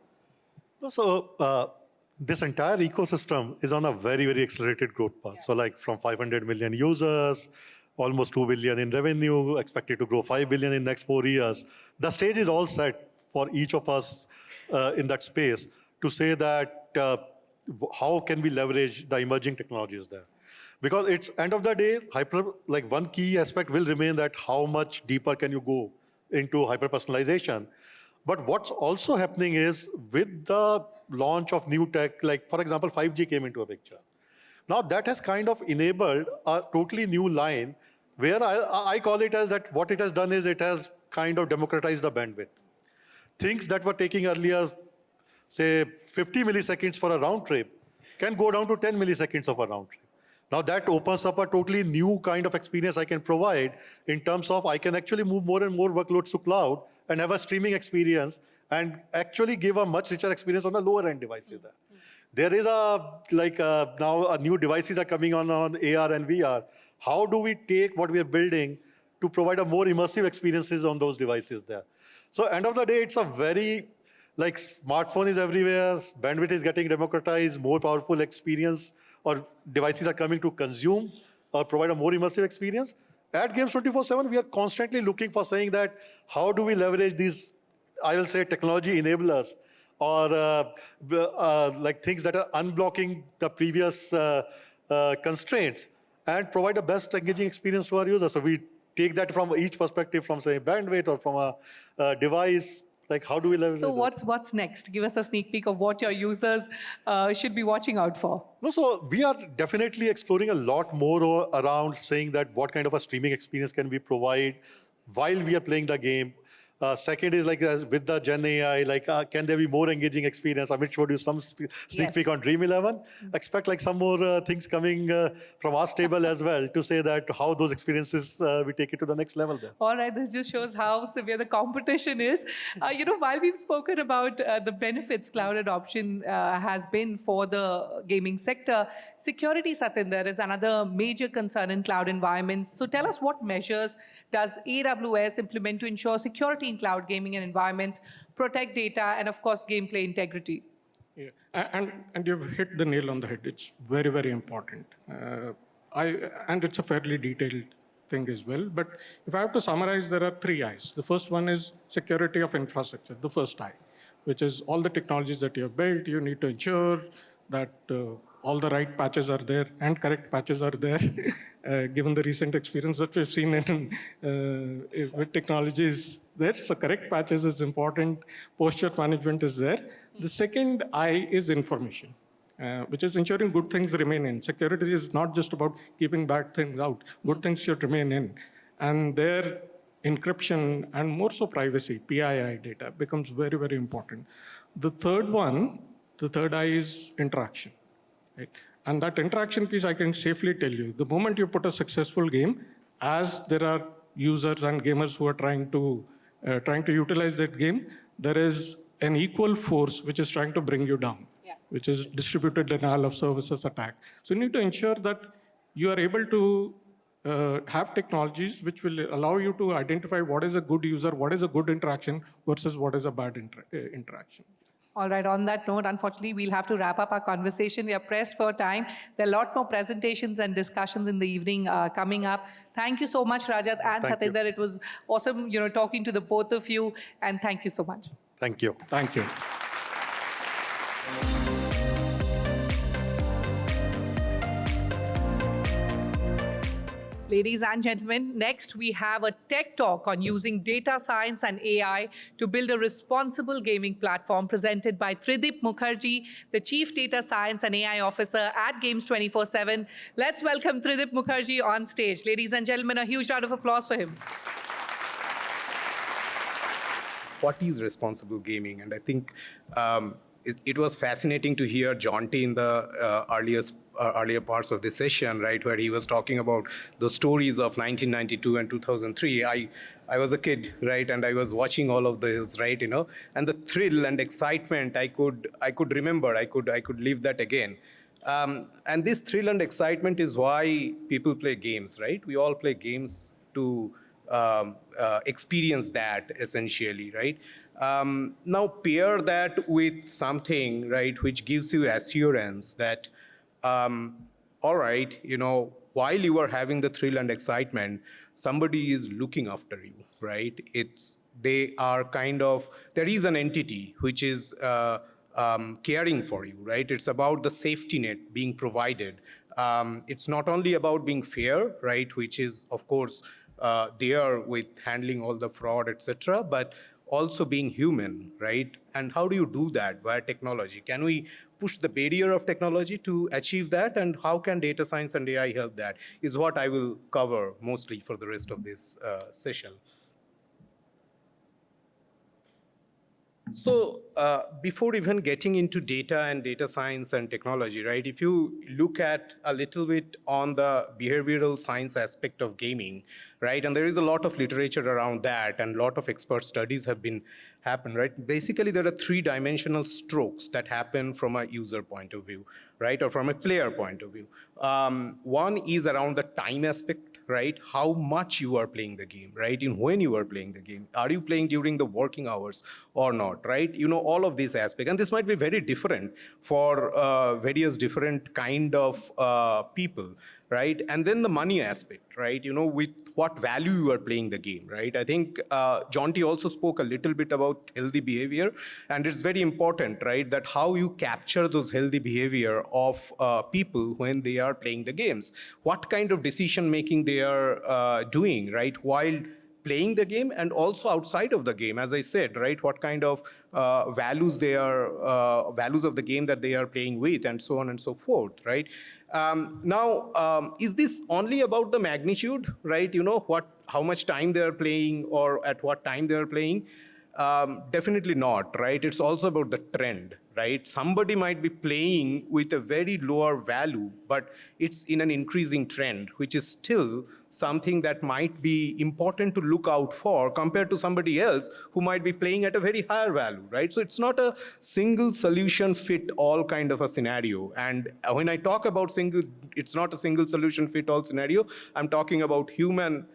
Speaker 13: So this entire ecosystem is on a very, very accelerated growth path. So like from 500 million users, almost 2 billion in revenue, expected to grow 5 billion in next 4 years. The stage is all set for each of us in that space to say that how can we leverage the emerging technologies there? Because it's end of the day, one key aspect will remain that how much deeper can you go into hyper-personalization. But what's also happening is with the launch of new tech, like for example, 5G came into a picture. Now that has kind of enabled a totally new line where I call it as that what it has done is it has kind of democratized the bandwidth. Things that were taking earlier, say 50 milliseconds for a round trip, can go down to 10 milliseconds of a round trip. Now that opens up a totally new kind of experience I can provide in terms of I can actually move more and more workloads to cloud and have a streaming experience and actually give a much richer experience on the lower end devices there. There is now new devices are coming on AR and VR. How do we take what we are building to provide a more immersive experiences on those devices there? So end of the day, it's a very, smartphone is everywhere, bandwidth is getting democratized, more powerful experience or devices are coming to consume or provide a more immersive experience. At Games 24/7, we are constantly looking for saying that how do we leverage these, I will say, technology enablers or things that are unblocking the previous constraints and provide the best engaging experience to our users. So we take that from each perspective, from say bandwidth or from a device. How do we leverage
Speaker 2: So
Speaker 13: that?
Speaker 2: what's next? Give us a sneak peek of what your users should be watching out for.
Speaker 13: No, so we are definitely exploring a lot more around saying that what kind of a streaming experience can we provide while we are playing the game. Second is with the Gen AI, can there be more engaging experience? Amit showed you some sneak peek on Dream 11. Expect some more things coming from our stable as well to say that how those experiences we take it to the next level there.
Speaker 2: All right, this just shows how severe the competition is. While we've spoken about the benefits cloud adoption has been for the gaming sector, security, Satinder, is another major concern in cloud environments. So tell us, what measures does AWS implement to ensure security in cloud gaming and environments, protect data, and of course, gameplay integrity?
Speaker 12: Yeah. And you've hit the nail on the head. It's very, very important. And it's a fairly detailed thing as well. But if I have to summarize, there are 3 I's. The first one is security of infrastructure, the first I, which is all the technologies that you have built. You need to ensure that all the right patches are there and correct patches are there, given the recent experience that we've seen with technologies there. So correct patches is important. Posture management is there. The second I is information, which is ensuring good things remain in. Security is not just about keeping bad things out. Good things should remain in. And their encryption and more so privacy, PII data, becomes very, very important. The third I is interaction. Right? And that interaction piece, I can safely tell you, the moment you put a successful game, as there are users and gamers who are trying to utilize that game, there is an equal force which is trying to bring you down, which is distributed denial of services attack. So you need to ensure that you are able to have technologies which will allow you to identify what is a good user, what is a good interaction versus what is a bad interaction.
Speaker 2: All right, on that note, unfortunately, we'll have to wrap up our conversation. We are pressed for time. There are a lot more presentations and discussions in the evening coming up. Thank you so much, Rajat and Satinder. It was awesome, talking to the both of you, and thank you so much.
Speaker 13: Thank you.
Speaker 12: Thank you.
Speaker 2: Ladies and gentlemen, next we have a tech talk on using data science and AI to build a responsible gaming platform, presented by Tridip Mukherjee, the Chief Data Science and AI Officer at Games 24/7. Let's welcome Tridip Mukherjee on stage. Ladies and gentlemen, a huge round of applause for him.
Speaker 14: What is responsible gaming? And I think it was fascinating to hear Jonty in the earlier parts of the session, right, where he was talking about the stories of 1992 and 2003. I was a kid, right, and I was watching all of those, right, and the thrill and excitement I could remember. I could live that again. And this thrill and excitement is why people play games, right? We all play games to experience that, essentially, right? Now pair that with something, right, which gives you assurance that, all right, while you are having the thrill and excitement, somebody is looking after you, right? There is an entity which is caring for you, right? It's about the safety net being provided. It's not only about being fair, right, which is, of course, there with handling all the fraud, etc., but also being human, right? And how do you do that via technology? Can we push the barrier of technology to achieve that? And how can data science and AI help that? Is what I will cover mostly for the rest of this session. So before even getting into data and data science and technology, right, if you look at a little bit on the behavioral science aspect of gaming, right, and there is a lot of literature around that and a lot of expert studies have been happened, right? Basically, there are three-dimensional strokes that happen from a user point of view, right, or from a player point of view. One is around the time aspect, right? How much you are playing the game, right? And when you are playing the game. Are you playing during the working hours or not, right? You know, all of these aspects. And this might be very different for various different kind of people, right? And then the money aspect, right? You know, with what value you are playing the game, right? I think John T. also spoke a little bit about healthy behavior, and it's very important, right, that how you capture those healthy behavior of people when they are playing the games. What kind of decision making they are doing, right, while playing the game and also outside of the game, as I said, right, what kind of values of the game that they are playing with, and so on and so forth, right? Now, is this only about the magnitude, right? You know, how much time they are playing or at what time they are playing? Definitely not, right? It's also about the trend, right? Somebody might be playing with a very lower value, but it's in an increasing trend, which is still something that might be important to look out for compared to somebody else who might be playing at a very higher value, right? So it's not a single solution fit all kind of a scenario. And when I talk about it's not a single solution fit all scenario. I'm talking about human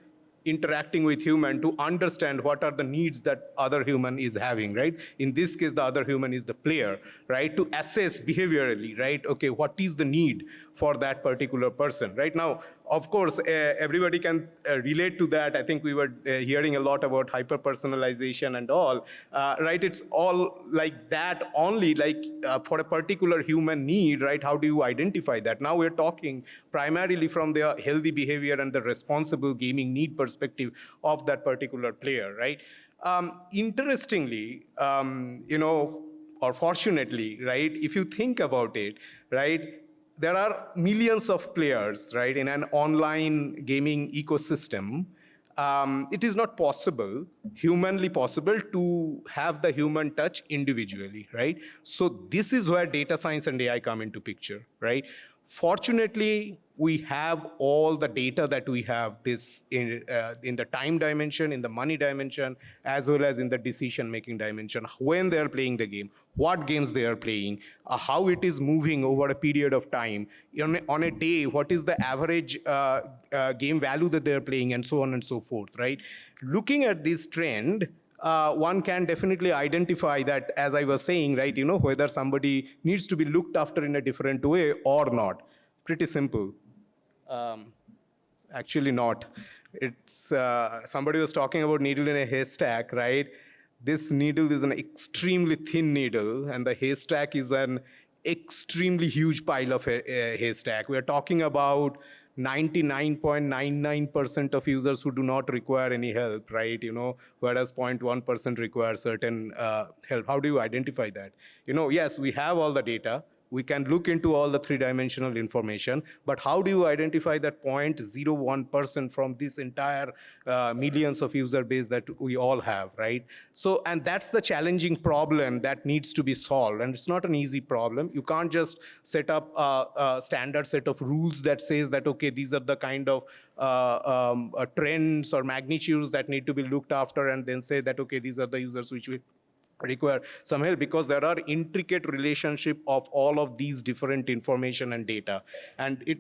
Speaker 14: interacting with human to understand what are the needs that other human is having, right? In this case, the other human is the player, right? To assess behaviorally, right? Okay, what is the need for that particular person, right? Now, of course, everybody can relate to that. I think we were hearing a lot about hyper-personalization and all, right? It's all like that only, like for a particular human need, right? How do you identify that? Now we're talking primarily from the healthy behavior and the responsible gaming need perspective of that particular player, right? Interestingly, you know, or fortunately, right, if you think about it, right, there are millions of players, right, in an online gaming ecosystem. It is not possible, humanly possible, to have the human touch individually, right? So this is where data science and AI come into picture, right? Fortunately, we have all the data that we have this in the time dimension, in the money dimension, as well as in the decision-making dimension, when they're playing the game, what games they are playing, how it is moving over a period of time, on a day, what is the average game value that they're playing, and so on and so forth, right? Looking at this trend, one can definitely identify that, as I was saying, right, you know, whether somebody needs to be looked after in a different way or not. Pretty simple. Actually not. It's, somebody was talking about needle in a haystack, right? This needle is an extremely thin needle, and the haystack is an extremely huge pile of a haystack. We are talking about 99.99% of users who do not require any help, right? You know, whereas 0.1% require certain help. How do you identify that? You know, yes, we have all the data. We can look into all the three-dimensional information, but how do you identify that 0.01% from this entire millions of user base that we all have, right? So, and that's the challenging problem that needs to be solved, and it's not an easy problem. You can't just set up a standard set of rules that says that, okay, these are the kind of trends or magnitudes that need to be looked after, and then say that, okay, these are the users which we require some help, because there are intricate relationship of all of these different information and data. And it,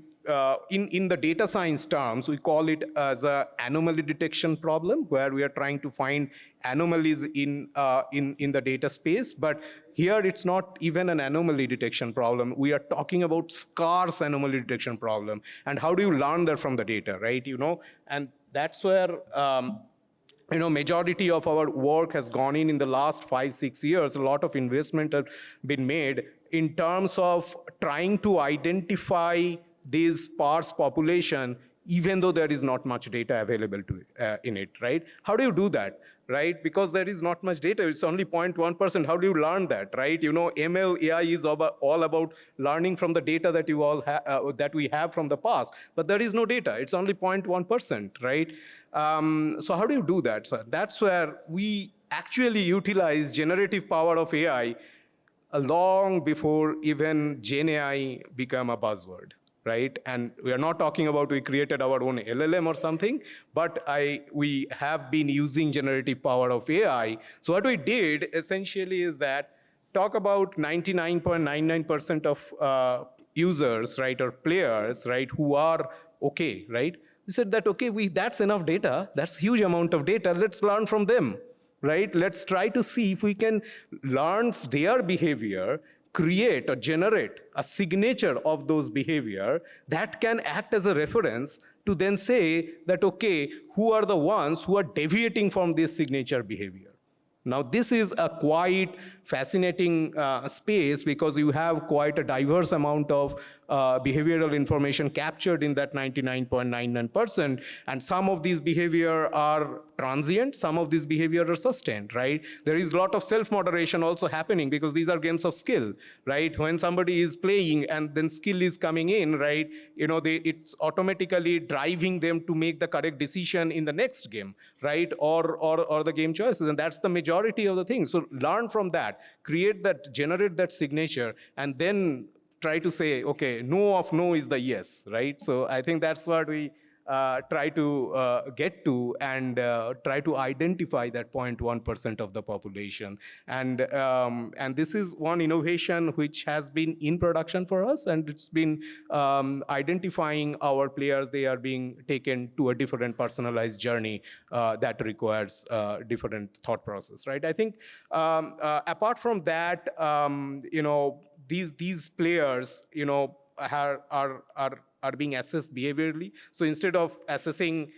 Speaker 14: in the data science terms, we call it as an anomaly detection problem, where we are trying to find anomalies in the data space. But here it's not even an anomaly detection problem. We are talking about scarce anomaly detection problem. And how do you learn that from the data, right? You know, and that's where you know, majority of our work has gone in the last 5-6 years. A lot of investment have been made in terms of trying to identify this sparse population, even though there is not much data available to in it, right? How do you do that, right? Because there is not much data. It's only 0.1%. How do you learn that, right? You know, ML AI is all about learning from the data that you all that we have from the past, but there is no data. It's only 0.1%, right? So how do you do that? So that's where we actually utilized generative power of AI long before even Gen AI became a buzzword, right? And we are not talking about we created our own LLM or something, but we have been using generative power of AI. So what we did essentially is that talk about 99.99% of users, right, or players, right, who are okay, right? We said that, okay, that's enough data. That's huge amount of data. Let's learn from them, right? Let's try to see if we can learn their behavior, create or generate a signature of those behavior that can act as a reference to then say that, okay, who are the ones who are deviating from this signature behavior? Now, this is a quite fascinating space because you have quite a diverse amount of behavioral information captured in that 99.99%, and some of these behavior are transient, some of these behavior are sustained, right? There is a lot of self-moderation also happening because these are games of skill, right? When somebody is playing and then skill is coming in, right, it's automatically driving them to make the correct decision in the next game, right? Or the game choices, and that's the majority of the thing. So learn from that, create that, generate that signature, and then try to say, okay, no of no is the yes, right? So I think that's what we try to get to, and try to identify that 0.1% of the population. And this is one innovation which has been in production for us, and it's been identifying our players. They are being taken to a different personalized journey that requires different thought process, right? I think apart from that, these players, are being assessed behaviorally. So instead of assessing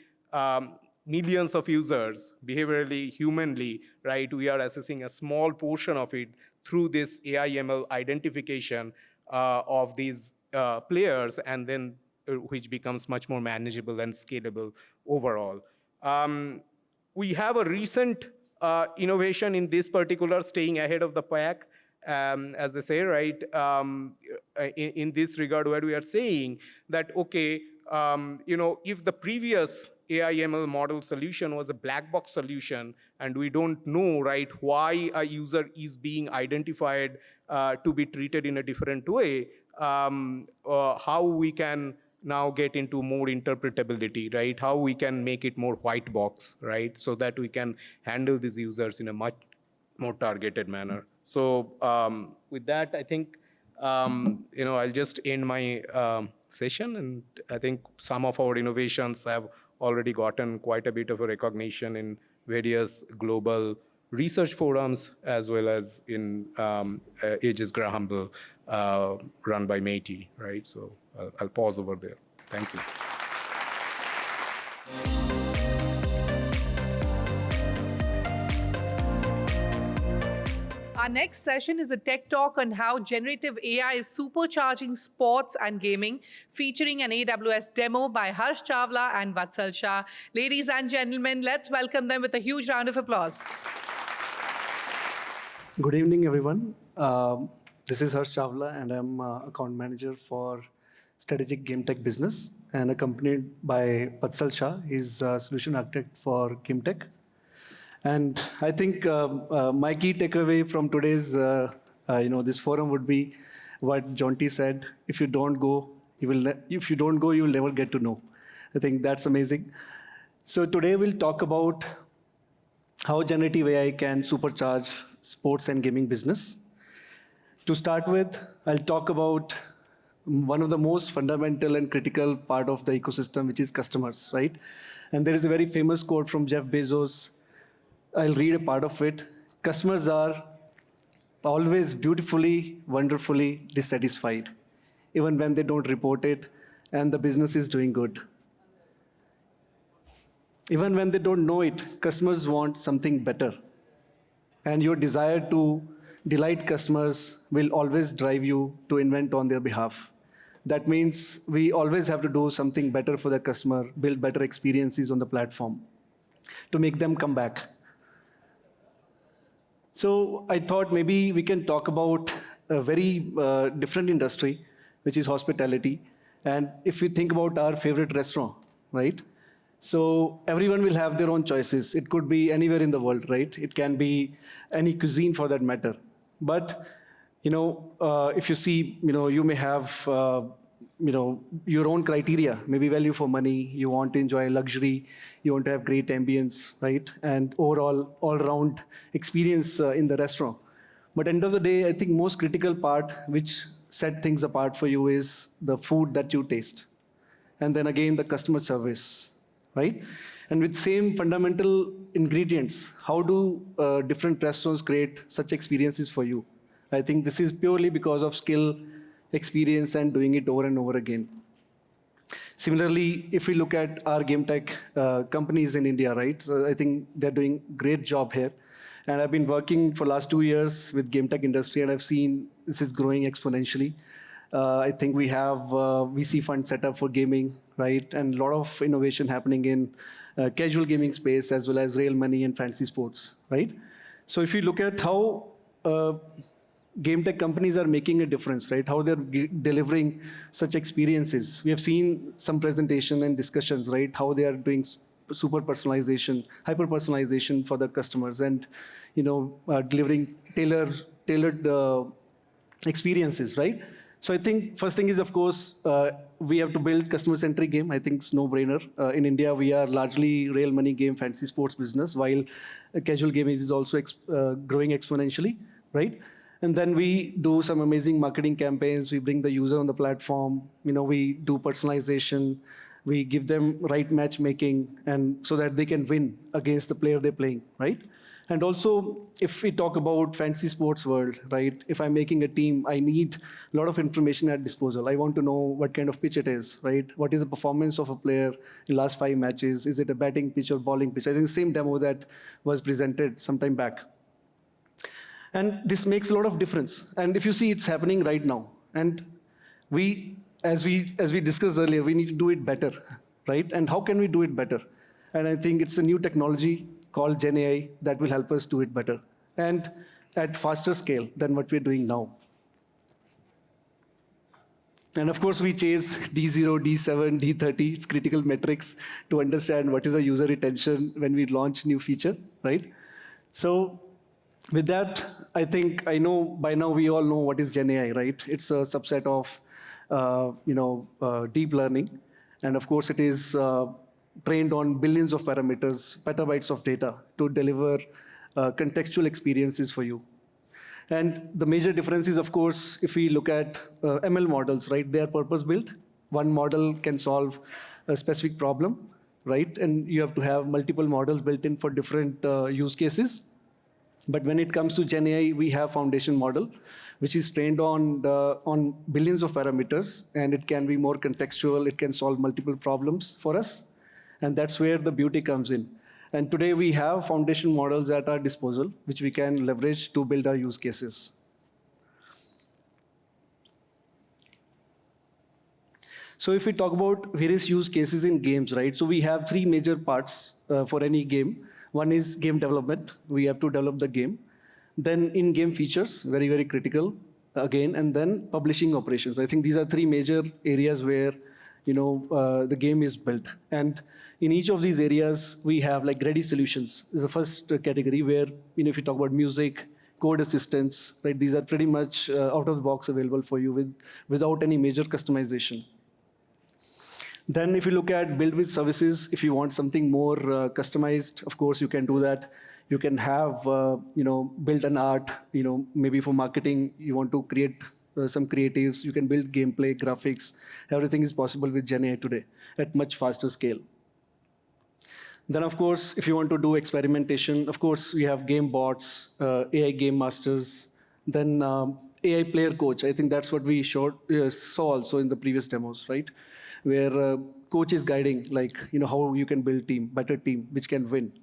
Speaker 14: millions of users behaviorally, humanly, right, we are assessing a small portion of it through this AI/ML identification of these players, and then which becomes much more manageable and scalable overall. We have a recent innovation in this particular, staying ahead of the pack, as they say, right? In this regard, where we are saying that, okay, if the previous AI/ML model solution was a black box solution, and we don't know, right, why a user is being identified to be treated in a different way, how we can now get into more interpretability, right? How we can make it more white box, right? So that we can handle these users in a much more targeted manner. So with that, I think, I'll just end my session. And I think some of our innovations have already gotten quite a bit of a recognition in various global research forums, as well as in Aegis Graham Bell, run by Métis, right? So I'll pause over there. Thank you.
Speaker 2: Our next session is a tech talk on how generative AI is supercharging sports and gaming, featuring an AWS demo by Harsh Chawla and Vatsal Shah. Ladies and gentlemen, let's welcome them with a huge round of applause.
Speaker 15: Good evening, everyone. This is Harsh Chawla, and I'm account manager for strategic game tech business, and accompanied by Vatsal Shah. He's a solution architect for game tech. And I think my key takeaway from today's this forum would be what Jonty said: if you don't go, you will never get to know. I think that's amazing. So today we'll talk about how generative AI can supercharge sports and gaming business. To start with, I'll talk about one of the most fundamental and critical part of the ecosystem, which is customers, right? And there is a very famous quote from Jeff Bezos. I'll read a part of it. Customers are always beautifully, wonderfully dissatisfied, even when they don't report it and the business is doing good. Even when they don't know it, customers want something better. And your desire to delight customers will always drive you to invent on their behalf. That means we always have to do something better for the customer, build better experiences on the platform to make them come back. So I thought maybe we can talk about a very different industry, which is hospitality. And if you think about our favorite restaurant, right? So everyone will have their own choices. It could be anywhere in the world, right? It can be any cuisine for that matter. But if you see, you may have, your own criteria, maybe value for money. You want to enjoy luxury. You want to have great ambience, right? And overall, all-round experience in the restaurant. But end of the day, I think most critical part, which set things apart for you, is the food that you taste. And then again, the customer service, right? And with same fundamental ingredients, how do different restaurants create such experiences for you? I think this is purely because of skill, experience, and doing it over and over again. Similarly, if we look at our game tech companies in India, right? So I think they're doing a great job here. And I've been working for the last 2 years with game tech industry, and I've seen this is growing exponentially. I think we have VC fund set up for gaming, right? And a lot of innovation happening in casual gaming space as well as real money and fantasy sports, right? So if you look at how game tech companies are making a difference, right? How they're delivering such experiences. We have seen some presentation and discussions, right? How they are doing super personalization, hyper personalization for their customers, and delivering tailored experiences, right? So I think first thing is, of course, we have to build customer-centric game. I think it's no-brainer. In India, we are largely real money game, fantasy sports business, while casual gaming is also growing exponentially, right? And then we do some amazing marketing campaigns. We bring the user on the platform. We do personalization. We give them right matchmaking, and so that they can win against the player they're playing, right? And also, if we talk about fantasy sports world, right? If I'm making a team, I need a lot of information at disposal. I want to know what kind of pitch it is, right? What is the performance of a player in last 5 matches? Is it a batting pitch or bowling pitch? I think the same demo that was presented some time back. And this makes a lot of difference. And if you see, it's happening right now. And as we discussed earlier, we need to do it better, right? And how can we do it better? And I think it's a new technology called Gen AI that will help us do it better and at faster scale than what we're doing now. And of course, we chase D0, D7, D30. It's critical metrics to understand what is the user retention when we launch new feature, right? So with that, I know by now we all know what is Gen AI, right? It's a subset of deep learning. And of course, it is trained on billions of parameters, petabytes of data to deliver contextual experiences for you. And the major difference is, of course, if we look at ML models, right? They are purpose-built. One model can solve a specific problem, right? And you have to have multiple models built in for different use cases. But when it comes to Gen AI, we have foundation model, which is trained on billions of parameters, and it can be more contextual. It can solve multiple problems for us. And that's where the beauty comes in. And today we have foundation models at our disposal, which we can leverage to build our use cases. So if we talk about various use cases in games, right? So we have 3 major parts for any game. One is game development. We have to develop the game. Then in-game features, very, very critical, again. And then publishing operations. I think these are 3 major areas where the game is built. And in each of these areas, we have like ready solutions. This is the first category where, if you talk about music, code assistance, right? These are pretty much out of the box available for you without any major customization. Then if you look at build with services, if you want something more customized, of course, you can do that. You can have, build an art, maybe for marketing, you want to create some creatives. You can build gameplay, graphics. Everything is possible with Gen AI today at much faster scale. Then, of course, if you want to do experimentation, of course, we have game bots, AI game masters, then AI player coach. I think that's what we saw also in the previous demos, right? Where coach is guiding, how you can build better team, which can win,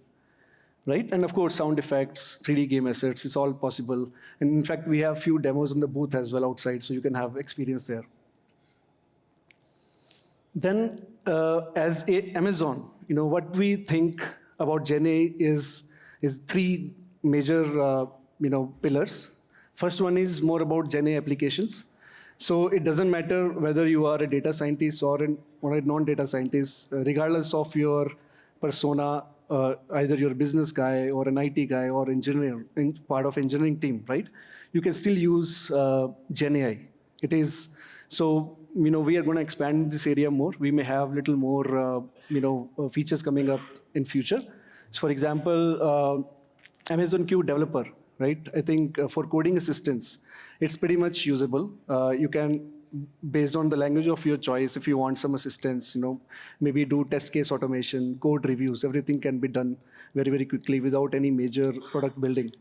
Speaker 15: right? And of course, sound effects, 3D game assets, it's all possible. And in fact, we have few demos in the booth as well outside, so you can have experience there. Then, as Amazon, what we think about Gen AI is 3 major, pillars. First one is more about Gen AI applications. So it doesn't matter whether you are a data scientist or a non-data scientist, regardless of your persona, either you're a business guy or an IT guy or engineer, part of engineering team, right? You can still use Gen AI. It is, so, we are going to expand this area more. We may have little more, features coming up in future. So for example, Amazon Q developer, right? I think for coding assistance, it's pretty much usable. You can, based on the language of your choice, if you want some assistance, maybe do test case automation, code reviews, everything can be done very, very quickly without any major product building.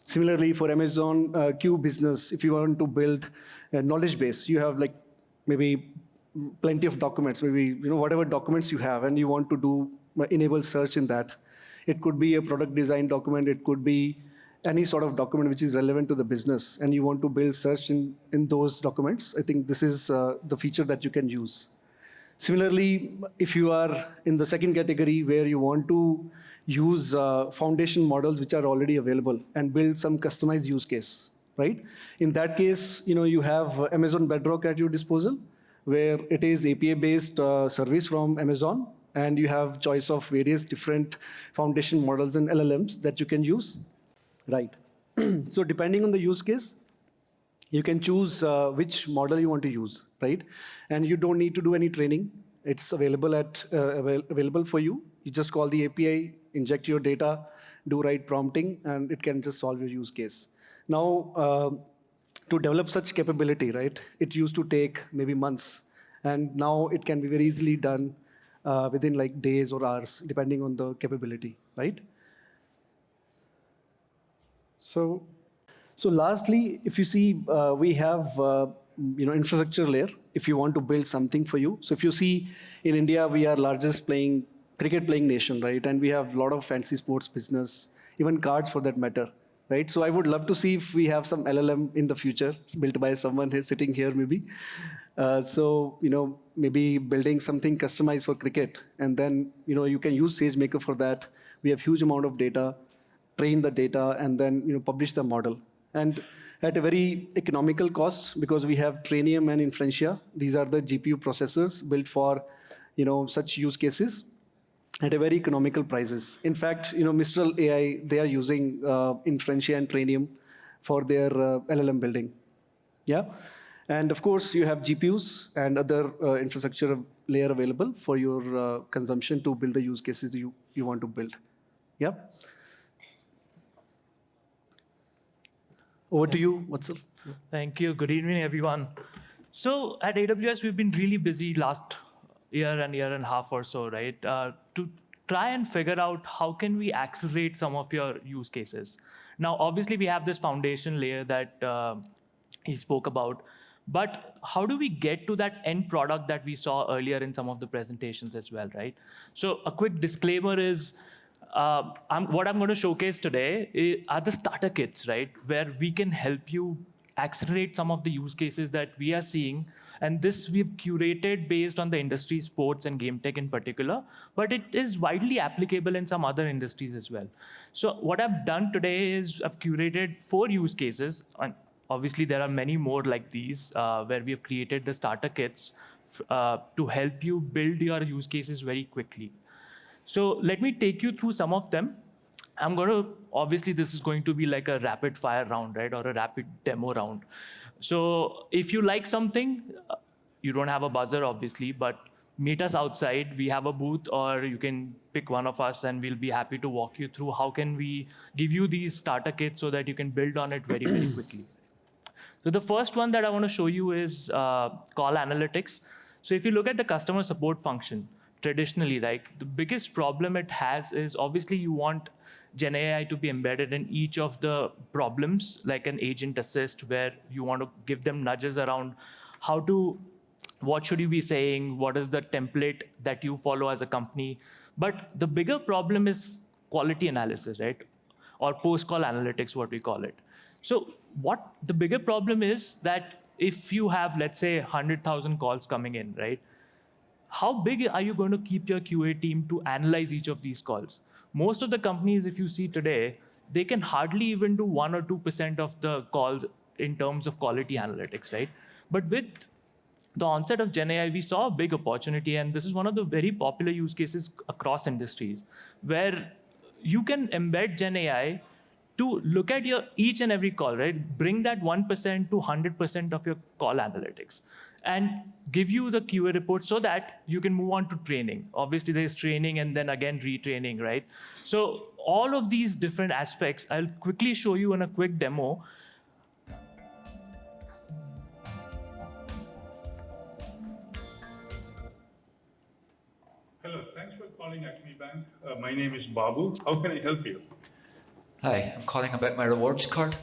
Speaker 15: Similarly, for Amazon Q business, if you want to build a knowledge base, you have like maybe plenty of documents, maybe whatever documents you have, and you want to do enable search in that. It could be a product design document. It could be any sort of document which is relevant to the business, and you want to build search in those documents. I think this is the feature that you can use. Similarly, if you are in the second category where you want to use foundation models which are already available and build some customized use case, right? In that case, you have Amazon Bedrock at your disposal, where it is API-based service from Amazon, and you have choice of various different foundation models and LLMs that you can use, right? So depending on the use case, you can choose which model you want to use, right? And you don't need to do any training. It's available available for you. You just call the API, inject your data, do right prompting, and it can just solve your use case. Now, to develop such capability, right, it used to take maybe months, and now it can be very easily done within like days or hours, depending on the capability, right? So lastly, if you see, we have infrastructure layer. If you want to build something for you, so if you see in India, we are largest cricket playing nation, right? And we have a lot of fancy sports business, even cards for that matter, right? So I would love to see if we have some LLM in the future built by someone who's sitting here, maybe. So maybe building something customized for cricket, and then you can use SageMaker for that. We have huge amount of data, train the data, and then publish the model. And at a very economical cost, because we have Trainium and Inferentia. These are the GPU processors built for such use cases at a very economical prices. In fact, Mistral AI, they are using Inferentia and Trainium for their LLM building. Yeah. And of course, you have GPUs and other infrastructure layer available for your consumption to build the use cases you want to build. Yeah. Over to you, Vatsal.
Speaker 16: Thank you. Good evening, everyone. So at AWS, we've been really busy last year and a half or so, right? To try and figure out how can we accelerate some of your use cases. Now, obviously, we have this foundation layer that he spoke about. But how do we get to that end product that we saw earlier in some of the presentations as well, right? So a quick disclaimer is, what I'm going to showcase today are the starter kits, right? Where we can help you accelerate some of the use cases that we are seeing. And this we've curated based on the industry, sports and game tech in particular, but it is widely applicable in some other industries as well. So what I've done today is I've curated 4 use cases. And obviously, there are many more like these where we have created the starter kits to help you build your use cases very quickly. So let me take you through some of them. Obviously, this is going to be like a rapid fire round, right? Or a rapid demo round. So if you like something, you don't have a buzzer, obviously, but meet us outside. We have a booth, or you can pick one of us, and we'll be happy to walk you through how can we give you these starter kits so that you can build on it very, very quickly. So the first one that I want to show you is call analytics. So if you look at the customer support function, traditionally, like the biggest problem it has is obviously you want Gen AI to be embedded in each of the problems, like an agent assist, where you want to give them nudges around what should you be saying, what is the template that you follow as a company. But the bigger problem is quality analysis, right? Or post-call analytics, what we call it. So what the bigger problem is that if you have, let's say, 100,000 calls coming in, right? How big are you going to keep your QA team to analyze each of these calls? Most of the companies, if you see today, they can hardly even do 1 or 2% of the calls in terms of quality analytics, right? But with the onset of Gen AI, we saw a big opportunity, and this is one of the very popular use cases across industries, where you can embed Gen AI to look at your each and every call, right? Bring that 1% to 100% of your call analytics and give you the QA report so that you can move on to training. Obviously, there's training and then again retraining, right? So all of these different aspects, I'll quickly show you in a quick demo.
Speaker 17: Hello, thanks for calling Acme Bank. My name is Babu. How can I help you?
Speaker 18: Hi, I'm calling about my rewards card.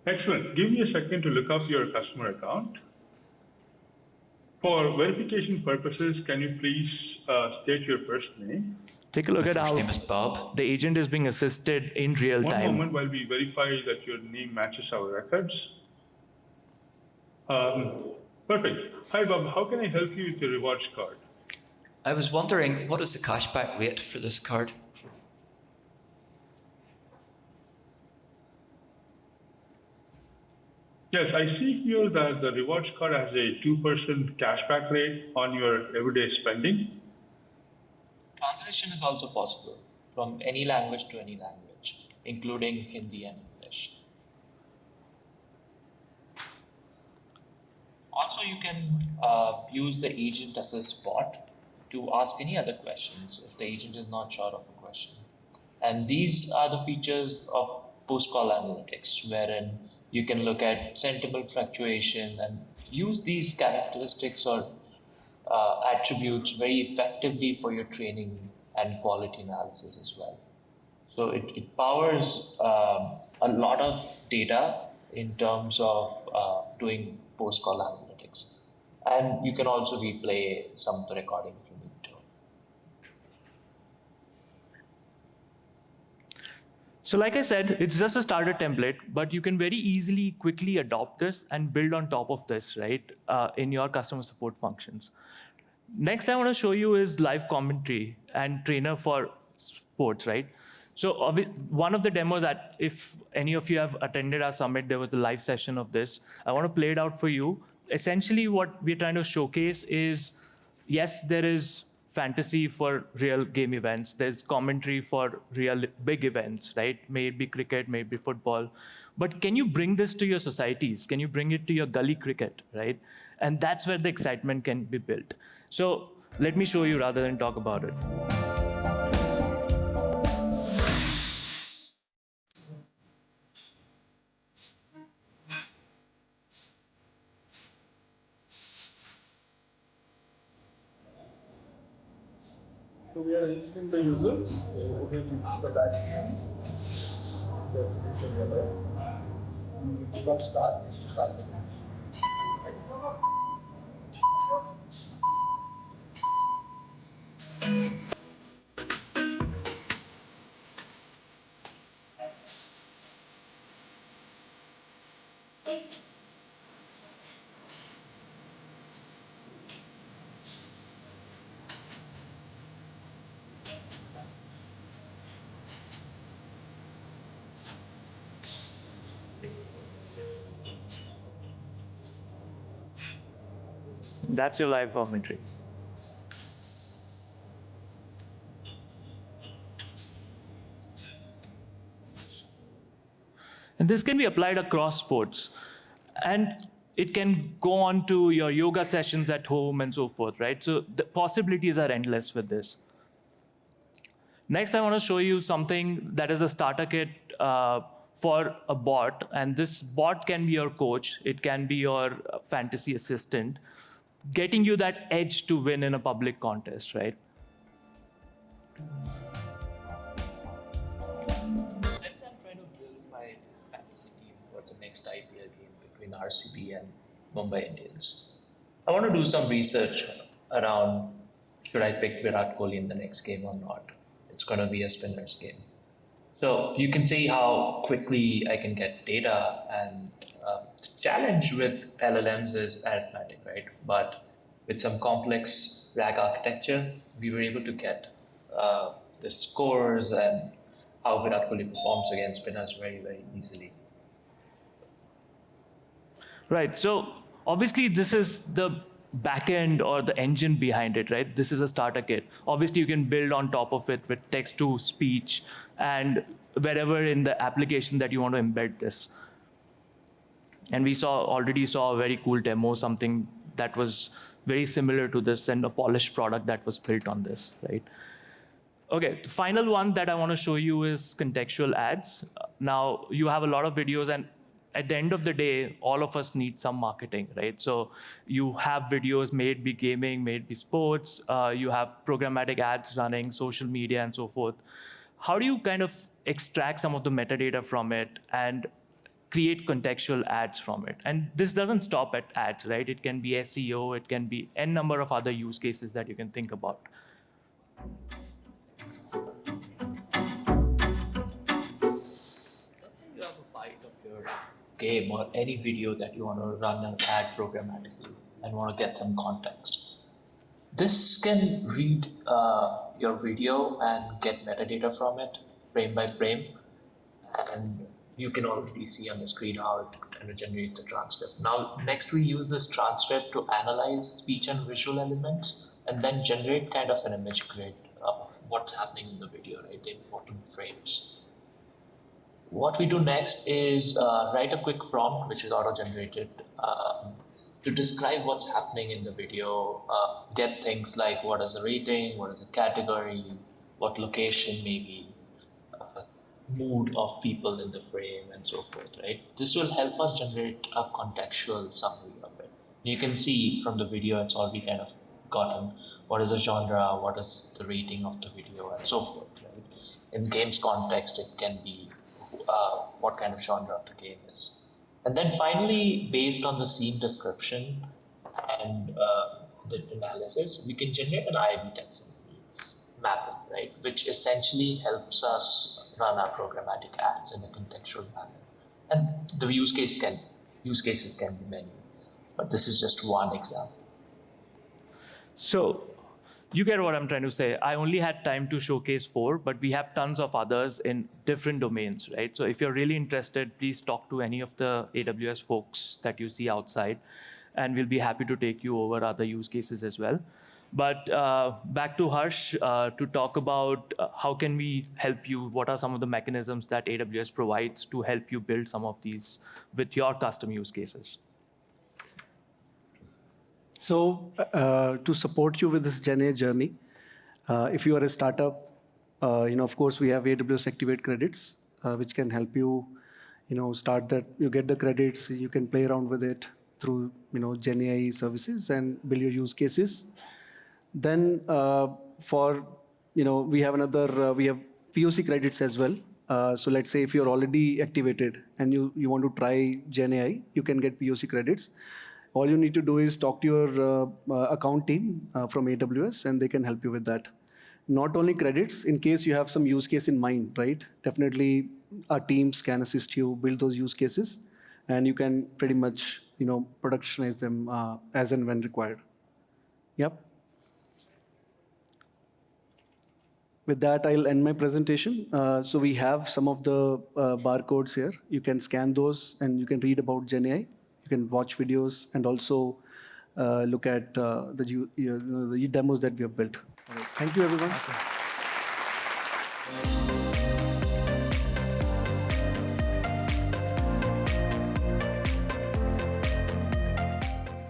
Speaker 17: Excellent. Give me a second to look up your customer account. For verification purposes, can you please state your first name?
Speaker 16: Take a look at how the agent is being assisted in real time.
Speaker 17: One moment while we verify that your name matches our records. Perfect. Hi, Bob. How can I help you with your rewards card?
Speaker 18: I was wondering, what is the cashback rate for this card?
Speaker 17: Yes, I see here that the rewards card has a 2% cashback rate on your everyday spending.
Speaker 19: Translation is also possible from any language to any language, including Hindi and English. Also, you can use the agent assist bot to ask any other questions if the agent is not sure of a question. And these are the features of post-call analytics, wherein you can look at sentiment fluctuation and use these characteristics or attributes very effectively for your training and quality analysis as well. So it powers a lot of data in terms of doing post-call analytics. And you can also replay some of the recording if you need to.
Speaker 16: So like I said, it's just a starter template, but you can very easily, quickly adopt this and build on top of this, right, in your customer support functions. Next, I want to show you is live commentary and trainer for sports, right? So one of the demos that if any of you have attended our summit, there was a live session of this. I want to play it out for you. Essentially, what we're trying to showcase is, yes, there is fantasy for real game events. There's commentary for real big events, right? May it be cricket, may it be football. But can you bring this to your societies? Can you bring it to your gully cricket, right? And that's where the excitement can be built. So let me show you rather than talk about it.
Speaker 17: So we are registering the users. Okay, the back. Click start.
Speaker 16: That's your live commentary. And this can be applied across sports. And it can go on to your yoga sessions at home and so forth, right? So the possibilities are endless with this. Next, I want to show you something that is a starter kit for a bot. And this bot can be your coach. It can be your fantasy assistant, getting you that edge to win in a public contest, right?
Speaker 19: Let's say I'm trying to build my fantasy team for the next IPL game between RCB and Mumbai Indians. I want to do some research around, should I pick Virat Kohli in the next game or not? It's going to be a spinner's game. So you can see how quickly I can get data, and the challenge with LLMs is arithmetic, right? But with some complex RAG architecture, we were able to get the scores and how Virat Kohli performs against spinners very, very easily.
Speaker 16: Right. So Obviously, this is the backend or the engine behind it, right? This is a starter kit. Obviously, you can build on top of it with text to speech and wherever in the application that you want to embed this. And we already saw a very cool demo, something that was very similar to this and a polished product that was built on this, right? Okay, the final one that I want to show you is contextual ads. Now, you have a lot of videos, and at the end of the day, all of us need some marketing, right? So you have videos, may it be gaming, may it be sports, you have programmatic ads running, social media, and so forth. How do you kind of extract some of the metadata from it and create contextual ads from it? And this doesn't stop at ads, right? It can be SEO, it can be n number of other use cases that you can think about. Game or any video that you want to run an ad programmatically and want to get some context. This can read your video and get metadata from it frame by frame, and you can already see on the screen how it kind of generates the transcript. Now, next we use this transcript to analyze speech and visual elements and then generate kind of an image grid of what's happening in the video, right? The important frames. What we do next is write a quick prompt, which is auto-generated, to describe what's happening in the video, get things like what is the rating, what is the category, what location maybe, mood of people in the frame, and so forth, right? This will help us generate a contextual summary of it. You can see from the video, it's already kind of gotten what is the genre, what is the rating of the video, and so forth, right? In games context, it can be what kind of genre of the game is. And then finally, based on the scene description and the analysis, we can generate an IAB taxonomy mapping, right? Which essentially helps us run our programmatic ads in a contextual manner. And the use cases can be many, but this is just one example. So, you get what I'm trying to say. I only had time to showcase 4, but we have tons of others in different domains, right? So if you're really interested, please talk to any of the AWS folks that you see outside, and we'll be happy to take you over other use cases as well. But back to Harsh to talk about how can we help you, what are some of the mechanisms that AWS provides to help you build some of these with your custom use cases.
Speaker 15: So to support you with this GenAI journey, if you are a startup, of course, we have AWS Activate credits, which can help you, start that. You get the credits, you can play around with it through, GenAI services and build your use cases. Then we have we have POC credits as well. So let's say if you're already activated and you want to try GenAI, you can get POC credits. All you need to do is talk to your account team from AWS, and they can help you with that. Not only credits, in case you have some use case in mind, right? Definitely our teams can assist you build those use cases, and you can pretty much, productionize them as and when required. Yep. With that, I'll end my presentation. So we have some of the barcodes here. You can scan those, and you can read about GenAI. You can watch videos and also look at the demos that we have built. All right. Thank you, everyone.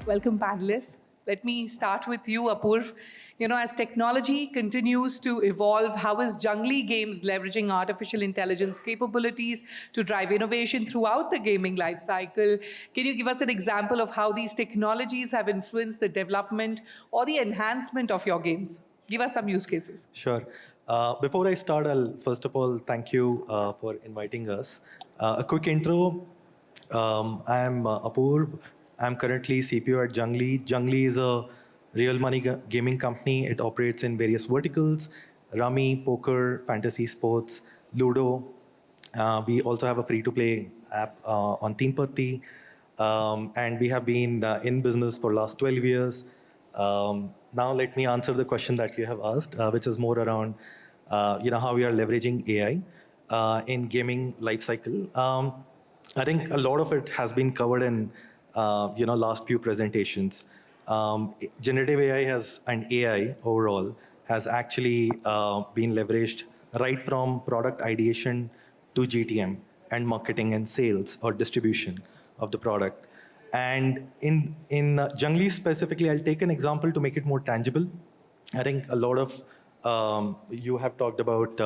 Speaker 2: Welcome, panelists. Let me start with you, Apurv. As technology continues to evolve, how is Junglee Games leveraging artificial intelligence capabilities to drive innovation throughout the gaming lifecycle? Can you give us an example of how these technologies have influenced the development or the enhancement of your games? Give us some use cases.
Speaker 20: Sure. Before I start, I'll first of all thank you for inviting us. A quick intro. I'm Apurv. I'm currently CPO at Junglee. Junglee is a real money gaming company. It operates in various verticals: Rummy, poker, fantasy sports, Ludo. We also have a free-to-play app on Teen Patti. And we have been in business for the last 12 years. Now let me answer the question that you have asked, which is more around how we are leveraging AI in gaming lifecycle. I think a lot of it has been covered in last few presentations. Generative AI and AI overall has actually been leveraged right from product ideation to GTM and marketing and sales or distribution of the product. And in Junglee specifically, I'll take an example to make it more tangible. I think a lot of you have talked about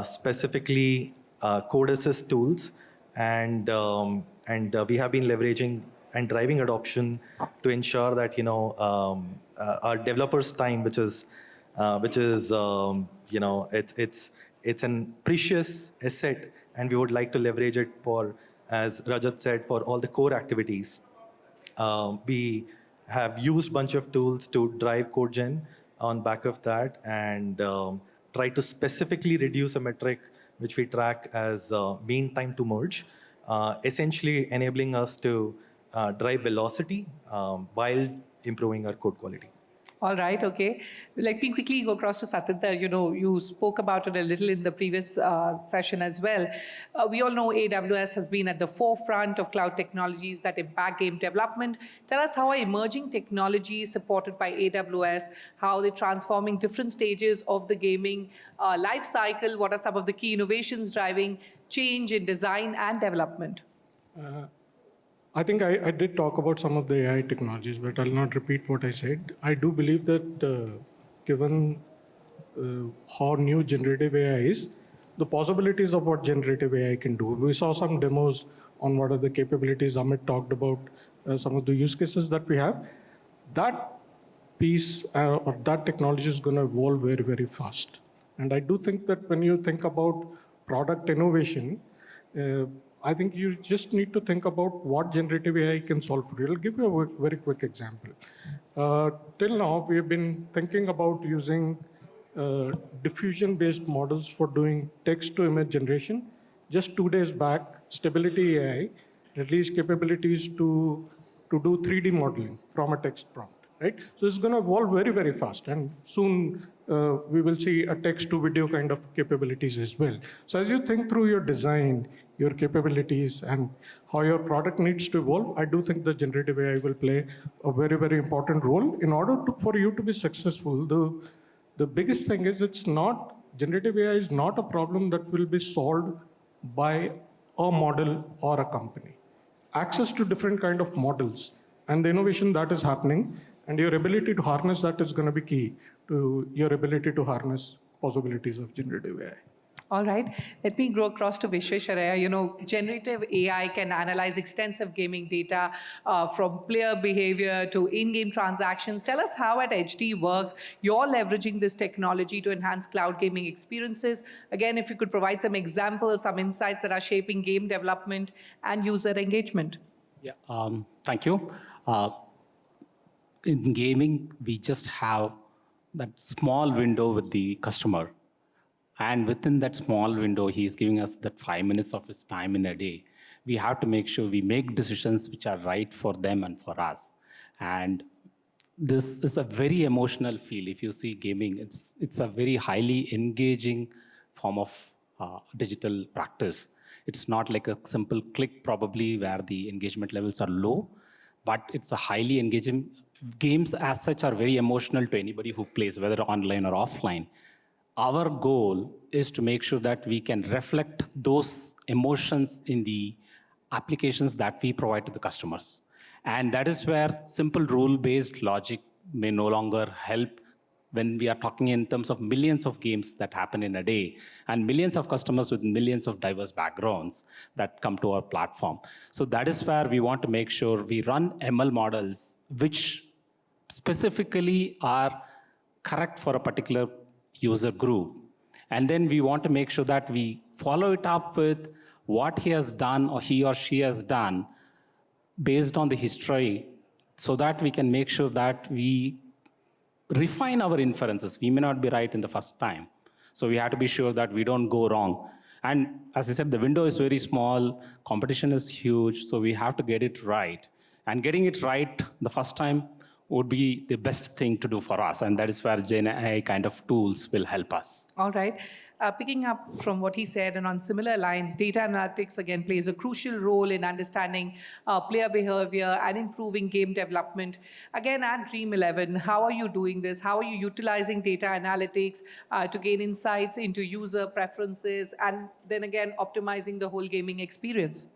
Speaker 20: specifically code assist tools, and we have been leveraging and driving adoption to ensure that our developers' time, which is it's an precious asset, and we would like to leverage it for, as Rajat said, for all the core activities. We have used a bunch of tools to drive code gen on back of that, and try to specifically reduce a metric which we track as mean time to merge, essentially enabling us to drive velocity while improving our code quality.
Speaker 2: All right, okay. Let me quickly go across to Satinder. You spoke about it a little in the previous session as well. We all know AWS has been at the forefront of cloud technologies that impact game development. Tell us how are emerging technologies supported by AWS, how they're transforming different stages of the gaming life cycle, what are some of the key innovations driving change in design and development?
Speaker 12: I think I did talk about some of the AI technologies, but I'll not repeat what I said. I do believe that given how new generative AI is, the possibilities of what generative AI can do. We saw some demos on what are the capabilities. Amit talked about some of the use cases that we have. That piece or that technology is going to evolve very, very fast. And I do think that when you think about product innovation, I think you just need to think about what generative AI can solve for you. I'll give you a very quick example. Till now, we have been thinking about using diffusion-based models for doing text-to-image generation. Just 2 days back, Stability AI released capabilities to do 3D modeling from a text prompt, right? So it's going to evolve very, very fast. And soon, we will see a text-to-video kind of capabilities as well. So as you think through your design, your capabilities, and how your product needs to evolve, I do think the generative AI will play a very, very important role. In order for you to be successful, the biggest thing is generative AI is not a problem that will be solved by a model or a company. Access to different kind of models and the innovation that is happening and your ability to harness that is going to be key to your ability to harness possibilities of generative AI.
Speaker 2: All right, let me go across to Vishwesharaya. Generative AI can analyze extensive gaming data from player behavior to in-game transactions. Tell us how at HD works. You're leveraging this technology to enhance cloud gaming experiences. Again, if you could provide some examples, some insights that are shaping game development and user engagement.
Speaker 21: Yeah, thank you. In gaming, we just have that small window with the customer. And within that small window, he's giving us that 5 minutes of his time in a day. We have to make sure we make decisions which are right for them and for us. And this is a very emotional feel. If you see gaming, it's a very highly engaging form of digital practice. It's not like a simple click probably where the engagement levels are low, but it's a highly engaging. Games as such are very emotional to anybody who plays, whether online or offline. Our goal is to make sure that we can reflect those emotions in the applications that we provide to the customers. And that is where simple rule-based logic may no longer help when we are talking in terms of millions of games that happen in a day and millions of customers with millions of diverse backgrounds that come to our platform. So that is where we want to make sure we run ML models which specifically are correct for a particular user group. And then we want to make sure that we follow it up with what he has done or he or she has done based on the history so that we can make sure that we refine our inferences. We may not be right in the first time. So we have to be sure that we don't go wrong. And as I said, the window is very small, competition is huge, so we have to get it right. And getting it right the first time would be the best thing to do for us. And that is where Gen AI kind of tools will help us.
Speaker 2: All right. Picking up from what he said and on similar lines, data analytics again plays a crucial role in understanding player behavior and improving game development. Again, at Dream11, how are you doing this? How are you utilizing data analytics to gain insights into user preferences and then again optimizing the whole gaming experience?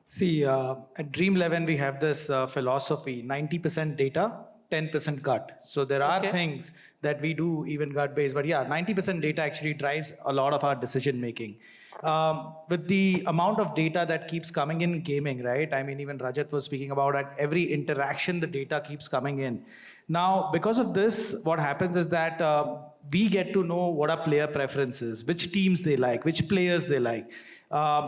Speaker 1: See, at Dream11, we have this philosophy, 90% data, 10% gut. So there are things that we do even gut-based, but yeah, 90% data actually drives a lot of our decision-making. With the amount of data that keeps coming in gaming, right? I mean, even Rajat was speaking about at every interaction, the data keeps coming in. Now, because of this, what happens is that we get to know what are player preferences, which teams they like, which players they like.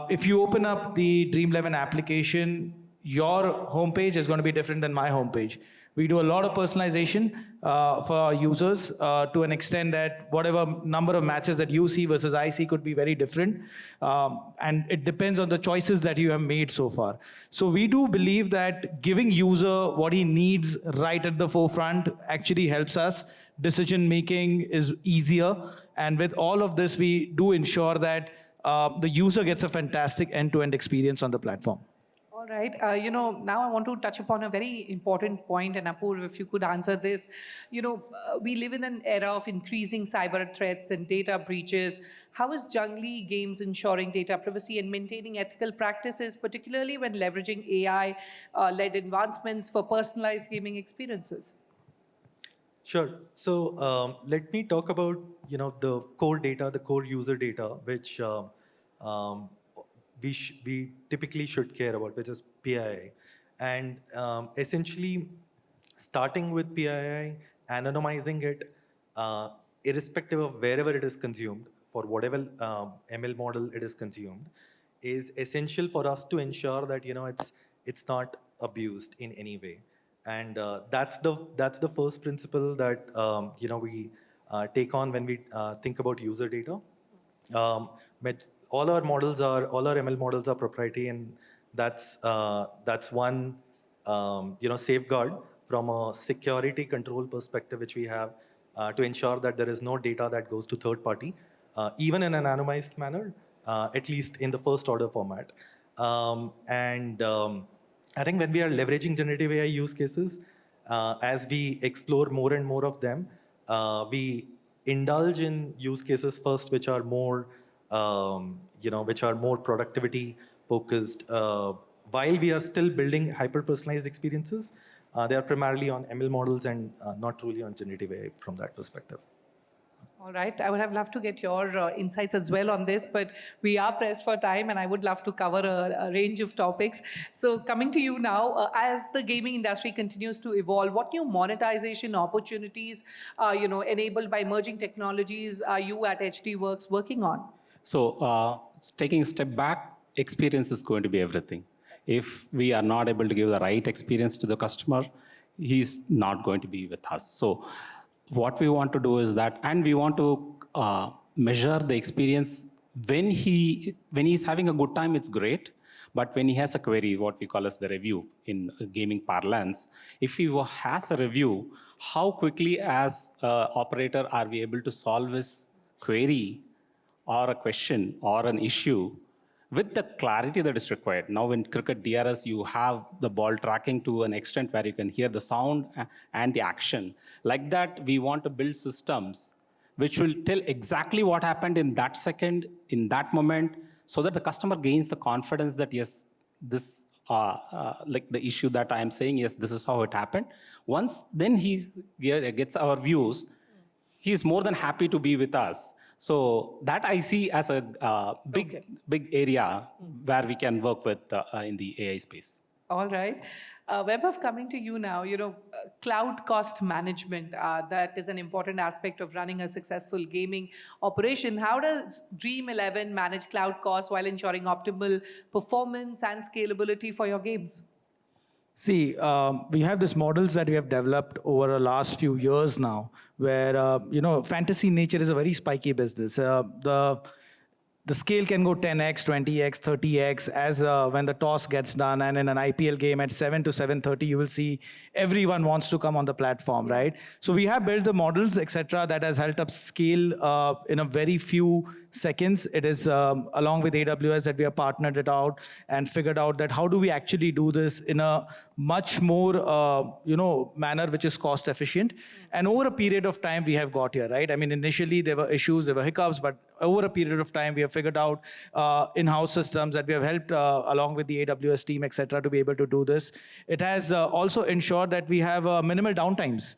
Speaker 1: If you open up the Dream11 application, your homepage is going to be different than my homepage. We do a lot of personalization for our users to an extent that whatever number of matches that you see versus I see could be very different. And it depends on the choices that you have made so far. So we do believe that giving user what he needs right at the forefront actually helps us. Decision making is easier. And with all of this, we do ensure that the user gets a fantastic end-to-end experience on the platform.
Speaker 2: All right. Now I want to touch upon a very important point, and Apoorv, if you could answer this. We live in an era of increasing cyber threats and data breaches. How is Junglee Games ensuring data privacy and maintaining ethical practices, particularly when leveraging AI-led advancements for personalized gaming experiences?
Speaker 20: Sure. So let me talk about the core data, the core user data, which we typically should care about, which is PII. And essentially, starting with PII, anonymizing it, irrespective of wherever it is consumed, for whatever ML model it is consumed, is essential for us to ensure that it's not abused in any way. And that's the first principle that we take on when we think about user data. All our ML models are proprietary, and that's one safeguard from a security control perspective which we have to ensure that there is no data that goes to third party, even in an anonymized manner, at least in the first order format. I think when we are leveraging generative AI use cases, as we explore more and more of them, we indulge in use cases first, which are more productivity focused. While we are still building hyper-personalized experiences, they are primarily on ML models and not truly on generative AI from that perspective.
Speaker 2: All right. I would have loved to get your insights as well on this, but we are pressed for time and I would love to cover a range of topics. So coming to you now, as the gaming industry continues to evolve, what new monetization opportunities, enabled by emerging technologies are you at HD Works working on?
Speaker 21: So taking a step back, experience is going to be everything. If we are not able to give the right experience to the customer, he's not going to be with us. So what we want to do is that, and we want to measure the experience when he's having a good time, it's great. But when he has a query, what we call as the review in gaming parlance, if he has a review, how quickly as operator are we able to solve his query or a question or an issue with the clarity that is required. Now in cricket DRS, you have the ball tracking to an extent where you can hear the sound and the action. Like that, we want to build systems which will tell exactly what happened in that second, in that moment, so that the customer gains the confidence that, yes, this, like the issue that I am saying, yes, this is how it happened. Once then he gets our views, he is more than happy to be with us. So that I see as a big area where we can work with in the AI space.
Speaker 2: All right. Vaibhav, coming to you now, cloud cost management, that is an important aspect of running a successful gaming operation. How does Dream11 manage cloud costs while ensuring optimal performance and scalability for your games?
Speaker 1: See, we have these models that we have developed over the last few years now, where, fantasy nature is a very spiky business. the scale can go 10x, 20x, 30x as when the toss gets done. And in an IPL game at 7 to 7:30, you will see everyone wants to come on the platform, right? So we have built the models, etc., that has helped us scale in a very few seconds. It is along with AWS that we have partnered it out and figured out that how do we actually do this in a much more manner which is cost efficient. And over a period of time we have got here, right? I mean, initially there were issues, there were hiccups, but over a period of time we have figured out in-house systems that we have helped along with the AWS team, etc., to be able to do this. It has also ensured that we have minimal downtimes.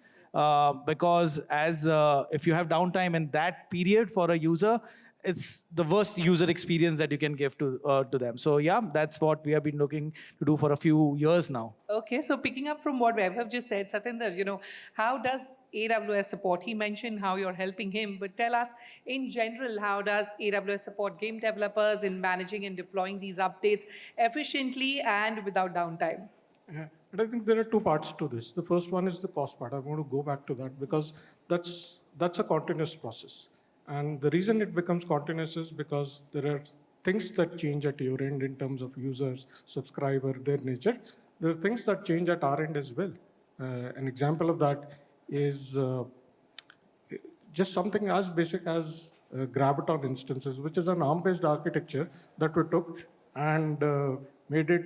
Speaker 1: Because if you have downtime in that period for a user, it's the worst user experience that you can give to them. So yeah, that's what we have been looking to do for a few years now.
Speaker 2: Okay, so picking up from what Vaibhav just said, Satinder, how does AWS support? He mentioned how you're helping him, but tell us in general, how does AWS support game developers in managing and deploying these updates efficiently and without downtime?
Speaker 12: Yeah. But I think there are two parts to this. The first one is the cost part. I want to go back to that because that's a continuous process. And the reason it becomes continuous is because there are things that change at your end in terms of users, subscriber, their nature. There are things that change at our end as well. An example of that is just something as basic as Graviton instances, which is an ARM-based architecture that we took and made it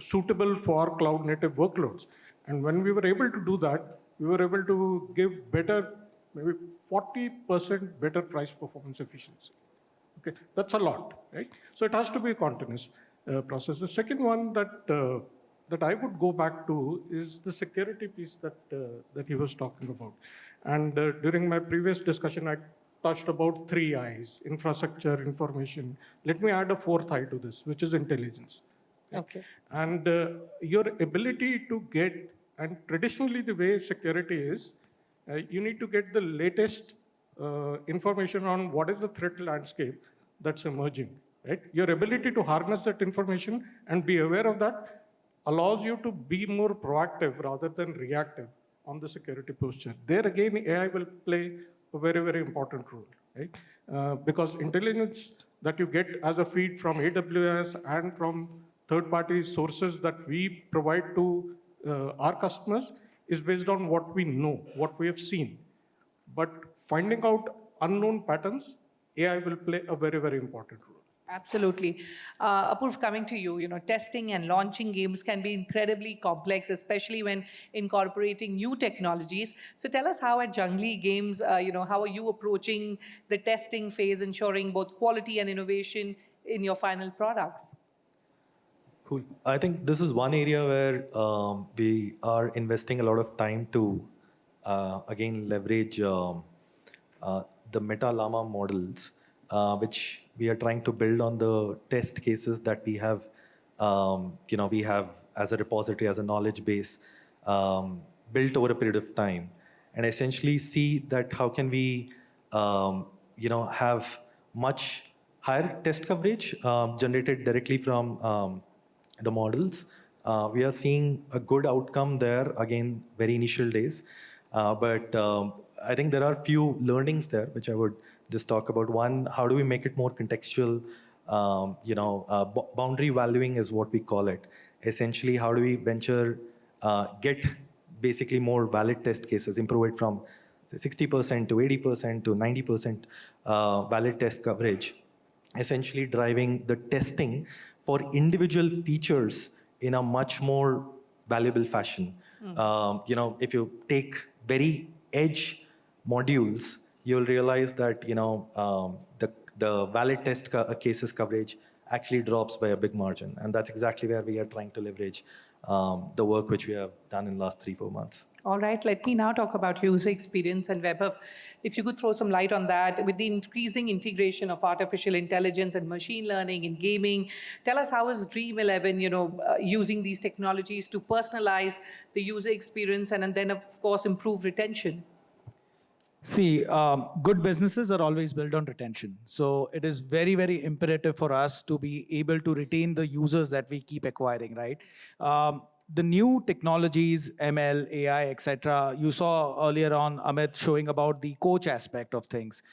Speaker 12: suitable for cloud-native workloads. And when we were able to do that, we were able to give better, maybe 40% better price performance efficiency. Okay, that's a lot, right? So it has to be a continuous process. The second one that I would go back to is the security piece that he was talking about. And during my previous discussion, I touched about 3 I's: infrastructure, information. Let me add a 4th I to this, which is intelligence.
Speaker 2: Okay.
Speaker 12: And your ability to get, and traditionally the way security is, you need to get the latest information on what is the threat landscape that's emerging, right? Your ability to harness that information and be aware of that allows you to be more proactive rather than reactive on the security posture. There again, AI will play a very, very important role, right? Because intelligence that you get as a feed from AWS and from third-party sources that we provide to our customers is based on what we know, what we have seen. But finding out unknown patterns, AI will play a very, very important role.
Speaker 2: Absolutely. Apurv, coming to you, testing and launching games can be incredibly complex, especially when incorporating new technologies. So tell us how at Junglee Games, how are you approaching the testing phase, ensuring both quality and innovation in your final products?
Speaker 20: Cool. I think this is one area where we are investing a lot of time to, again, leverage the Meta Llama models, which we are trying to build on the test cases that we have, we have as a repository, as a knowledge base, built over a period of time, and essentially see that how can we, have much higher test coverage generated directly from the models. We are seeing a good outcome there, again, very initial days. But I think there are a few learnings there, which I would just talk about. One, how do we make it more contextual? Boundary valuing is what we call it. Essentially, how do we get basically more valid test cases, improve it from say 60% to 80% to 90% valid test coverage, essentially driving the testing for individual features in a much more valuable fashion. If you take very edge modules, you'll realize that the valid test cases coverage actually drops by a big margin, and that's exactly where we are trying to leverage the work which we have done in the last 3-4 months.
Speaker 2: All right, let me now talk about user experience. And Vaibhav, if you could throw some light on that, with the increasing integration of artificial intelligence and machine learning in gaming, tell us how is Dream11, using these technologies to personalize the user experience and then, of course, improve retention?
Speaker 1: See, good businesses are always built on retention. So it is very, very imperative for us to be able to retain the users that we keep acquiring, right? the new technologies, ML, AI, etc. You saw earlier on Amit showing about the coach aspect of things.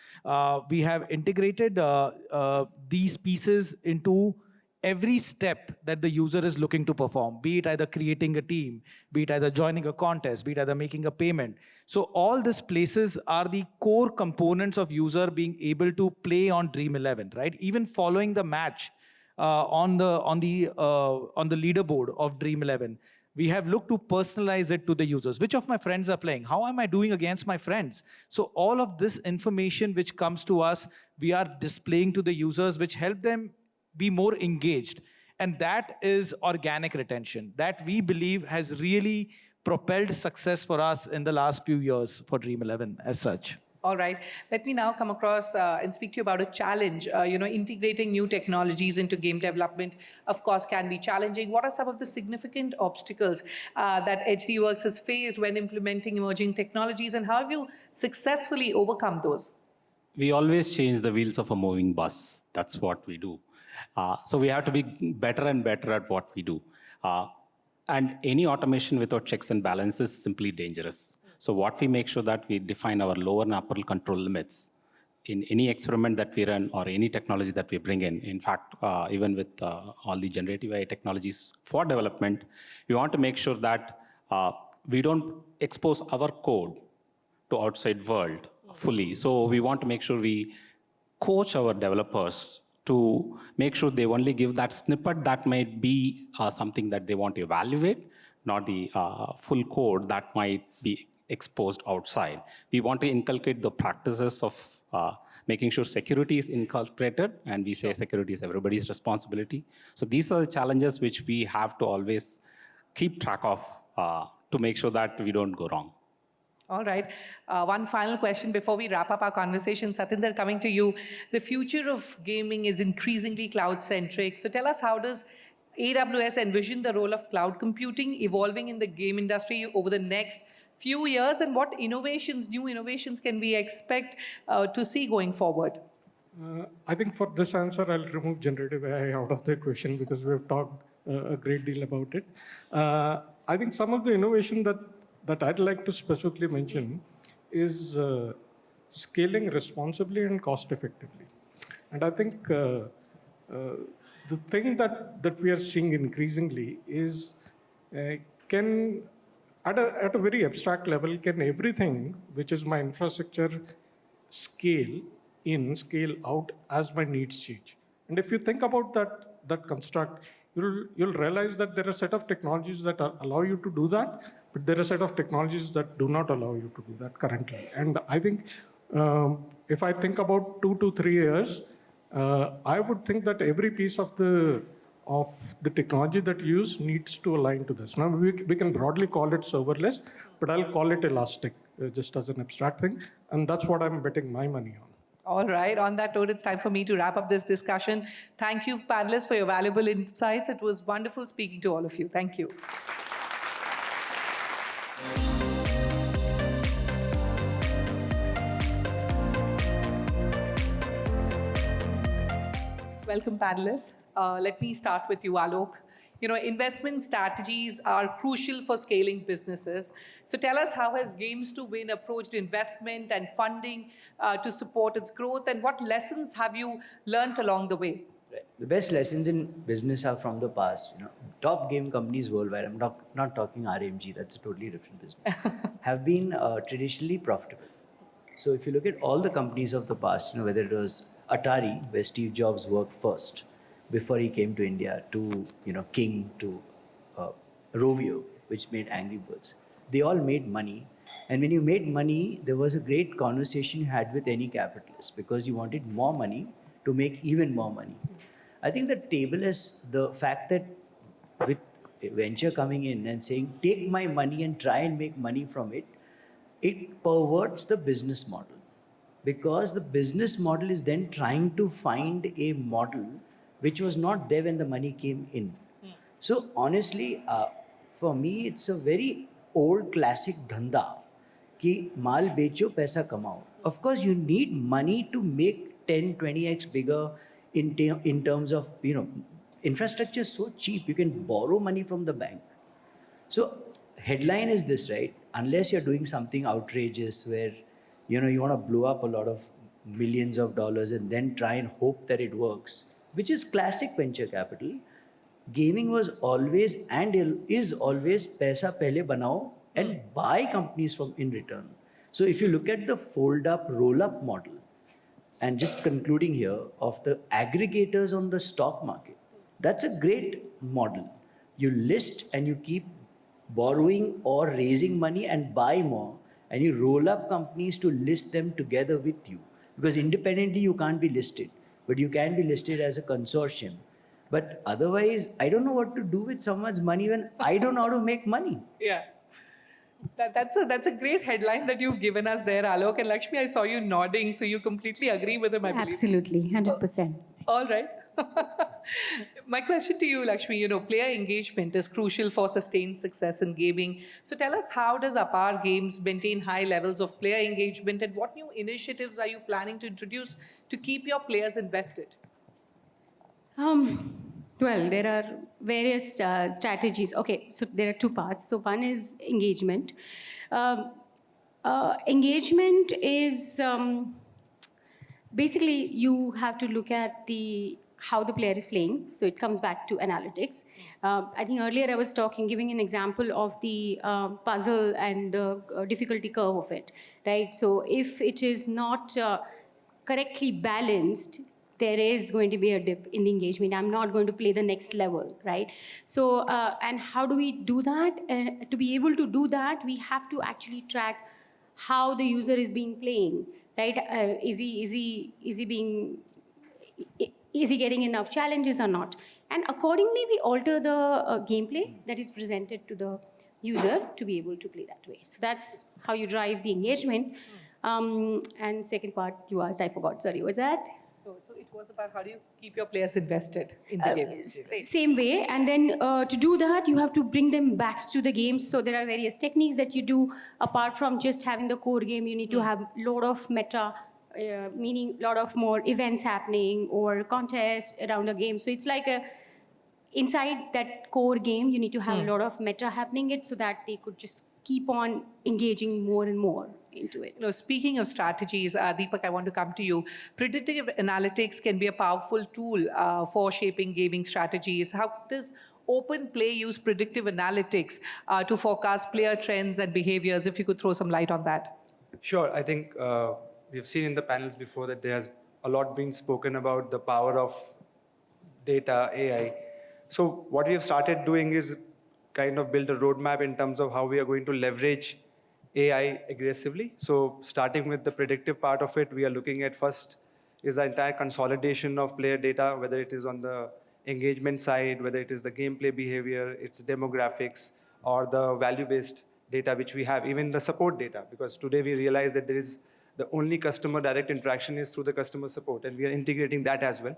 Speaker 1: We have integrated these pieces into every step that the user is looking to perform, be it either creating a team, be it either joining a contest, be it either making a payment. So all these places are the core components of user being able to play on Dream 11, right? Even following the match on the leaderboard of Dream 11. We have looked to personalize it to the users. Which of my friends are playing? How am I doing against my friends? So all of this information which comes to us, we are displaying to the users, which help them be more engaged. And that is organic retention that we believe has really propelled success for us in the last few years for Dream 11 as such.
Speaker 2: All right. Let me now come across and speak to you about a challenge. Integrating new technologies into game development, of course, can be challenging. What are some of the significant obstacles that HDWorks has faced when implementing emerging technologies, and how have you successfully overcome those?
Speaker 21: We always change the wheels of a moving bus. That's what we do. So we have to be better and better at what we do. And any automation without checks and balances is simply dangerous. So what we make sure that we define our lower and upper control limits in any experiment that we run or any technology that we bring in. In fact, even with all the generative AI technologies for development, we want to make sure that we don't expose our code to outside world fully. So we want to make sure we coach our developers to make sure they only give that snippet that might be something that they want to evaluate, not the full code that might be exposed outside. We want to inculcate the practices of making sure security is incorporated, and we say security is everybody's responsibility. So these are the challenges which we have to always keep track of to make sure that we don't go wrong.
Speaker 2: All right. One final question before we wrap up our conversation. Satinder, coming to you. The future of gaming is increasingly cloud-centric. So tell us, how does AWS envision the role of cloud computing evolving in the game industry over the next few years, and what innovations, new innovations, can we expect to see going forward?
Speaker 12: I think for this answer, I'll remove generative AI out of the equation because we've talked a great deal about it. I think some of the innovation that I'd like to specifically mention is scaling responsibly and cost effectively. And I think the thing that we are seeing increasingly is at a very abstract level, can everything which is my infrastructure scale in, scale out as my needs change? And if you think about that construct, you'll realize that there are a set of technologies that allow you to do that, but there are a set of technologies that do not allow you to do that currently. And I think if I think about 2 to 3 years, I would think that every piece of the technology that you use needs to align to this. Now, we can broadly call it serverless, but I'll call it elastic, just as an abstract thing. And that's what I'm betting my money on.
Speaker 2: All right. On that note, it's time for me to wrap up this discussion. Thank you, panelists, for your valuable insights. It was wonderful speaking to all of you. Thank you. Welcome, panelists. Let me start with you, Alok. Investment strategies are crucial for scaling businesses. So tell us, how has Games to Win approached investment and funding to support its growth, and what lessons have you learned along the way?
Speaker 3: Right. The best lessons in business are from the past. Top game companies worldwide, I'm not talking RMG, that's a totally different business, have been traditionally profitable. So if you look at all the companies of the past, whether it was Atari, where Steve Jobs worked first, before he came to India, to King, to Rovio, which made Angry Birds. They all made money. And when you made money, there was a great conversation you had with any capitalist, because you wanted more money to make even more money. I think the table is the fact that with venture coming in and saying, take my money and try and make money from it, it perverts the business model. Because the business model is then trying to find a model which was not there when the money came in. So honestly, for me, it's a very old classic dhanda, ki maal becho, paisa kamao. Of course, you need money to make 10, 20x bigger in terms of, infrastructure is so cheap, you can borrow money from the bank. So headline is this, right? Unless you're doing something outrageous where, you want to blow up a lot of millions of dollars and then try and hope that it works, which is classic venture capital. Gaming was always and is always paisa pehle banao and buy companies from in return. So if you look at the fold up, roll up model, and just concluding here of the aggregators on the stock market, that's a great model. You list and you keep borrowing or raising money and buy more, and you roll up companies to list them together with you. Because independently you can't be listed, but you can be listed as a consortium. But otherwise, I don't know what to do with someone's money when I don't know how to make money.
Speaker 2: Yeah. That's a great headline that you've given us there, Alok. And Lakshmi, I saw you nodding, so you completely agree with him, I believe.
Speaker 8: Absolutely, 100%.
Speaker 2: All right. My question to you, Lakshmi, player engagement is crucial for sustained success in gaming. So tell us, how does Apar Games maintain high levels of player engagement, and what new initiatives are you planning to introduce to keep your players invested?
Speaker 8: Well, there are various strategies. Okay, so there are two parts. So one is engagement. Engagement is basically you have to look at how the player is playing. So it comes back to analytics. I think earlier I was giving an example of the puzzle and the difficulty curve of it, right? So if it is not correctly balanced, there is going to be a dip in the engagement. I'm not going to play the next level, right? So, and how do we do that? To be able to do that, we have to actually track how the user is playing, right? Is he getting enough challenges or not? And accordingly, we alter the gameplay that is presented to the user to be able to play that way. So that's how you drive the engagement. And second part you asked, I forgot. Sorry, what's that?
Speaker 2: So it was about how do you keep your players invested in the game?
Speaker 8: Same way. And then to do that, you have to bring them back to the game. So there are various techniques that you do. Apart from just having the core game, you need to have a lot of meta, meaning a lot of more events happening or contests around a game. So it's like inside that core game, you need to have a lot of meta happening so that they could just keep on engaging more and more into it.
Speaker 2: Speaking of strategies, Deepak, I want to come to you. Predictive analytics can be a powerful tool for shaping gaming strategies. How does Open Play use predictive analytics to forecast player trends and behaviors? If you could throw some light on that.
Speaker 4: Sure. I think we've seen in the panels before that there has a lot been spoken about the power of data, AI. So what we have started doing is kind of build a roadmap in terms of how we are going to leverage AI aggressively. So starting with the predictive part of it, we are looking at first is the entire consolidation of player data, whether it is on the engagement side, whether it is the gameplay behavior, its demographics, or the value-based data which we have, even the support data, because today we realize that there is the only customer direct interaction is through the customer support, and we are integrating that as well.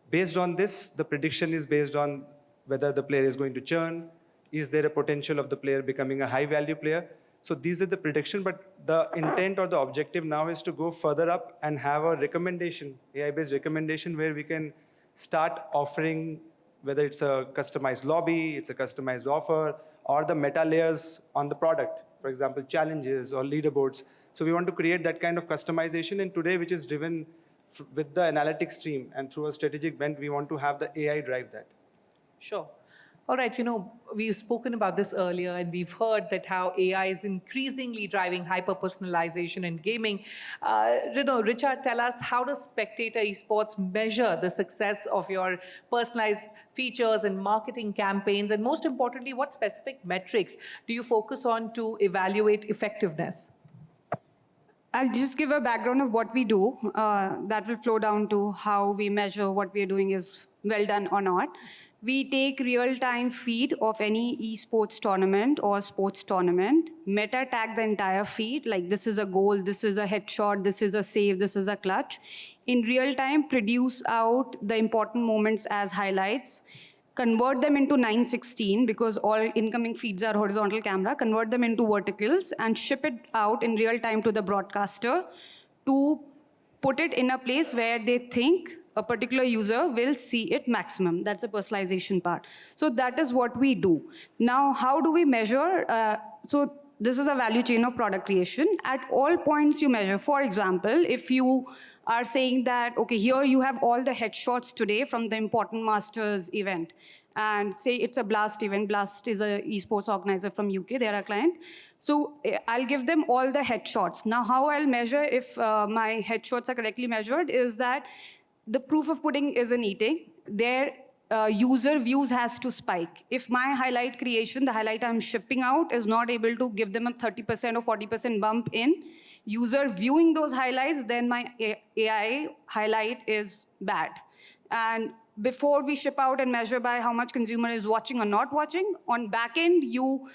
Speaker 4: Based on this, the prediction is based on whether the player is going to churn, is there a potential of the player becoming a high-value player? So these are the prediction, but the intent or the objective now is to go further up and have a recommendation, AI-based recommendation, where we can start offering, whether it's a customized lobby, it's a customized offer, or the meta layers on the product, for example, challenges or leaderboards. So we want to create that kind of customization, and today, which is driven with the analytics stream, and through a strategic bent, we want to have the AI drive that.
Speaker 2: Sure. All right, we've spoken about this earlier, and we've heard that how AI is increasingly driving hyper-personalization in gaming. Richard, tell us, how does Spectator Esports measure the success of your personalized features and marketing campaigns? And most importantly, what specific metrics do you focus on to evaluate effectiveness?
Speaker 22: I'll just give a background of what we do. That will flow down to how we measure what we are doing is well done or not. We take real-time feed of any esports tournament or sports tournament, meta tag the entire feed, like this is a goal, this is a headshot, this is a save, this is a clutch. In real time, produce out the important moments as highlights, convert them into 916 because all incoming feeds are horizontal camera, convert them into verticals and ship it out in real time to the broadcaster to put it in a place where they think a particular user will see it maximum. That's the personalization part. So that is what we do. Now, how do we measure? So this is a value chain of product creation. At all points you measure. For example, if you are saying that, okay, here you have all the headshots today from the important Masters event, and say it's a Blast event. Blast is a esports organizer from UK, they're our client. So I'll give them all the headshots. Now, how I'll measure if my headshots are correctly measured is that the proof of pudding is in eating. Their user views has to spike. If my highlight creation, the highlight I'm shipping out, is not able to give them a 30% or 40% bump in user viewing those highlights, then my AI highlight is bad. And before we ship out and measure by how much consumer is watching or not watching, on back end, you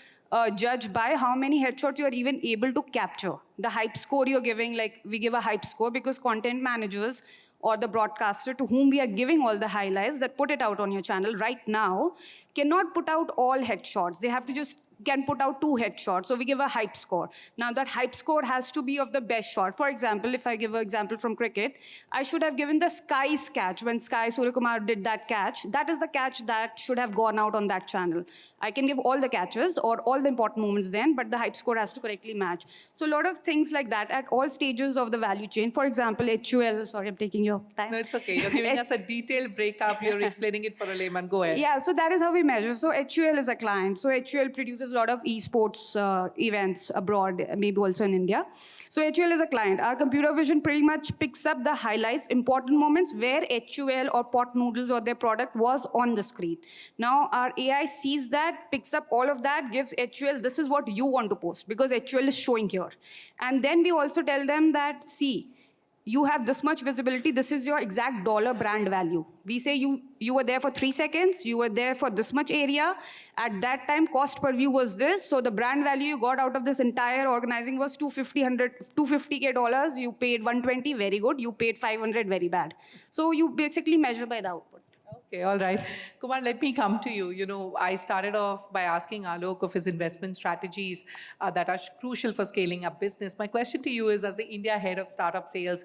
Speaker 22: judge by how many headshots you are even able to capture. The hype score you're giving, like we give a hype score because content managers or the broadcaster to whom we are giving all the highlights that put it out on your channel right now cannot put out all headshots. They have to just can put out 2 headshots. So we give a hype score. Now that hype score has to be of the best shot. For example, if I give an example from cricket, I should have given the Sky's catch when Sky Suryakumar did that catch. That is the catch that should have gone out on that channel. I can give all the catches or all the important moments then, but the hype score has to correctly match. So a lot of things like that at all stages of the value chain. For example, HUL, sorry, I'm taking your time.
Speaker 2: No, it's okay. You're giving us a detailed breakup. You're explaining it for a layman. Go ahead.
Speaker 22: Yeah, so that is how we measure. So HUL is a client. So HUL produces a lot of esports events abroad, maybe also in India. So HUL is a client. Our computer vision pretty much picks up the highlights, important moments where HUL or pot noodles or their product was on the screen. Now our AI sees that, picks up all of that, gives HUL, this is what you want to post because HUL is showing here. And then we also tell them that, see, you have this much visibility, this is your exact dollar brand value. We say you were there for 3 seconds, you were there for this much area. At that time, cost per view was this. So the brand value you got out of this entire organizing was $250K. You paid 120, very good. You paid 500, very bad. So you basically measure by the output.
Speaker 2: Okay, all right. Kumar, let me come to you. You know, I started off by asking Alok of his investment strategies that are crucial for scaling up business. My question to you is, as the India head of startup sales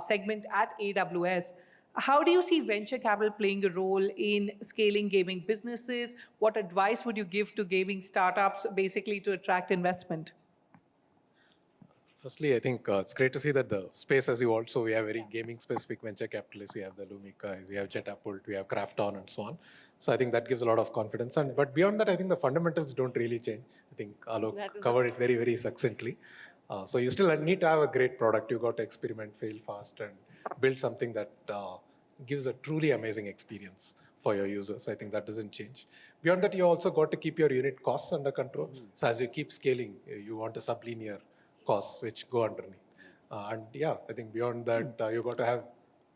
Speaker 2: segment at AWS, how do you see venture capital playing a role in scaling gaming businesses? What advice would you give to gaming startups basically to attract investment?
Speaker 5: Firstly, I think it's great to see that the space has evolved. So we have very gaming-specific venture capitalists. We have the Lumika, we have Jetapult, we have Krafton, and so on. So I think that gives a lot of confidence. But beyond that, I think the fundamentals don't really change. I think Alok covered it very, very succinctly. So you still need to have a great product. You got to experiment, fail fast, and build something that gives a truly amazing experience for your users. I think that doesn't change. Beyond that, you also got to keep your unit costs under control. So as you keep scaling, you want a sublinear costs which go underneath. And yeah, I think beyond that, you got to have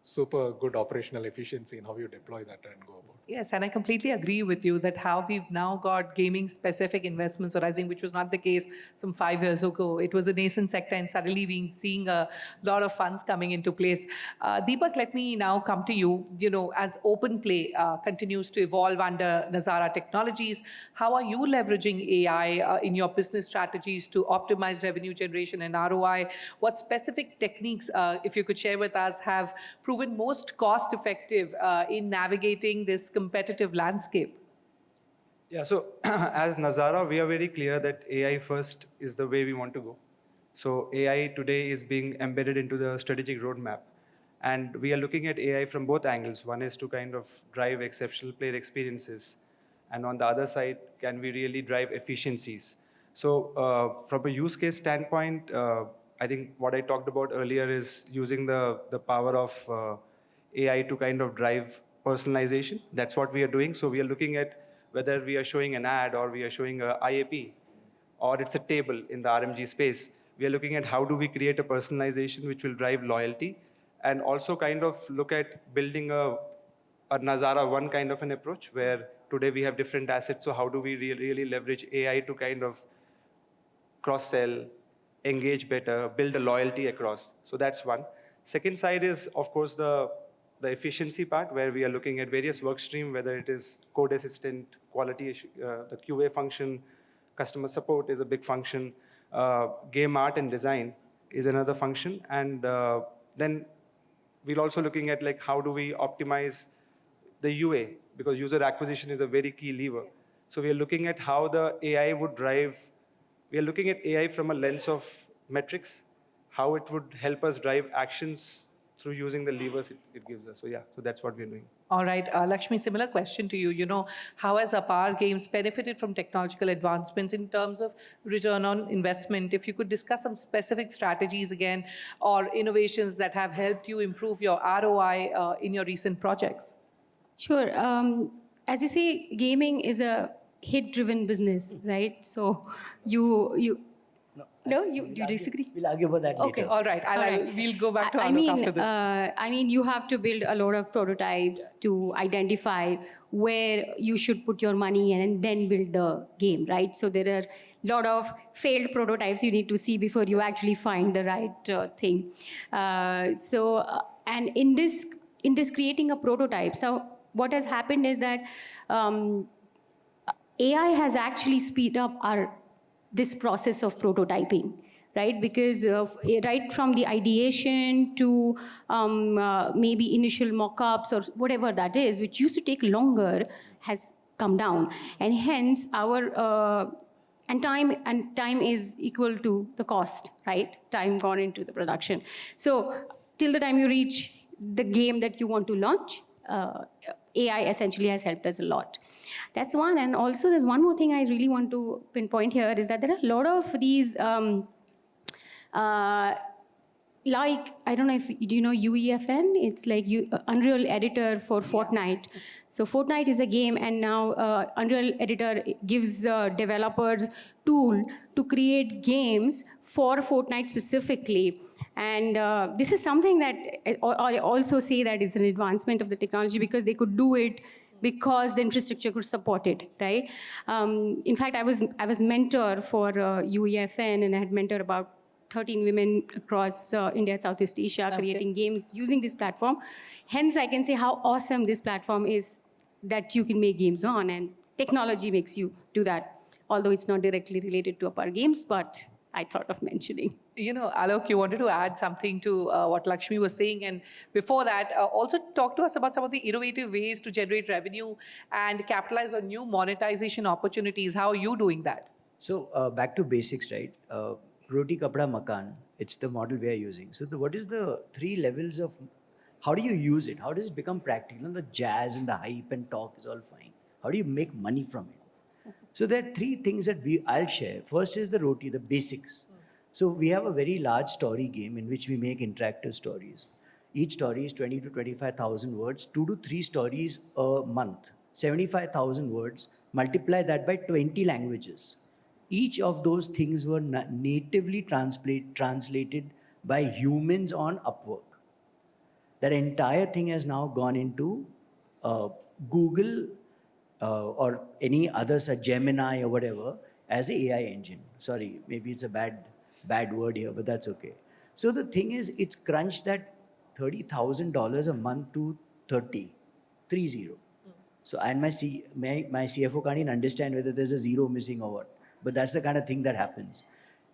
Speaker 5: super good operational efficiency in how you deploy that and go about.
Speaker 2: Yes, and I completely agree with you that how we've now got gaming-specific investments arising, which was not the case some 5 years ago. It was a nascent sector, and suddenly we're seeing a lot of funds coming into place. Deepak, let me now come to you. You know, as open play continues to evolve under Nazara Technologies, how are you leveraging AI in your business strategies to optimize revenue generation and ROI? What specific techniques, if you could share with us, have proven most cost-effective in navigating this competitive landscape?
Speaker 4: Yeah, so as Nazara, we are very clear that AI first is the way we want to go. So AI today is being embedded into the strategic roadmap. And we are looking at AI from both angles. One is to kind of drive exceptional player experiences. And on the other side, can we really drive efficiencies? So from a use case standpoint, I think what I talked about earlier is using the power of AI to kind of drive personalization. That's what we are doing. So we are looking at whether we are showing an ad or we are showing a IAP or it's a table in the RMG space. We are looking at how do we create a personalization which will drive loyalty and also kind of look at building a Nazara One kind of an approach where today we have different assets. So how do we really leverage AI to kind of cross-sell, engage better, build a loyalty across. So that's one. Second side is, of course, the efficiency part where we are looking at various work streams, whether it is code assistant, quality issue, the QA function, customer support is a big function, game art and design is another function. And then we're also looking at like how do we optimize the UA, because user acquisition is a very key lever. So we are looking at how the AI would drive, we are looking at AI from a lens of metrics, how it would help us drive actions through using the levers it gives us. So yeah, so that's what we're doing.
Speaker 2: All right, Lakshmi, similar question to you. You know, how has Apar Games benefited from technological advancements in terms of return on investment? If you could discuss some specific strategies again, or innovations that have helped you improve your ROI in your recent projects.
Speaker 8: Sure. As you say, gaming is a hit-driven business, right? So you disagree?
Speaker 3: We'll argue about that later.
Speaker 2: Okay, all right. We'll go back to
Speaker 8: I
Speaker 2: Alok
Speaker 8: mean,
Speaker 2: after this.
Speaker 8: I mean, you have to build a lot of prototypes to identify where you should put your money and then build the game, right? So there are a lot of failed prototypes you need to see before you actually find the right thing. And in this creating a prototype, so what has happened is that AI has actually speed up this process of prototyping, right? Because right from the ideation to maybe initial mock-ups or whatever that is, which used to take longer, has come down. And hence our, and time is equal to the cost, right? Time gone into the production. So till the time you reach the game that you want to launch, AI essentially has helped us a lot. That's one. And also there's one more thing I really want to pinpoint here is that there are a lot of these, like, I don't know if, do you know UEFN? It's like Unreal Editor for Fortnite. So Fortnite is a game, and now Unreal Editor gives developers tool to create games for Fortnite specifically. And this is something that I also say that it's an advancement of the technology, because they could do it because the infrastructure could support it, right? In fact, I was mentor for UEFN, and I had mentored about 13 women across India and Southeast Asia creating games using this platform. Hence, I can say how awesome this platform is that you can make games on, and technology makes you do that. Although it's not directly related to Apar Games, but I thought of mentioning.
Speaker 2: You know, Alok, you wanted to add something to what Lakshmi was saying. And before that, also talk to us about some of the innovative ways to generate revenue and capitalize on new monetization opportunities. How are you doing that?
Speaker 3: So back to basics, right? Roti, kapda, makan, it's the model we are using. So what is the 3 levels of, how do you use it? How does it become practical? The jazz and the hype and talk is all fine. How do you make money from it? So there are 3 things that I'll share. First is the roti, the basics. So we have a very large story game in which we make interactive stories. Each story is 20 to 25,000 words, 2 to 3 stories a month, 75,000 words, multiply that by 20 languages. Each of those things were natively translated by humans on Upwork. That entire thing has now gone into Google or any other, Gemini or whatever, as an AI engine. Sorry, maybe it's a bad word here, but that's okay. So the thing is, it's crunched that $30,000 a month to 30. So, and my CFO can't even understand whether there's a zero missing or what. But that's the kind of thing that happens.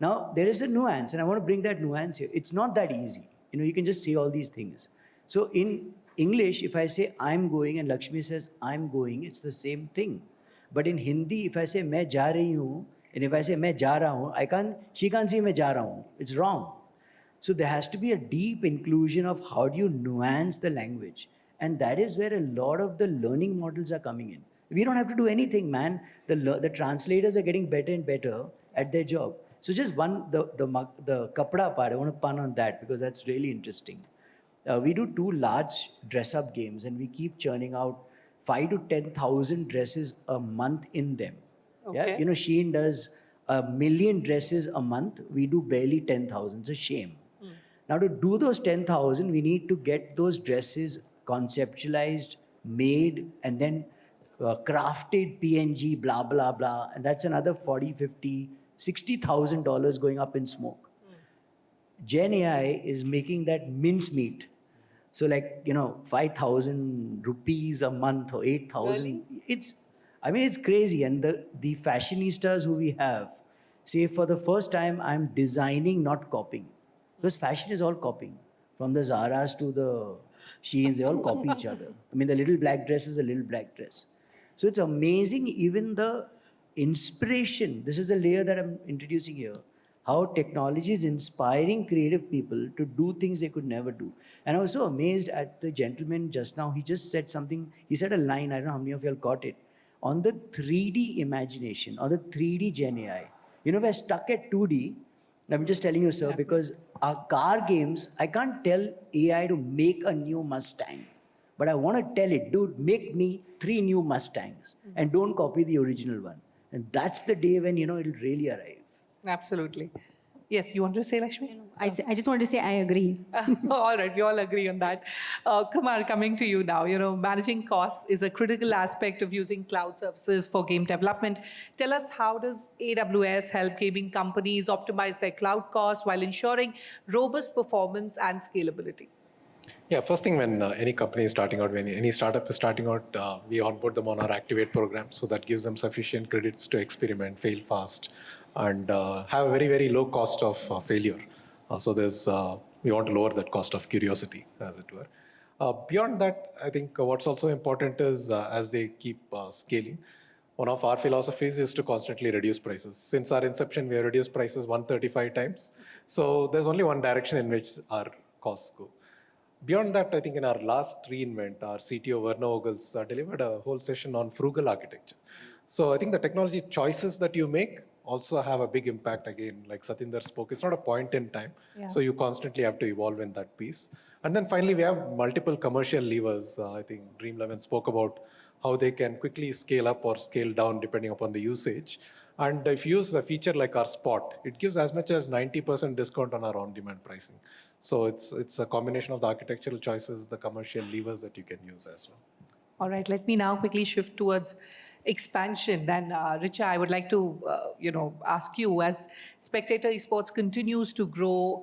Speaker 3: Now, there is a nuance, and I want to bring that nuance here. It's not that easy. You can just say all these things. So in English, if I say I'm going and Lakshmi says I'm going, it's the same thing. But in Hindi, if I say मैं जा रही हूँ, and if I say मैं जा रहा हूँ, she can't say मैं जा रहा हूँ. It's wrong. So there has to be a deep inclusion of how do you nuance the language. And that is where a lot of the learning models are coming in. We don't have to do anything, man. The translators are getting better and better at their job. So just the kapda part, I want to pun on that because that's really interesting. We do 2 large dress-up games, and we keep churning out 5 to 10,000 dresses a month in them.
Speaker 2: Okay.
Speaker 3: Yeah? Shein does 1 million dresses a month. We do barely 10,000. It's a shame. Now to do those 10,000, we need to get those dresses conceptualized, made, and then crafted PNG, blah, blah, blah. And that's another $40,000, $50,000, $60,000 going up in smoke. Gen AI is making that mincemeat. So 5,000 rupees a month or 8,000.
Speaker 2: Really?
Speaker 3: It's crazy. And the fashionistas who we have say for the first time, I'm designing, not copying. Because fashion is all copying. From the Zaras to the Sheins, they all copy each other. I mean, the little black dress is a little black dress. So it's amazing, even the inspiration. This is the layer that I'm introducing here. How technology is inspiring creative people to do things they could never do. And I was so amazed at the gentleman just now. He just said something. He said a line, I don't know how many of you all caught it, on the 3D imagination, or the 3D Gen AI. You know, we're stuck at 2D. I'm just telling you, sir, because our car games, I can't tell AI to make a new Mustang. But I want to tell it, dude, make me 3 new Mustangs and don't copy the original one. And that's the day when, it'll really arrive.
Speaker 2: Absolutely. Yes, you want to say, Lakshmi?
Speaker 8: I just want to say I agree.
Speaker 2: All right, we all agree on that. Kumar, coming to you now. Managing costs is a critical aspect of using cloud services for game development. Tell us, how does AWS help gaming companies optimize their cloud costs while ensuring robust performance and scalability?
Speaker 5: Yeah, first thing, when any company is starting out, when any startup is starting out, we onboard them on our Activate program. So that gives them sufficient credits to experiment, fail fast, and have a very, very low cost of failure. So we want to lower that cost of curiosity, as it were. Beyond that, I think what's also important is as they keep scaling, one of our philosophies is to constantly reduce prices. Since our inception, we have reduced prices 135 times. So there's only one direction in which our costs go. Beyond that, I think in our last reInvent, our CTO, Werner Ogles, delivered a whole session on frugal architecture. So I think the technology choices that you make also have a big impact. Again, like Satinder spoke, it's not a point in time.
Speaker 2: Yeah.
Speaker 5: So you constantly have to evolve in that piece. And then finally, we have multiple commercial levers. I think Dream11 spoke about how they can quickly scale up or scale down depending upon the usage. And if you use a feature like our Spot, it gives as much as 90% discount on our on-demand pricing. So it's a combination of the architectural choices, the commercial levers that you can use as well.
Speaker 2: All right, let me now quickly shift towards expansion. Then, Richa, I would like to, ask you, as Spectator Esports continues to grow,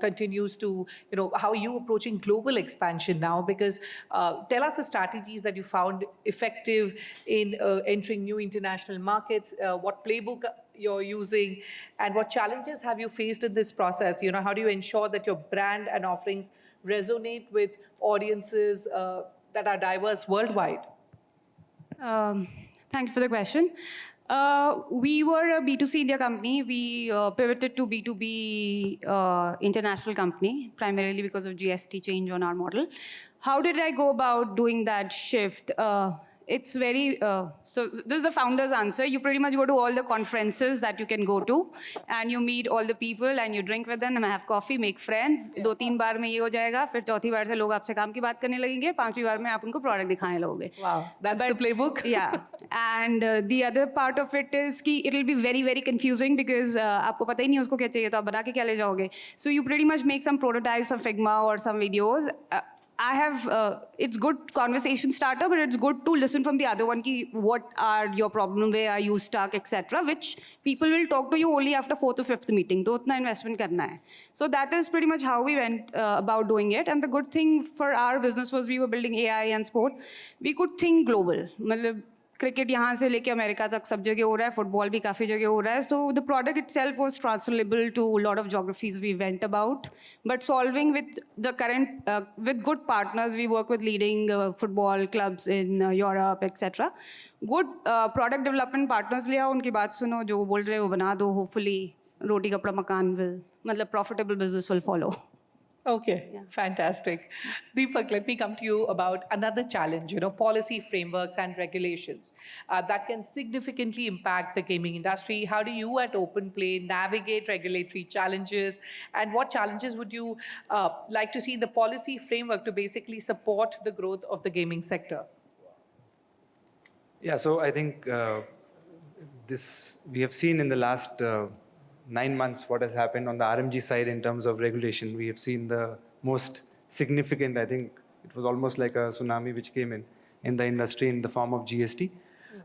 Speaker 2: how are you approaching global expansion now? Because tell us the strategies that you found effective in entering new international markets, what playbook you're using, and what challenges have you faced in this process? How do you ensure that your brand and offerings resonate with audiences that are diverse worldwide?
Speaker 22: Thank you for the question. We were a B2C India company. We pivoted to B2B international company, primarily because of GST change on our model. How did I go about doing that shift? It's very, so this is a founder's answer. You pretty much go to all the conferences that you can go to, and you meet all the people, and you drink with them, and have coffee, make friends. 2-3 बार में ये हो जाएगा, फिर चौथी बार से लोग आपसे काम की बात करने लगेंगे, 5वीं बार में आप उनको product दिखाने लगोगे.
Speaker 2: Wow, that's the playbook.
Speaker 22: Yeah, and the other part of it is कि it'll be very, very confusing because आपको पता ही नहीं उसको क्या चाहिए, तो आप बना के क्या ले जाओगे. So you pretty much make some prototypes of Figma or some videos. I have, it's good conversation starter, but it's good to listen from the other one, ki what are your problem, where are you stuck, etc., which people will talk to you only after 4th or 5th meeting. तो उतना investment करना है. So that is pretty much how we went about doing it. And the good thing for our business was we were building AI and sport. We could think global. मतलब cricket यहाँ से लेके America तक सब जगह हो रहा है, फुटबॉल भी काफ़ी जगह हो रहा है. So the product itself was translatable to a lot of geographies we went about, but solving with the current, with good partners. We work with leading football clubs in Europe, etc. Good product development partners लिया, उनकी बात सुनो, जो बोल रहे हैं वो बना दो. Hopefully रोटी कपड़ा मकान will, मतलब profitable business will follow.
Speaker 2: Okay, yeah. Fantastic. Deepak, let me come to you about another challenge, policy frameworks and regulations that can significantly impact the gaming industry. How do you at OpenPlay navigate regulatory challenges, and what challenges would you like to see in the policy framework to basically support the growth of the gaming sector?
Speaker 4: Yeah, so I think we have seen in the last 9 months what has happened on the RMG side in terms of regulation. We have seen the most significant, I think it was almost like a tsunami which came in the industry in the form of GST.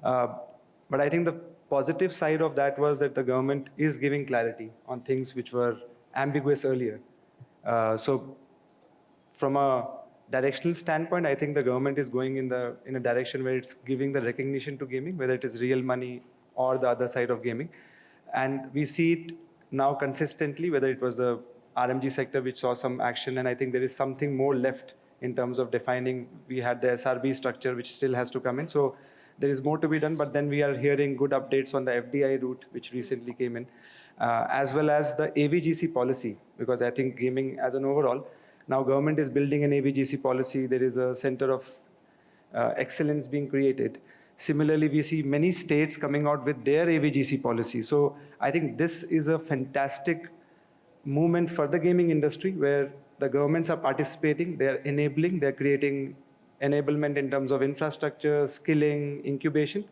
Speaker 4: But I think the positive side of that was that the government is giving clarity on things which were ambiguous earlier. So from a directional standpoint, I think the government is going in a direction where it's giving the recognition to gaming, whether it is real money or the other side of gaming. And we see it now consistently, whether it was the RMG sector, which saw some action, and I think there is something more left in terms of defining. We had the SRB structure, which still has to come in. So there is more to be done, but then we are hearing good updates on the FDI route, which recently came in, as well as the AVGC policy, because I think gaming as an overall, now government is building an AVGC policy. There is a center of excellence being created. Similarly, we see many states coming out with their AVGC policy. So I think this is a fantastic movement for the gaming industry, where the governments are participating, they're enabling, they're creating enablement in terms of infrastructure, skilling, incubation.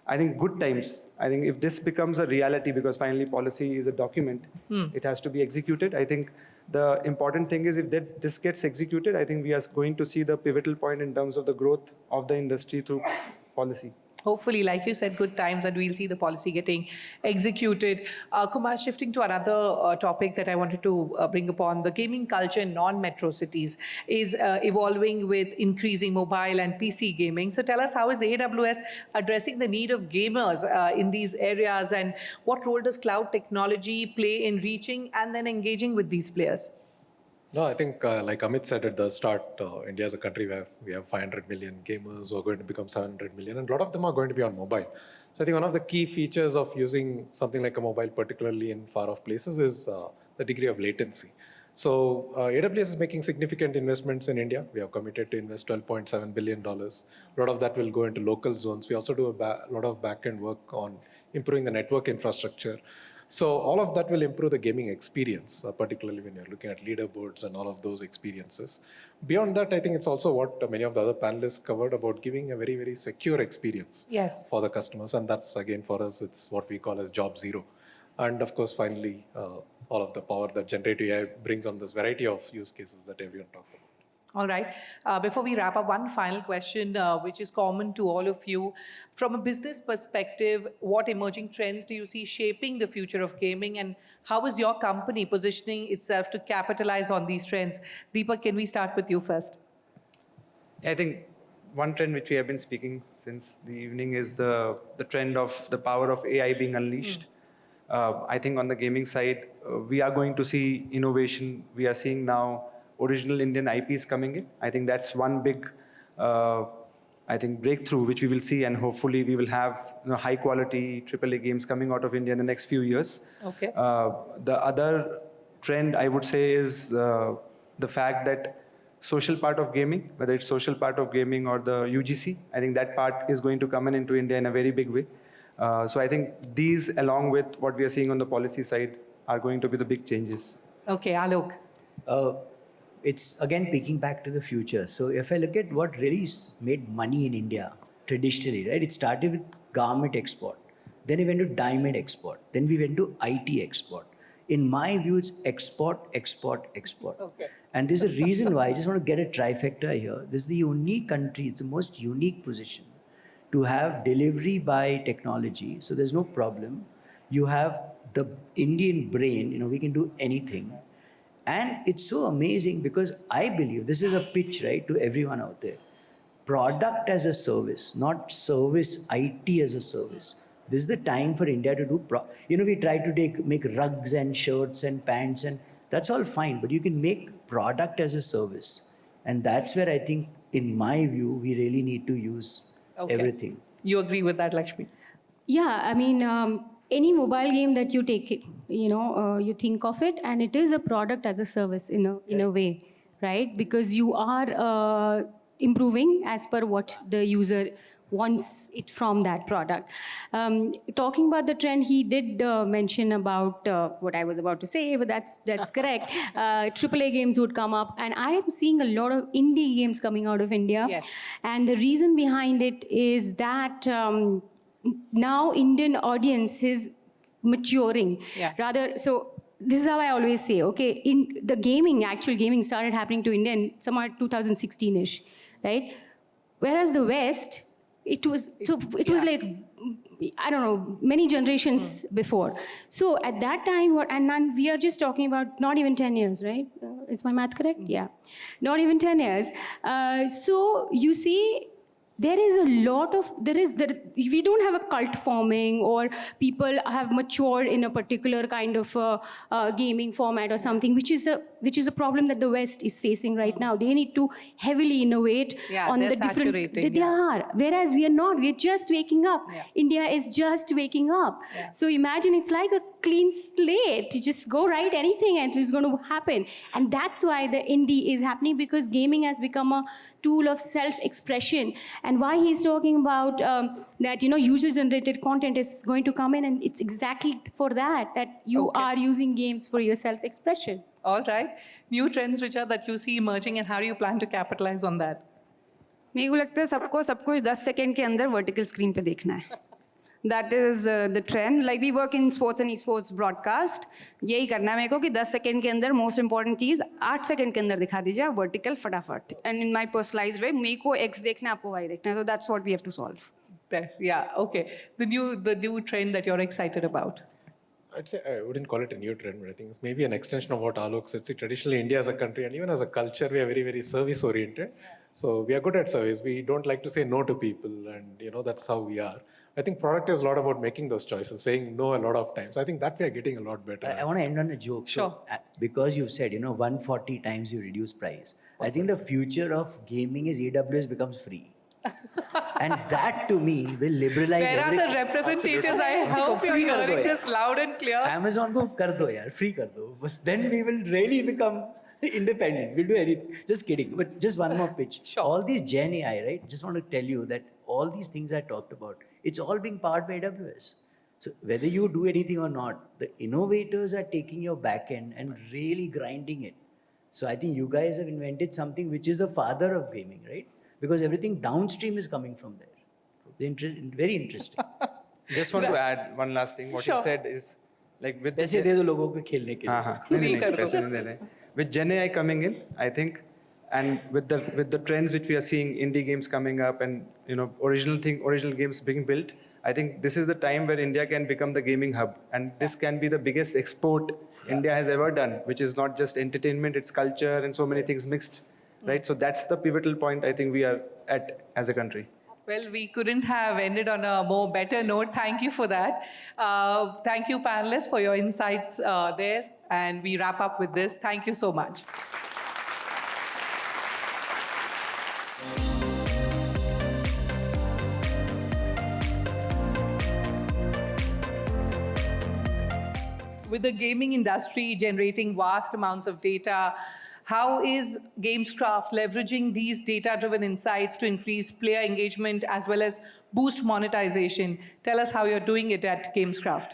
Speaker 4: I think good times. I think if this becomes a reality, because finally policy is a document, it has to be executed. I think the important thing is if this gets executed, I think we are going to see the pivotal point in terms of the growth of the industry through policy.
Speaker 2: Hopefully, like you said, good times, and we'll see the policy getting executed. Kumar, shifting to another topic that I wanted to bring upon, the gaming culture in non-metro cities is evolving with increasing mobile and PC gaming. So tell us, how is AWS addressing the need of gamers in these areas, and what role does cloud technology play in reaching and then engaging with these players?
Speaker 5: No, I think like Amit said at the start, India is a country where we have 500 million gamers who are going to become 700 million, and a lot of them are going to be on mobile. So I think one of the key features of using something like a mobile, particularly in far-off places, is the degree of latency. So AWS is making significant investments in India. We have committed to invest $12.7 billion. A lot of that will go into local zones. We also do a lot of back-end work on improving the network infrastructure. So all of that will improve the gaming experience, particularly when you're looking at leaderboards and all of those experiences. Beyond that, I think it's also what many of the other panelists covered about giving a very, very secure experience for the customers. And that's, again, for us, it's what we call as job zero. And of course, finally, all of the power that generative AI brings on this variety of use cases that everyone talked about.
Speaker 2: All right. Before we wrap up, one final question, which is common to all of you. From a business perspective, what emerging trends do you see shaping the future of gaming, and how is your company positioning itself to capitalize on these trends? Deepak, can we start with you first?
Speaker 4: I think one trend which we have been speaking since the evening is the trend of the power of AI being unleashed. I think on the gaming side, we are going to see innovation. We are seeing now original Indian IPs coming in. I think that's one big, breakthrough which we will see, and hopefully we will have high quality AAA games coming out of India in the next few years.
Speaker 2: Okay.
Speaker 4: The other trend I would say is the fact that social part of gaming, whether it's social part of gaming or the UGC, I think that part is going to come into India in a very big way. So I think these, along with what we are seeing on the policy side, are going to be the big changes.
Speaker 2: Okay, Alok.
Speaker 3: It's again peeking back to the future. So if I look at what really made money in India traditionally, right? It started with garment export. Then we went to diamond export. Then we went to IT export. In my view, it's export, export, export.
Speaker 2: Okay.
Speaker 3: And there's a reason why. I just want to get a trifecta here. This is the unique country. It's the most unique position to have delivery by technology. So there's no problem. You have the Indian brain. We can do anything. And it's so amazing because I believe, this is a pitch, right, to everyone out there. Product as a service, not service IT as a service. This is the time for India to do, we try to make rugs and shirts and pants, and that's all fine, but you can make product as a service. And that's where I think, in my view, we really need to use everything.
Speaker 2: You agree with that, Lakshmi?
Speaker 8: Yeah, I mean, any mobile game that you take it, you think of it, and it is a product as a service in a way, right? Because you are improving as per what the user wants it from that product. Talking about the trend, he did mention about what I was about to say, but that's correct. AAA games would come up, and I am seeing a lot of indie games coming out of India.
Speaker 2: Yes.
Speaker 8: And the reason behind it is that now Indian audience is maturing.
Speaker 2: Yeah.
Speaker 8: Rather, so this is how I always say, okay, in the actual gaming started happening to India in somewhere 2016-ish, right? Whereas the West, it was like, I don't know, many generations before. So at that time, and we are just talking about not even 10 years, right? Is my math correct? Yeah. Not even 10 years. So you see, there is a lot of, we don't have a cult forming or people have matured in a particular kind of gaming format or something, which is a problem that the West is facing right now. They need to heavily innovate on the different.
Speaker 2: Saturating,
Speaker 8: They are, whereas we are not. We're just waking up. India is just waking up. So imagine it's like a clean slate. You just go write anything and it's going to happen. And that's why the indie is happening, because gaming has become a tool of self-expression. And why he's talking about that, user-generated content is going to come in, and it's exactly for that you are using games for your self-expression.
Speaker 2: All right. New trends, Richa, that you see emerging, and how do you plan to capitalize on that?
Speaker 22: मेरे को लगता है सबको सब कुछ 10 second के अंदर vertical screen पे देखना है. That is the trend. Like we work in sports and esports broadcast. यही करना है मेरे को कि 10 सेकंड के अंदर most important चीज़ 8 सेकंड के अंदर दिखा दीजिए वर्टिकल फटाफट. And in my personalized way, मेरे को X देखना है, आपको Y देखना है. So that's what we have to solve.
Speaker 2: Yes, yeah, okay. The new trend that you're excited about.
Speaker 5: I'd say I wouldn't call it a new trend, but I think it's maybe an extension of what Alok said. See, traditionally, India as a country and even as a culture, we are very, very service-oriented. So we are good at service. We don't like to say no to people, and that's how we are. I think product is a lot about making those choices, saying no a lot of times. I think that we are getting a lot better.
Speaker 3: I want to end on a joke.
Speaker 2: Sure.
Speaker 3: So, because you've said, 140 times you reduce price. I think the future of gaming is AWS becomes free. And that to me will liberalize
Speaker 2: Where
Speaker 3: everything.
Speaker 2: are the representatives? I hope you're hearing this loud and clear.
Speaker 3: Amazon ko kar do yaar, free kar do. But then we will really become independent. We'll do anything. Just kidding. But just one more pitch.
Speaker 2: Sure.
Speaker 3: All these Gen AI, right? Just want to tell you that all these things I talked about, it's all being powered by AWS. So whether you do anything or not, the innovators are taking your backend and really grinding it. So I think you guys have invented something which is the father of gaming, right? Because everything downstream is coming from there. Very interesting.
Speaker 4: Just want to add one last thing. What you said is like with
Speaker 3: पैसे दे दो लोगों को खेलने के लिए.
Speaker 4: नहीं, पैसे नहीं दे रहे. With Gen AI coming in, I think, and with the trends which we are seeing, indie games coming up, and original games being built, I think this is the time where India can become the gaming hub, and this can be the biggest export India has ever done, which is not just entertainment, it's culture and so many things mixed, right? So that's the pivotal point I think we are at as a country.
Speaker 2: Well, we couldn't have ended on a more better note. Thank you for that. Thank you, panelists, for your insights there. And we wrap up with this. Thank you so much. With the gaming industry generating vast amounts of data, how is Gamescraft leveraging these data-driven insights to increase player engagement as well as boost monetization? Tell us how you're doing it at Gamescraft.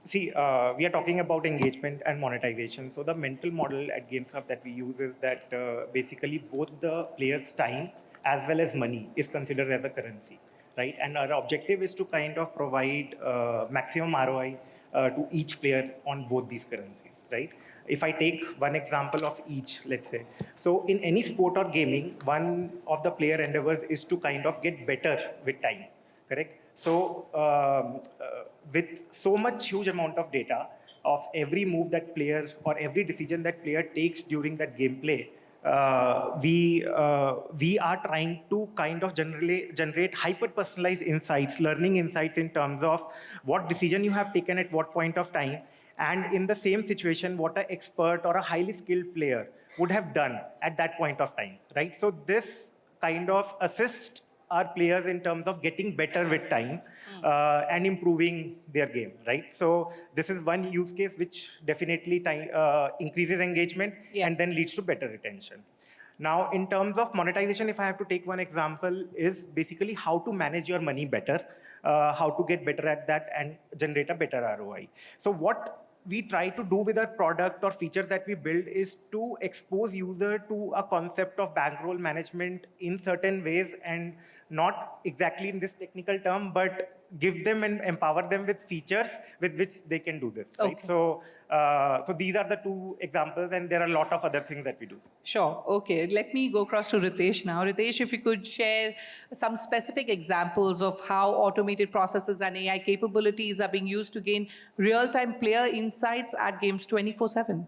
Speaker 6: See, we are talking about engagement and monetization. So the mental model at Gamescraft that we use is that basically both the player's time as well as money is considered as a currency, right? And our objective is to kind of provide maximum ROI to each player on both these currencies, right? If I take one example of each, let's say. So in any sport or gaming, one of the player endeavors is to kind of get better with time, correct? So with so much huge amount of data of every move that player or every decision that player takes during that gameplay, we are trying to kind of generate hyper-personalized insights, learning insights in terms of what decision you have taken at what point of time, and in the same situation, what an expert or a highly skilled player would have done at that point of time, right? So this kind of assists our players in terms of getting better with time and improving their game, right? So this is one use case which definitely increases engagement and then leads to better retention. Now, in terms of monetization, if I have to take one example, is basically how to manage your money better, how to get better at that and generate a better ROI. So what we try to do with our product or features that we build is to expose user to a concept of bankroll management in certain ways, and not exactly in this technical term, but give them and empower them with features with which they can do this, right? So, so these are the two examples, and there are a lot of other things that we do.
Speaker 2: Sure, okay. Let me go across to Ritesh now. Ritesh, if you could share some specific examples of how automated processes and AI capabilities are being used to gain real-time player insights at Games 24/7.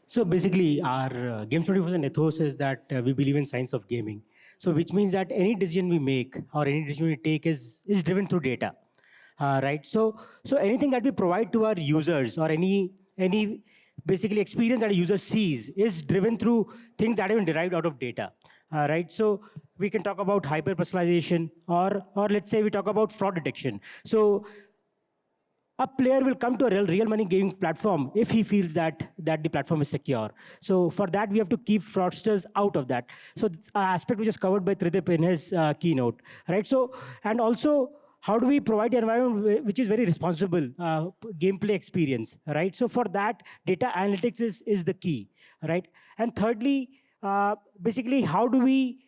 Speaker 9: So basically, our Games 24/7 ethos is that we believe in science of gaming. So which means that any decision we make or any decision we take is driven through data, right? So anything that we provide to our users or any basically experience that a user sees is driven through things that have been derived out of data, right? So we can talk about hyper personalization, or let's say we talk about fraud detection. So a player will come to a real money gaming platform if he feels that the platform is secure. So for that, we have to keep fraudsters out of that. So this aspect which is covered by Tridip in his keynote, right? So, and also, how do we provide an environment which is very responsible gameplay experience, right? So for that, data analytics is the key, right? And thirdly, basically, how do we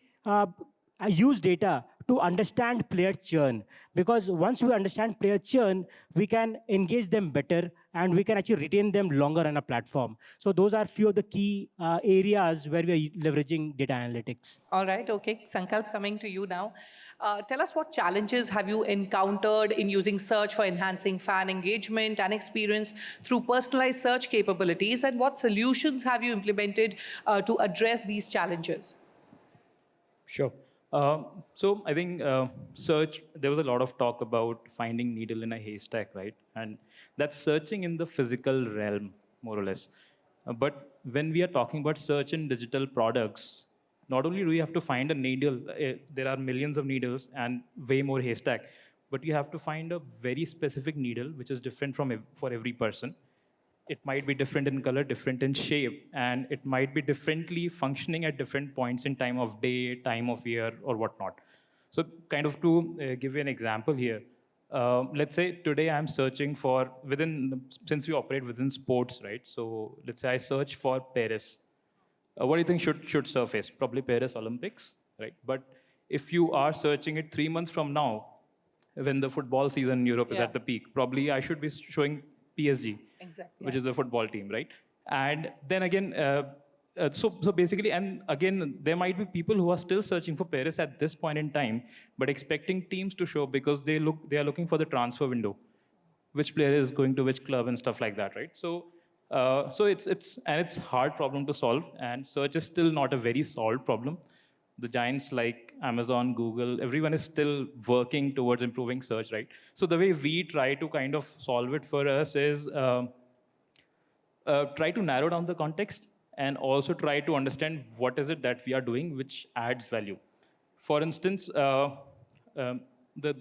Speaker 9: use data to understand player churn? Because once we understand player churn, we can engage them better and we can actually retain them longer on a platform. So those are few of the key areas where we are leveraging data analytics.
Speaker 2: All right, okay. Sankalp, coming to you now. Tell us, what challenges have you encountered in using search for enhancing fan engagement and experience through personalized search capabilities, and what solutions have you implemented to address these challenges?
Speaker 11: Sure. So I think search, there was a lot of talk about finding needle in a haystack, right? And that's searching in the physical realm, more or less. But when we are talking about search in digital products, not only do you have to find a needle, there are millions of needles and way more haystack, but you have to find a very specific needle, which is different for every person. It might be different in color, different in shape, and it might be differently functioning at different points in time of day, time of year, or whatnot. So kind of to give you an example here, let's say today I'm searching for, since we operate within sports, right? So let's say I search for Paris. What do you think should surface? Probably Paris Olympics, right? But if you are searching it 3 months from now, when the football season in Europe is at the peak, probably I should be showing PSG. Exactly. Which is a football team, right? And then again, so basically, and again, there might be people who are still searching for Paris at this point in time, but expecting teams to show because they are looking for the transfer window, which player is going to which club and stuff like that, right? So it's hard problem to solve, and search is still not a very solved problem. The giants like Amazon, Google, everyone is still working towards improving search, right? So the way we try to kind of solve it for us is try to narrow down the context and also try to understand what is it that we are doing which adds value. For instance, the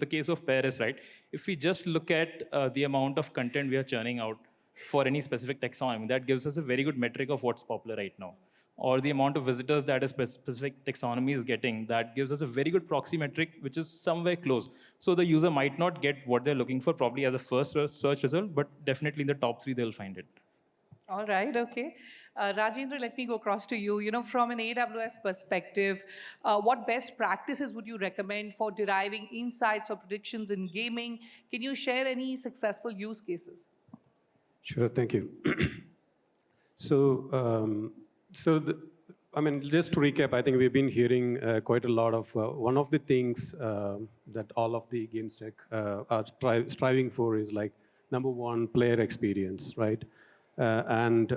Speaker 11: case of Paris, right? If we just look at the amount of content we are churning out for any specific taxonomy, that gives us a very good metric of what's popular right now. Or the amount of visitors that a specific taxonomy is getting, that gives us a very good proxy metric, which is somewhere close. So the user might not get what they're looking for probably as a first search result, but definitely in the top 3, they'll find it.
Speaker 2: All right, okay. Rajendra, let me go across to you. You know, from an AWS perspective, what best practices would you recommend for deriving insights or predictions in gaming? Can you share any successful use cases?
Speaker 23: Sure, thank you. I mean, just to recap, I think we've been hearing quite a lot of, one of the things that all of the games tech are striving for is like, number one, player experience, right? And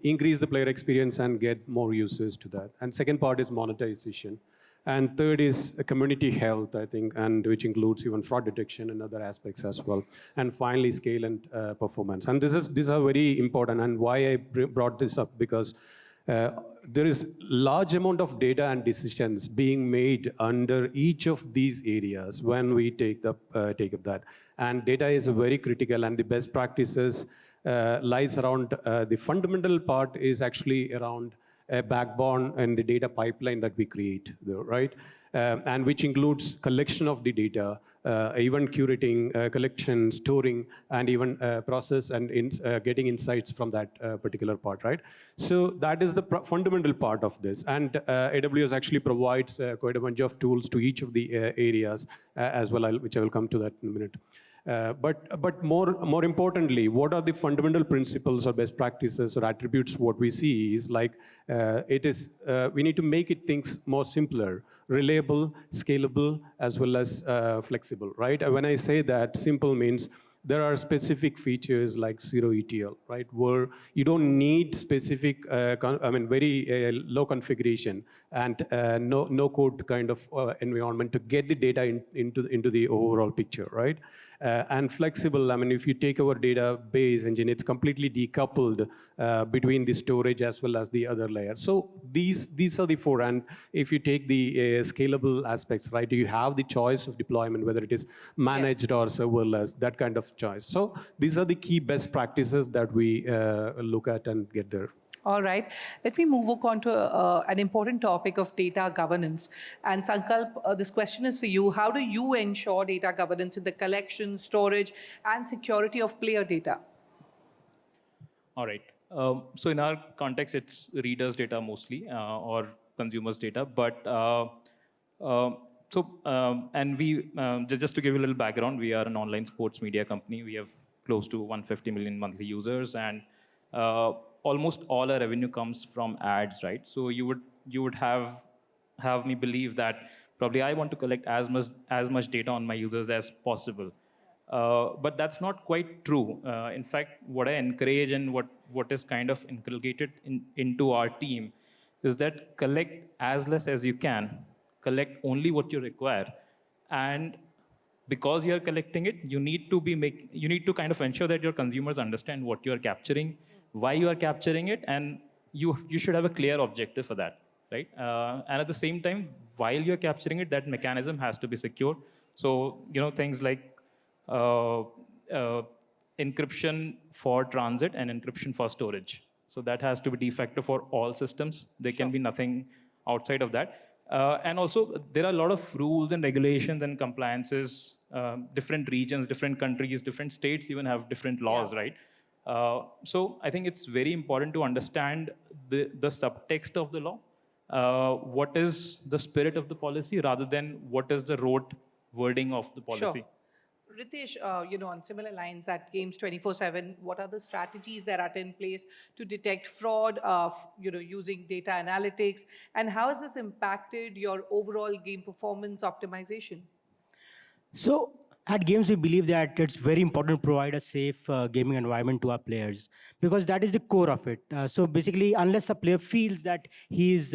Speaker 23: increase the player experience and get more users to that. And second part is monetization. And third is community health, I think, and which includes even fraud detection and other aspects as well. And finally, scale and performance. And these are very important. And why I brought this up, because there is large amount of data and decisions being made under each of these areas when we take up that. And data is very critical, and the best practices lies around, the fundamental part is actually around a backbone and the data pipeline that we create, right? And which includes collection of the data, even curating, collection, storing, and even process and getting insights from that particular part, right? So that is the fundamental part of this. And AWS actually provides quite a bunch of tools to each of the areas as well, which I will come to that in a minute. But more importantly, what are the fundamental principles or best practices or attributes? What we see is like, we need to make things more simpler, reliable, scalable, as well as flexible, right? When I say that, simple means there are specific features like zero ETL, right? Where you don't need specific, very low configuration and no code kind of environment to get the data into the overall picture, right? And flexible, if you take our database engine, it's completely decoupled between the storage as well as the other layers. So these are the four. And if you take the scalable aspects, right, you have the choice of deployment, whether it is managed or serverless, that kind of choice. So these are the key best practices that we look at and get there.
Speaker 2: All right. Let me move on to an important topic of data governance. And Sankalp, this question is for you. How do you ensure data governance in the collection, storage, and security of player data?
Speaker 11: All right. So in our context, it's readers' data mostly, or consumers' data. But just to give you a little background, we are an online sports media company. We have close to 150 million monthly users, and almost all our revenue comes from ads, right? So you would have me believe that probably I want to collect as much data on my users as possible. But that's not quite true. In fact, what I encourage and what is kind of inculcated into our team is that collect as less as you can, collect only what you require, and because you're collecting it, you need to kind of ensure that your consumers understand what you're capturing, why you are capturing it, and you should have a clear objective for that, right? And at the same time, while you're capturing it, that mechanism has to be secure. So, things like encryption for transit and encryption for storage. So that has to be de facto for all systems. There can be nothing outside of that. And also, there are a lot of rules and regulations and compliances. Different regions, different countries, different states even have different laws, right? So I think it's very important to understand the subtext of the law. What is the spirit of the policy rather than what is the rote wording of the policy?
Speaker 2: Sure. Ritesh, on similar lines at Games 24/7, what are the strategies that are in place to detect fraud, using data analytics, and how has this impacted your overall game performance optimization?
Speaker 9: So at Games, we believe that it's very important to provide a safe gaming environment to our players, because that is the core of it. So basically, unless a player feels that he's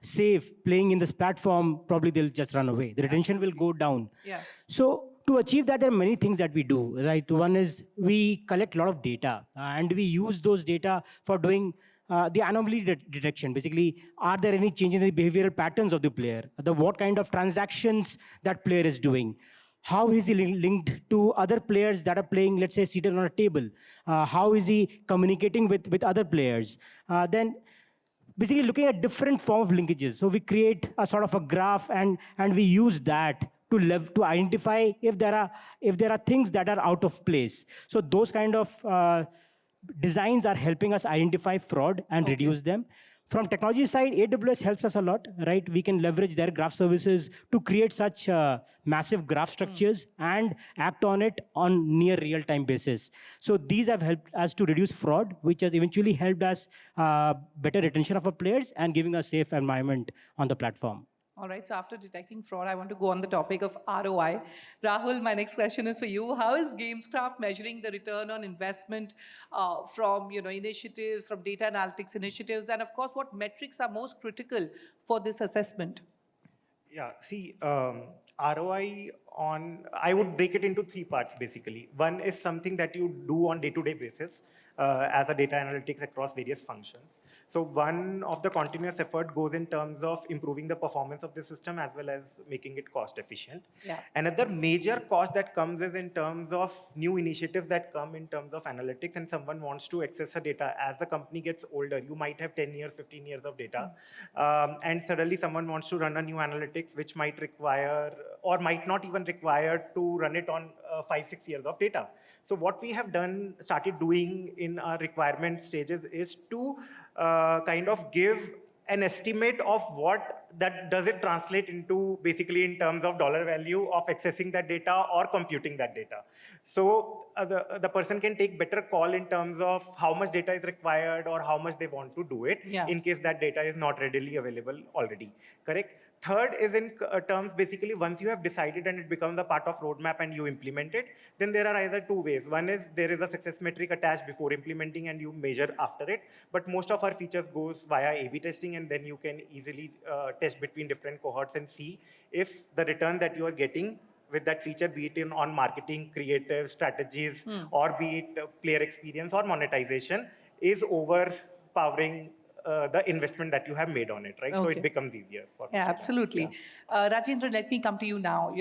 Speaker 9: safe playing in this platform, probably they'll just run away. The retention will go down.
Speaker 2: Yeah.
Speaker 9: So to achieve that, there are many things that we do, right? One is we collect a lot of data, and we use those data for doing the anomaly detection. Basically, are there any changes in the behavioral patterns of the player? What kind of transactions that player is doing? How is he linked to other players that are playing, let's say, seated on a table? How is he communicating with other players? Then basically looking at different form of linkages. So we create a sort of a graph, and we use that to identify if there are things that are out of place. So those kind of designs are helping us identify fraud and reduce them. From technology side, AWS helps us a lot, right? We can leverage their graph services to create such massive graph structures and act on it on near real-time basis. So these have helped us to reduce fraud, which has eventually helped us better retention of our players and giving a safe environment on the platform.
Speaker 2: All right, so after detecting fraud, I want to go on the topic of ROI. Rahul, my next question is for you. How is Gamescraft measuring the return on investment from initiatives, from data analytics initiatives, and of course, what metrics are most critical for this assessment?
Speaker 6: Yeah, see, ROI I would break it into three parts basically. One is something that you do on day-to-day basis as a data analytics across various functions. So one of the continuous effort goes in terms of improving the performance of the system as well as making it cost efficient.
Speaker 2: Yeah.
Speaker 6: Another major cost that comes is in terms of new initiatives that come in terms of analytics, and someone wants to access the data. As the company gets older, you might have 10 years, 15 years of data, and suddenly someone wants to run a new analytics which might require or might not even require to run it on 5-6 years of data. So what we have started doing in our requirement stages is to kind of give an estimate of what that does it translate into basically in terms of dollar value of accessing that data or computing that data. So the person can take better call in terms of how much data is required or how much they want to do it in case that data is not readily available already, correct? Third is in terms, basically, once you have decided and it becomes a part of roadmap and you implement it, then there are either two ways. One is there is a success metric attached before implementing and you measure after it. But most of our features goes via A/B testing, and then you can easily test between different cohorts and see if the return that you are getting with that feature, be it on marketing, creative strategies, or be it player experience or monetization, is overpowering the investment that you have made on it, right? So
Speaker 2: Okay.
Speaker 6: it becomes easier.
Speaker 2: Yeah, absolutely. Rajendra, let me come to you now.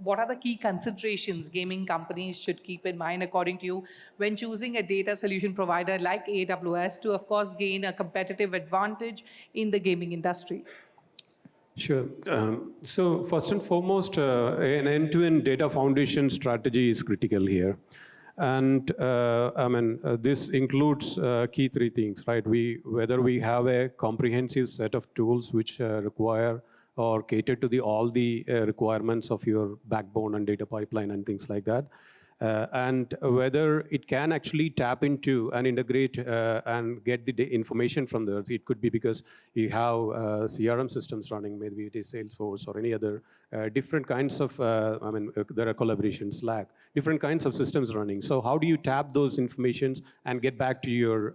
Speaker 2: What are the key considerations gaming companies should keep in mind, according to you, when choosing a data solution provider like AWS to, of course, gain a competitive advantage in the gaming industry?
Speaker 23: Sure. So first and foremost, an end-to-end data foundation strategy is critical here. And this includes key three things, right? Whether we have a comprehensive set of tools which require or cater to all the requirements of your backbone and data pipeline and things like that. And whether it can actually tap into and integrate and get the information from there. It could be because you have CRM systems running, maybe it is Salesforce or any other different kinds of, there are collaborations, Slack, different kinds of systems running. So how do you tap those informations and get back to your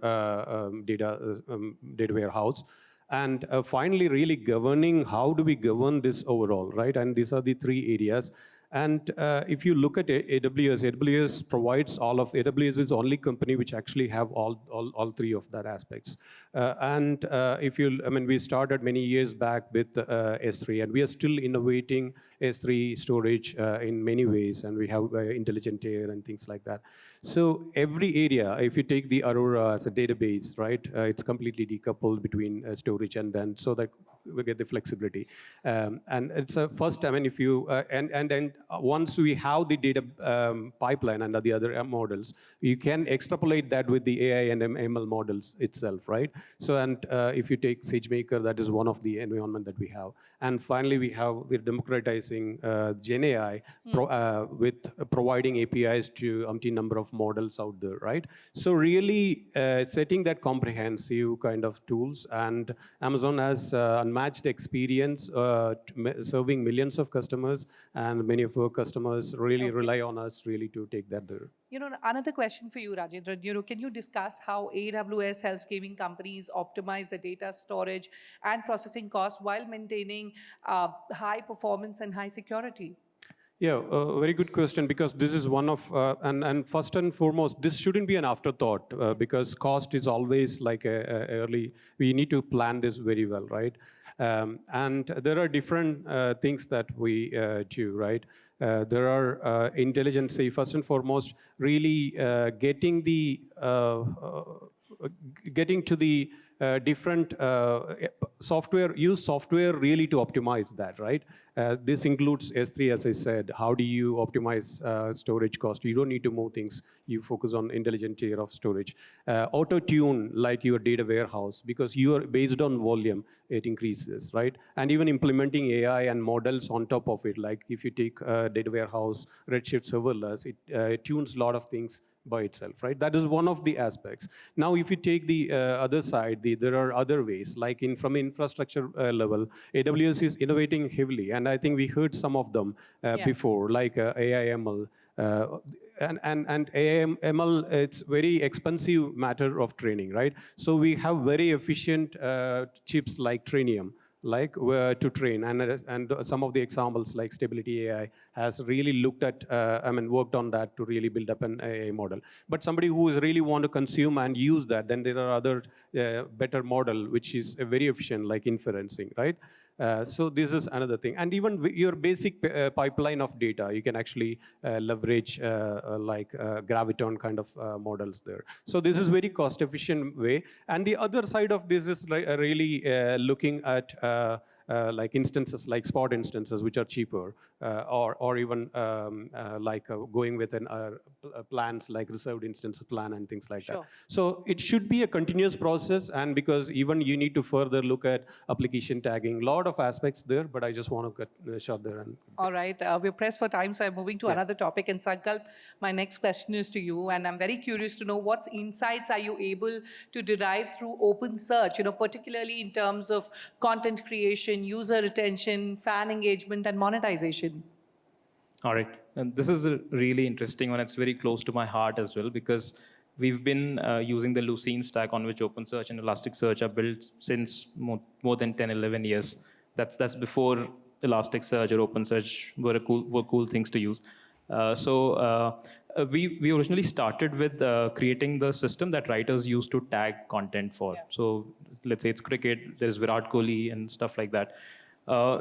Speaker 23: data warehouse? And finally, really governing, how do we govern this overall, right? And these are the three areas. And if you look at AWS provides AWS is the only company which actually have all three of that aspects. We started many years back with S3, and we are still innovating S3 storage in many ways, and we have intelligent tier and things like that. So every area, if you take the Aurora as a database, right, it's completely decoupled between storage and then so that we get the flexibility. And it's a first time, and if you, and then once we have the data pipeline and the other models, you can extrapolate that with the AI and ML models itself, right? So, and if you take SageMaker, that is one of the environment that we have. And finally, we're democratizing Gen AI with providing APIs to umpteen number of models out there, right? So really setting that comprehensive kind of tools, and Amazon has unmatched experience serving millions of customers, and many of our customers really rely on us really to take that there.
Speaker 2: Another question for you, Rajendra. Can you discuss how AWS helps gaming companies optimize the data storage and processing costs while maintaining high performance and high security?
Speaker 23: Yeah, very good question, because this is one of, and first and foremost, this shouldn't be an afterthought because cost is always like we need to plan this very well, right? And there are different things that we do, right? There are intelligence, say, first and foremost, really getting to the different software, use software really to optimize that, right? This includes S3, as I said. How do you optimize storage cost? You don't need to move things. You focus on intelligent tier of storage. Auto-tune, like your data warehouse, because you are based on volume, it increases, right? And even implementing AI and models on top of it, like if you take data warehouse, Redshift serverless, it tunes a lot of things by itself, right? That is one of the aspects. Now, if you take the other side, there are other ways, like from infrastructure level, AWS is innovating heavily, and I think we heard some of them before, like AI/ML. And AI/ML, it's very expensive matter of training, right? So we have very efficient chips like Trainium, like to train, and some of the examples like Stability AI has really looked at, worked on that to really build up an AI model. But somebody who is really want to consume and use that, then there are other better model which is very efficient, like inferencing, right? So this is another thing. And even your basic pipeline of data, you can actually leverage like Graviton kind of models there. So this is very cost efficient way. And the other side of this is really looking at like instances, like spot instances, which are cheaper, or even like going with plans like reserved instance plan and things like that. So it should be a continuous process, and because even you need to further look at application tagging, lot of aspects there, but I just want to get short there. And
Speaker 2: all right, we're pressed for time, so I'm moving to another topic. And Sankalp, my next question is to you, and I'm very curious to know what insights are you able to derive through open search, particularly in terms of content creation, acquisition, user retention, fan engagement, and monetization?
Speaker 11: All right. And this is a really interesting one. It's very close to my heart as well, because we've been using the Lucene stack on which OpenSearch and Elasticsearch are built since more than 10, 11 years. That's before Elasticsearch or OpenSearch were cool things to use. We originally started with creating the system that writers use to tag content for. So let's say it's cricket, there's Virat Kohli and stuff like that. The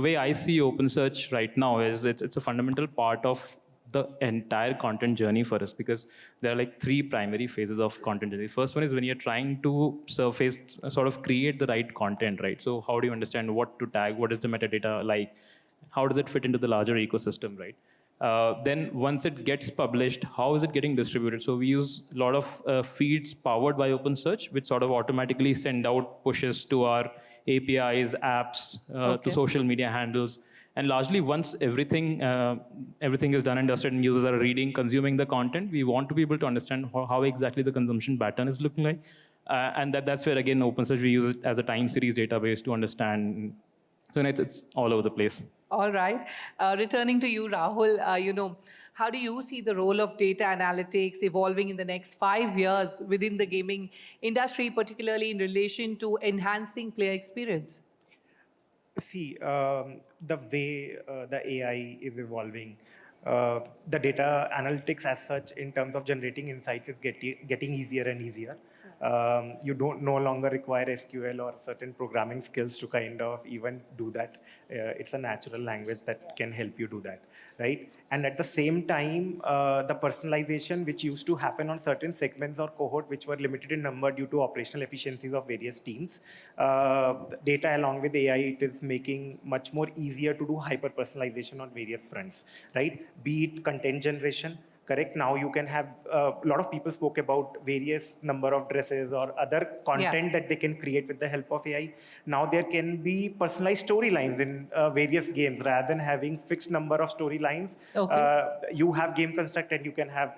Speaker 11: way I see OpenSearch right now is it's a fundamental part of the entire content journey for us, because there are like 3 primary phases of content journey. The first one is when you're trying to surface, sort of create the right content, right? So how do you understand what to tag? What is the metadata like? How does it fit into the larger ecosystem, right? Then once it gets published, how is it getting distributed? So we use a lot of feeds powered by OpenSearch, which sort of automatically send out pushes to our APIs, apps, to social media handles. And largely, once everything is done and dusted and users are reading, consuming the content, we want to be able to understand how exactly the consumption pattern is looking like. And that's where, again, OpenSearch, we use it as a time series database to understand. So it's all over the place.
Speaker 2: All right. Returning to you, Rahul, how do you see the role of data analytics evolving in the next 5 years within the gaming industry, particularly in relation to enhancing player experience?
Speaker 6: See, the way the AI is evolving, the data analytics as such in terms of generating insights is getting easier and easier. You don't no longer require SQL or certain programming skills to kind of even do that. It's a natural language that can help you do that, right? And at the same time, the personalization which used to happen on certain segments or cohort which were limited in number due to operational efficiencies of various teams, data along with AI, it is making much more easier to do hyper-personalization on various fronts, right? Be it content generation. Correct. Now you can have a lot of people spoke about various number of dresses or other content that they can create with the help of AI. Now there can be personalized storylines in various games rather than having fixed number of storylines. You have game construct and you can have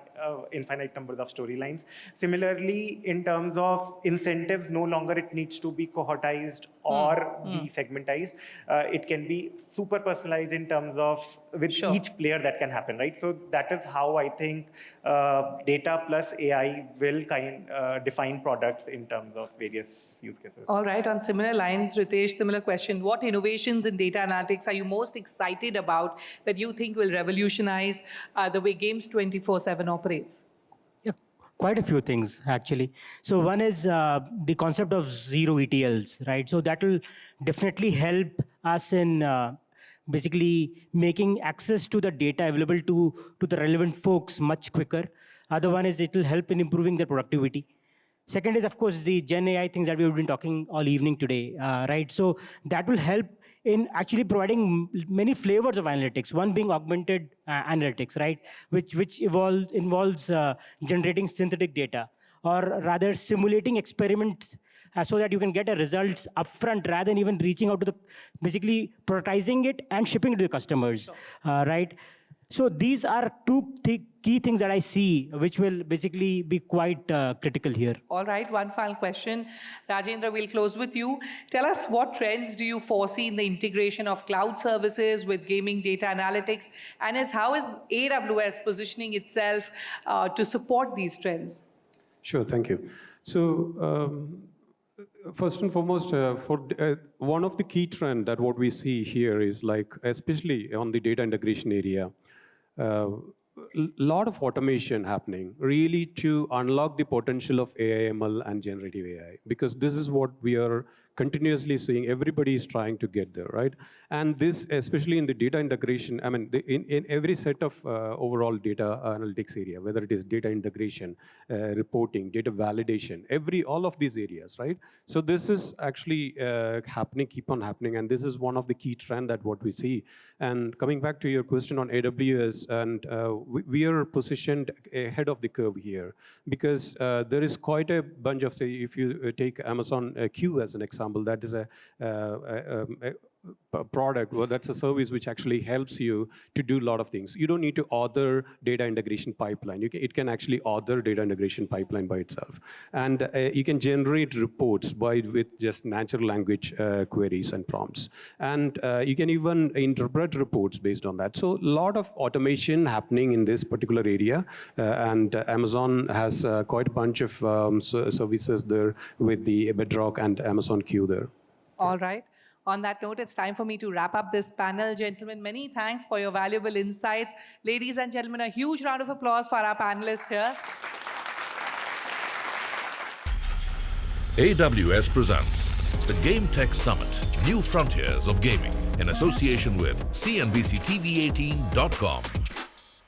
Speaker 6: infinite numbers of storylines. Similarly, in terms of incentives, no longer it needs to be cohortized or be segmentized. It can be super personalized in terms of with each player that can happen, right? So that is how I think data plus AI will define products in terms of various use cases.
Speaker 2: All right. On similar lines, Ritesh, similar question. What innovations in data analytics are you most excited about that you think will revolutionize the way Games 24/7 operates?
Speaker 9: Yeah, quite a few things, actually. So one is the concept of zero ETLs, right? So that will definitely help us in basically making access to the data available to the relevant folks much quicker. Other one is it will help in improving their productivity. Second is, of course, the Gen AI things that we've been talking all evening today, right? So that will help in actually providing many flavors of analytics, one being augmented analytics, right? Which involves generating synthetic data, or rather simulating experiments so that you can get a results upfront rather than even reaching out to basically productizing it and shipping it to the customers, right? So these are two key things that I see, which will basically be quite critical here.
Speaker 2: All right, one final question. Rajendra, we'll close with you. Tell us, what trends do you foresee in the integration of cloud services with gaming data analytics? And how is AWS positioning itself to support these trends?
Speaker 23: Sure, thank you. So first and foremost, one of the key trends that what we see here is like, especially on the data integration area, lot of automation happening really to unlock the potential of AI, ML, and generative AI, because this is what we are continuously seeing. Everybody is trying to get there, right? And this, especially in the data integration, I mean, in every set of overall data analytics area, whether it is data integration, reporting, data validation, all of these areas, right? So this is actually happening, keep on happening, and this is one of the key trends that what we see. And coming back to your question on AWS, and we are positioned ahead of the curve here, because there is quite a bunch of, say, if you take Amazon Q as an example, that is product, well, that's a service which actually helps you to do a lot of things. You don't need to author data integration pipeline. It can actually author data integration pipeline by itself. And you can generate reports with just natural language queries and prompts. And you can even interpret reports based on that. So a lot of automation happening in this particular area. And Amazon has quite a bunch of services there with the Bedrock and Amazon Q there.
Speaker 2: All right. On that note, it's time for me to wrap up this panel. Gentlemen, many thanks for your valuable insights. Ladies and gentlemen, a huge round of applause for our panelists here.
Speaker 7: AWS presents the GameTech Summit, New Frontiers of Gaming, in association with CNBC-TV18.com.